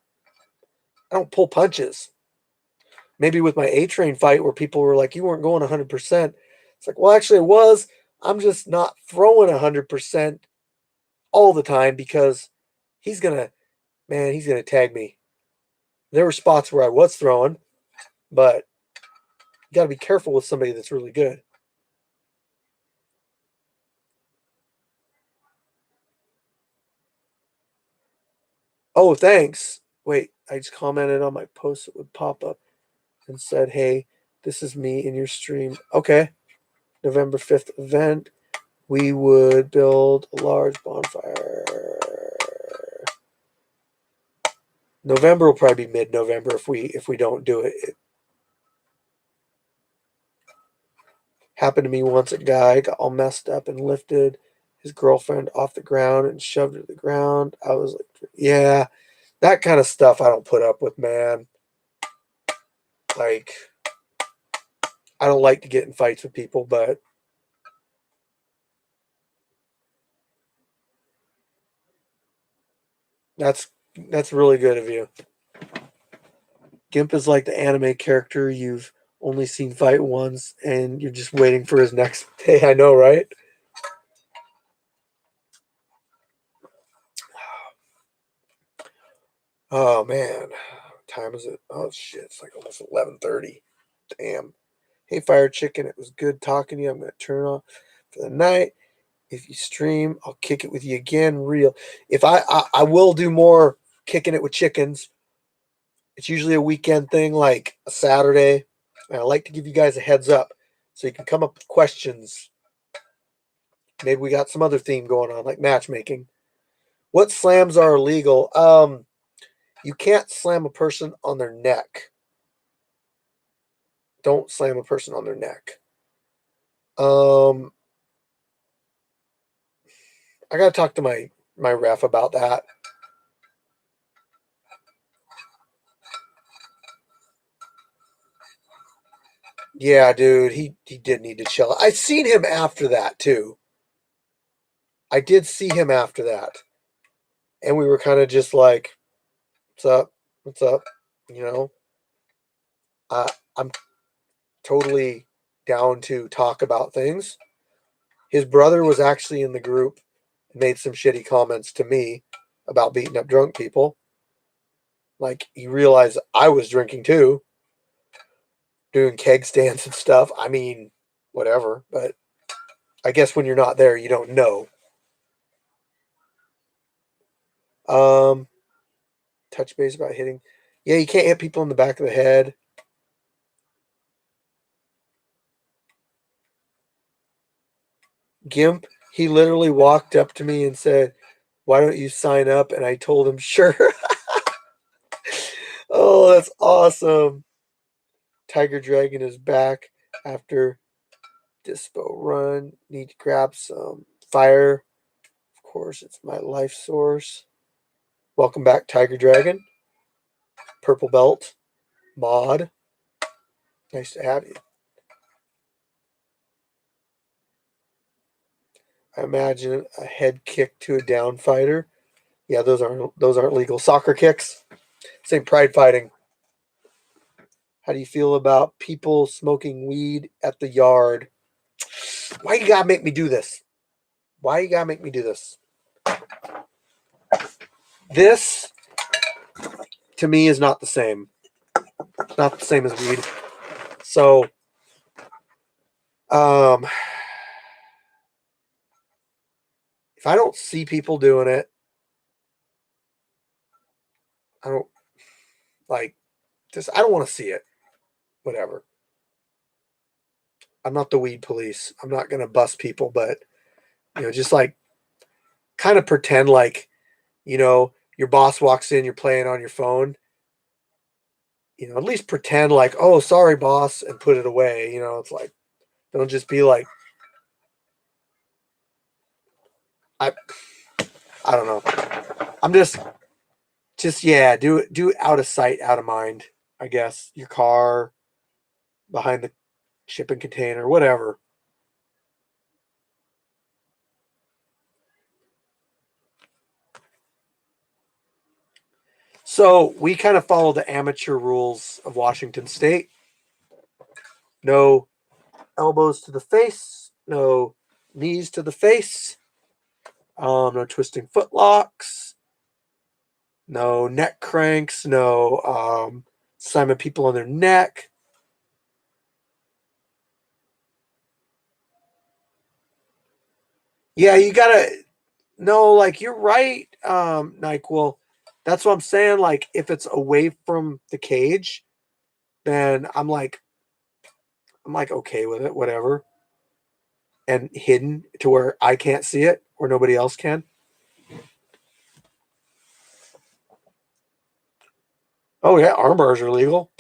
pull punches. Maybe with my A Train fight where people were like, you weren't going 100%. It's like, well, actually, I was. I'm just not throwing 100% all the time because he's gonna, he's gonna tag me. There were spots where I was throwing, but you got to be careful with somebody that's really good. Oh, thanks. Wait, I just commented on my post that would pop up and said, hey, this is me in your stream. Okay. November 5th event. We would build a large bonfire. November will probably be mid-November if we don't do it. It happened to me once. A guy got all messed up and lifted his girlfriend off the ground and shoved her to the ground. I was like, yeah, that kind of stuff I don't put up with, man. Like, I don't like to get in fights with people, but that's really good of you. Gimp is like the anime character you've only seen fight once and you're just waiting for his next day. I know, right? Oh man. What time is it? Oh shit, it's like almost 11:30. Damn. Hey Fire Chicken, it was good talking to you. I'm gonna turn off for the night. If you stream, I'll kick it with you again. Real. If I will do more kicking it with chickens. It's usually a weekend thing, like a Saturday. And I like to give you guys a heads up so you can come up with questions. Maybe we got some other theme going on, like matchmaking. What slams are illegal? You can't slam a person on their neck. Don't slam a person on their neck. I gotta talk to my ref about that. Yeah, dude, he did need to chill. I seen him after that too. I did see him after that, and we were kind of just like, "What's up? What's up?" You know, I'm totally down to talk about things. His brother was actually in the group and made some shitty comments to me about beating up drunk people. Like he realized I was drinking too, doing keg stands and stuff. I mean, whatever. But I guess when you're not there, you don't know. Um, touch base about hitting. Yeah, you can't hit people in the back of the head. Gimp, he literally walked up to me and said, "Why don't you sign up?" And I told him, "Sure." Oh, that's awesome. Tiger Dragon is back after Dispo run. Need to grab some fire. Of course, it's my life source. Welcome back, Tiger Dragon. Purple belt. Mod. Nice to have you. I imagine a head kick to a down fighter. Yeah, those aren't legal. Soccer kicks. Same pride fighting. How do you feel about people smoking weed at the yard? Why you gotta make me do this? Why you gotta make me do this? This to me is not the same. It's not the same as weed. So, um, if I don't see people doing it, I don't like just. I don't want to see it. Whatever. I'm not the weed police. I'm not gonna bust people, but just like kind of pretend like your boss walks in, you're playing on your phone. At least pretend like, oh, sorry, boss, and put it away. It's like don't just be like, I I don't know. I'm just yeah, do it out of sight, out of mind. I guess your car behind the shipping container, whatever. So we kind of follow the amateur rules of Washington State. No elbows to the face, no knees to the face, no twisting footlocks, no neck cranks, no slamming people on their neck. Yeah, you gotta no, like you're right, NyQuil. That's what I'm saying. Like if it's away from the cage, then I'm like okay with it, whatever. And hidden to where I can't see it or nobody else can. Oh yeah, arm bars are legal.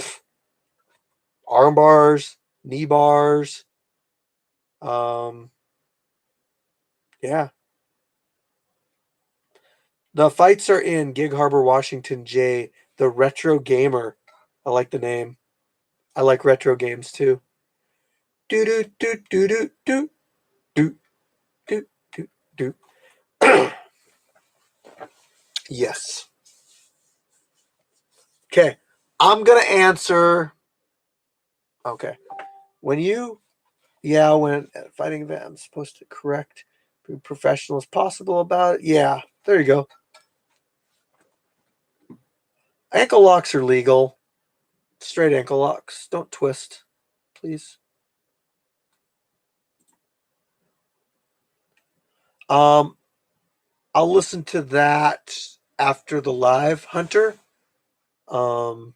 Arm bars, knee bars. Um, yeah. The fights are in Gig Harbor, Washington. J. The Retro Gamer. I like the name. I like retro games too. Do do do do do do do do do do. Yes. Okay. I'm gonna answer. Okay. When you, yeah, when at a fighting event, I'm supposed to correct, be professional as possible about it. Yeah. There you go. Ankle locks are legal. Straight ankle locks. Don't twist, please. Um, I'll listen to that after the live, Hunter. Um,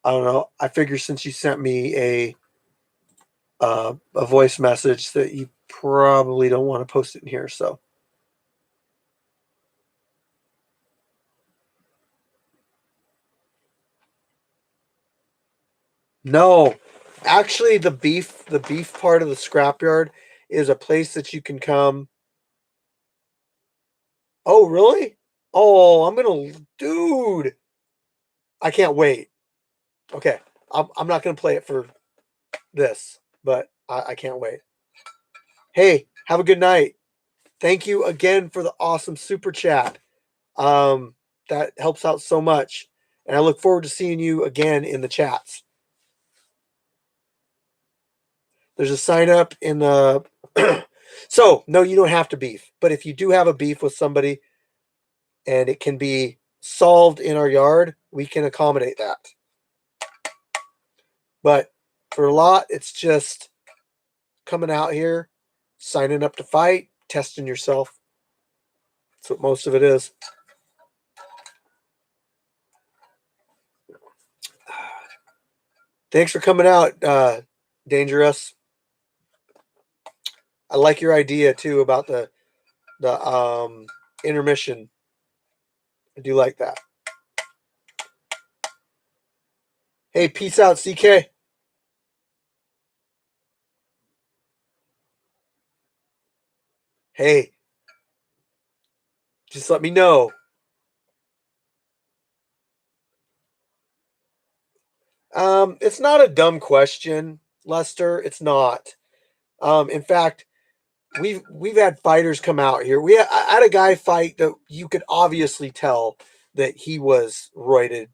I don't know. I figure since you sent me a voice message that you probably don't want to post it in here. So No, actually, the beef part of the scrapyard is a place that you can come. Oh, really? Oh, dude. I can't wait. Okay, I'm not gonna play it for this, but I can't wait. Hey, have a good night. Thank you again for the awesome super chat. Um, that helps out so much, and I look forward to seeing you again in the chats. There's a sign up in the. So no, you don't have to beef, but if you do have a beef with somebody and it can be solved in our yard, we can accommodate that. But for a lot, it's just coming out here, signing up to fight, testing yourself. That's what most of it is. Thanks for coming out, Dangerous. I like your idea too about the intermission. I do like that. Hey, peace out, CK. Hey, just let me know. It's not a dumb question, Lester. It's not. In fact, we've had fighters come out here. I had a guy fight that you could obviously tell that he was roided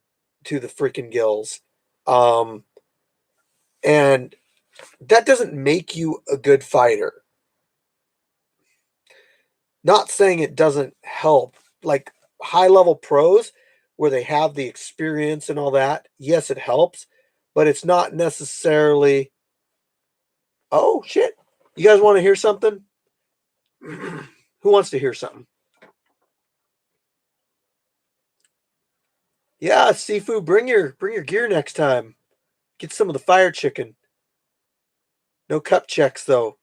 to the freaking gills. Um, and that doesn't make you a good fighter. Not saying it doesn't help. Like high level pros where they have the experience and all that, yes, it helps, but it's not necessarily. Oh shit! You guys want to hear something? Who wants to hear something? Yeah, seafood. Bring your gear next time. Get some of the fire chicken. No cup checks though.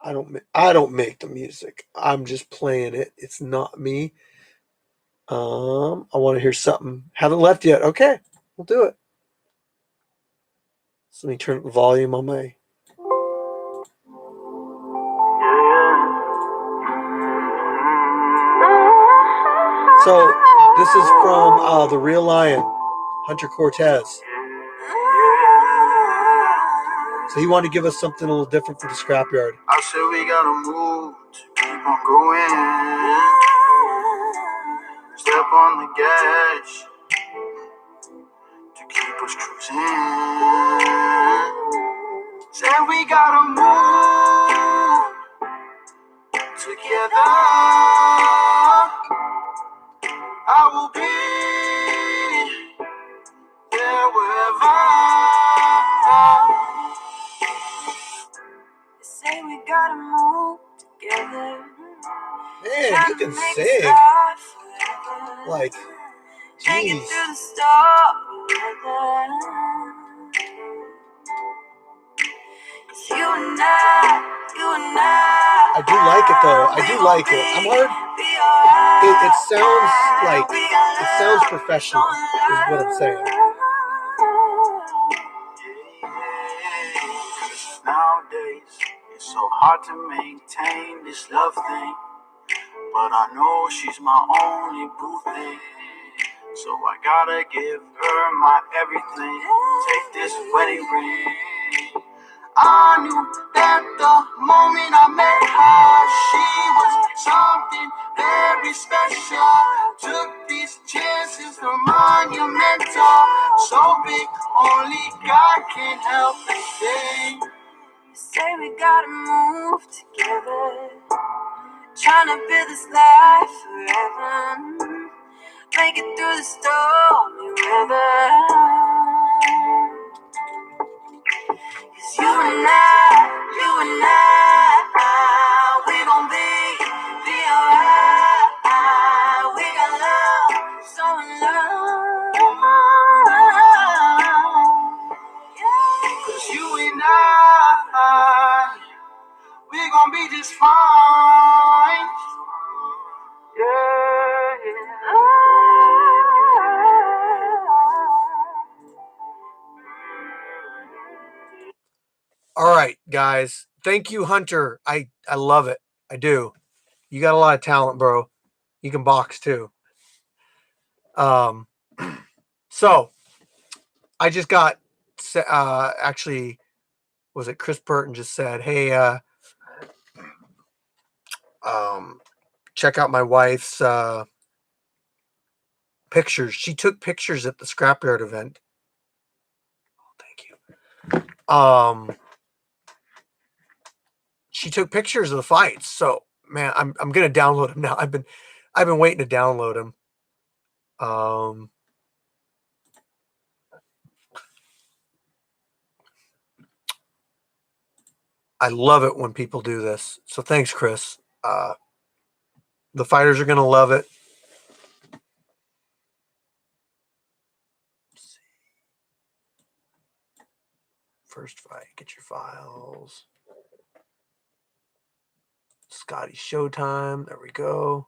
I don't make the music. I'm just playing it. It's not me. I want to hear something. Haven't left yet. Okay, we'll do it. So let me turn up the volume on my. So this is from the Real Lion, Hunter Cortez. So he wanted to give us something a little different for the scrapyard. I said we gotta move to keep on going. Step on the gas to keep us cruising. Said we gotta move together. I will be there wherever. They say we gotta move together. Man, you can sing. Like, jeez. I do like it though. I do like it. I'm hard. It sounds professional. Is what I'm saying. Nowadays, it's so hard to maintain this love thing. But I know she's my only boo thing. So I gotta give her my everything. Take this wedding ring. I knew that the moment I met her, she was something very special. Took these chances, the monumental. So big, only God can help the thing. You say we gotta move together. Tryna build this life forever. Make it through the stormy weather. 'Cause you and I, we gon' be alright. We got love, so in love. Yeah. 'Cause you and I, We gon' be just fine. Yeah, yeah. All right, guys. Thank you, Hunter. I love it. I do. You got a lot of talent, bro. You can box too. So I just got actually, was it Chris Burton just said, hey, check out my wife's pictures. She took pictures at the scrapyard event. Thank you. She took pictures of the fights. So man, I'm gonna download them now. I've been waiting to download them. I love it when people do this. So thanks, Chris. The fighters are gonna love it. First fight, get your files. Scotty Showtime. There we go.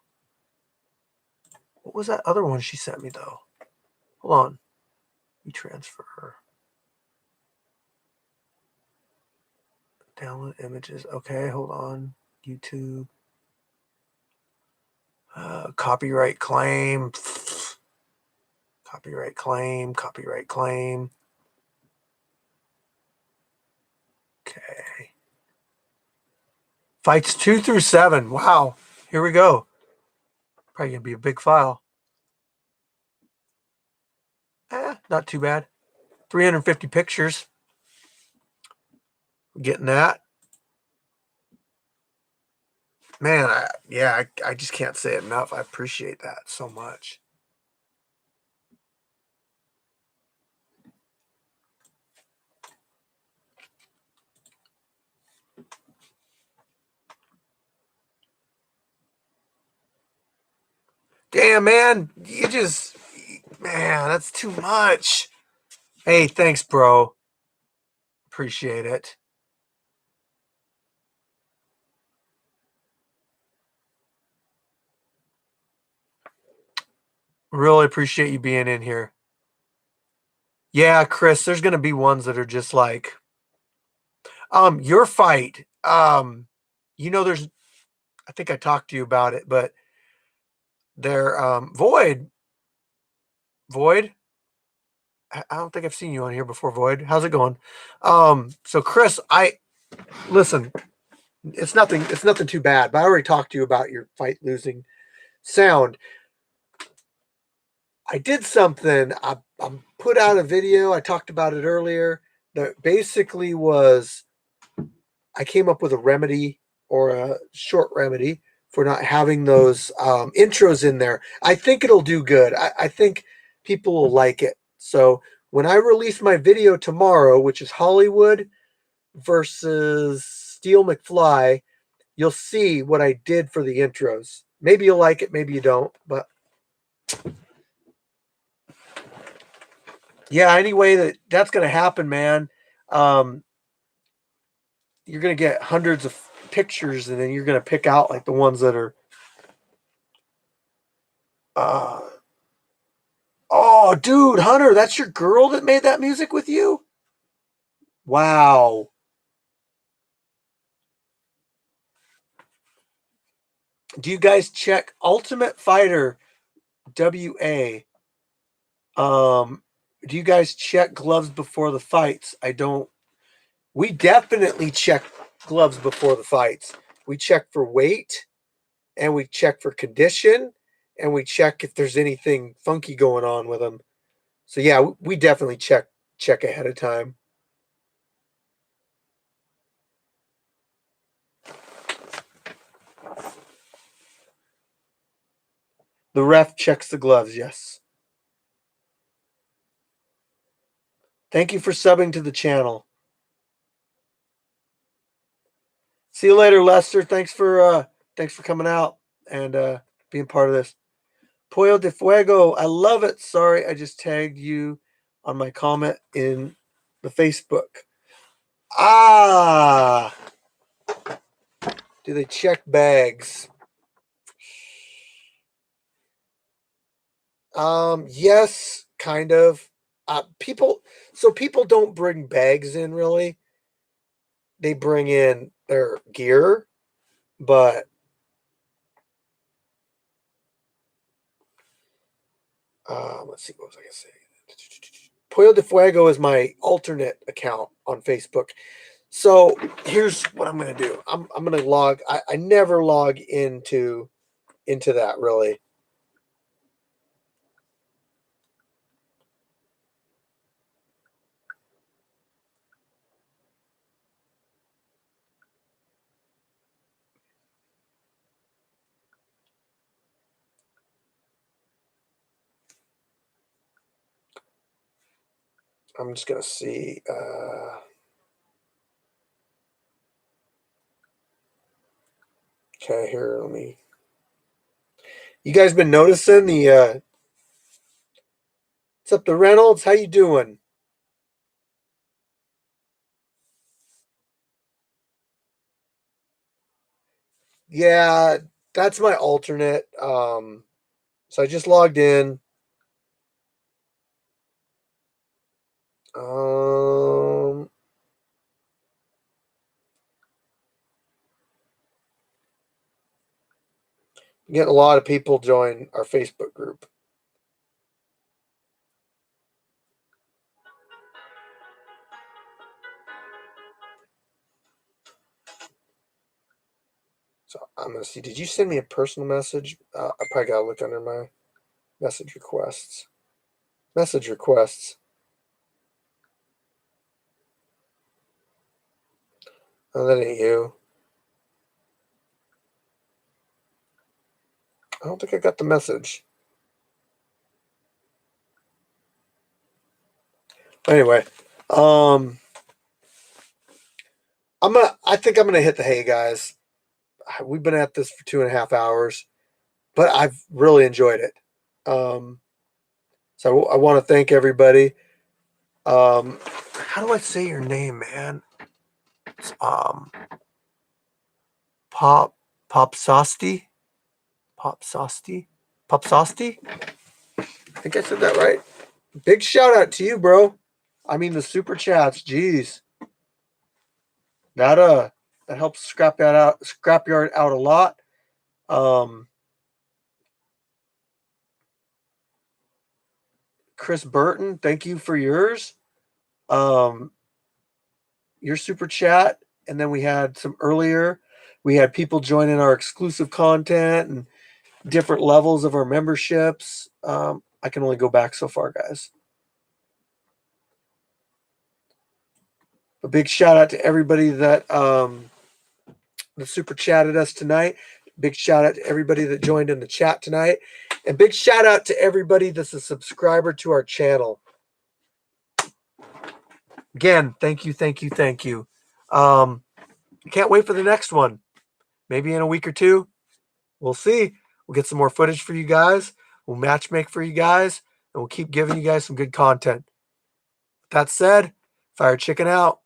What was that other one she sent me though? Hold on. E-transfer. Download images. Okay, hold on. YouTube. Copyright claim. Copyright claim. Copyright claim. Okay. Fights 2 through 7. Wow. Here we go. Probably going to be a big file. Not too bad. 350 pictures. Getting that. Man, I just can't say it enough. I appreciate that so much. Damn, man. Man, that's too much. Hey, thanks, bro. Appreciate it. Really appreciate you being in here. Yeah, Chris, there's going to be ones that are just like, your fight. There's, I think I talked to you about it, but they're, Void. I don't think I've seen you on here before, Void. How's it going? So Chris, listen, it's nothing too bad, but I already talked to you about your fight losing sound. I did something. I put out a video. I talked about it earlier. That basically was, I came up with a remedy or a short remedy for not having those intros in there. I think it'll do good. I think people will like it. So when I release my video tomorrow, which is Hollywood versus Steel McFly, you'll see what I did for the intros. Maybe you'll like it, maybe you don't, but yeah, anyway, that's going to happen, man. You're going to get hundreds of pictures, and then you're going to pick out like the ones that are. Oh, dude, Hunter, that's your girl that made that music with you? Wow. Do you guys check Ultimate Fighter WA? Do you guys check gloves before the fights? I don't. We definitely check gloves before the fights. We check for weight, and we check for condition, and we check if there's anything funky going on with them. So yeah, we definitely check ahead of time. The ref checks the gloves, yes. Thank you for subbing to the channel. See you later, Lester. Thanks for coming out and being part of this. Pollo de Fuego, I love it. Sorry, I just tagged you on my comment in the Facebook. Ah, Do they check bags? Yes, kind of. People don't bring bags in really. They bring in their gear, but let's see, what was I gonna say? Pollo de Fuego is my alternate account on Facebook. So here's what I'm gonna do. I'm gonna log. I never log into that really. I'm just gonna see. Okay, here. Let me. You guys been noticing the? What's up, the Reynolds? How you doing? Yeah, that's my alternate. So I just logged in. Um, Getting a lot of people join our Facebook group. So I'm gonna see. Did you send me a personal message? I probably gotta look under my message requests. Message requests. Oh, that ain't you. I don't think I got the message. Anyway, um, I think I'm gonna hit the hay, guys. We've been at this for 2.5 hours, but I've really enjoyed it. Um, so I want to thank everybody. How do I say your name, man? It's, Pop Pop Sosti? Pop Sosti? Pop Sosti? I think I said that right. Big shout out to you, bro. I mean the super chats, jeez. That that helps scrapyard out a lot. Um Chris Burton, thank you for yours. Um your super chat. And then we had some earlier. We had people joining our exclusive content and different levels of our memberships. I can only go back so far, guys. A big shout out to everybody that super chatted us tonight. Big shout out to everybody that joined in the chat tonight. And big shout out to everybody that's a subscriber to our channel. Again, thank you, thank you, thank you. Can't wait for the next one. Maybe in a week or two. We'll see. We'll get some more footage for you guys. We'll match make for you guys. And we'll keep giving you guys some good content. With that said, Fire Chicken out.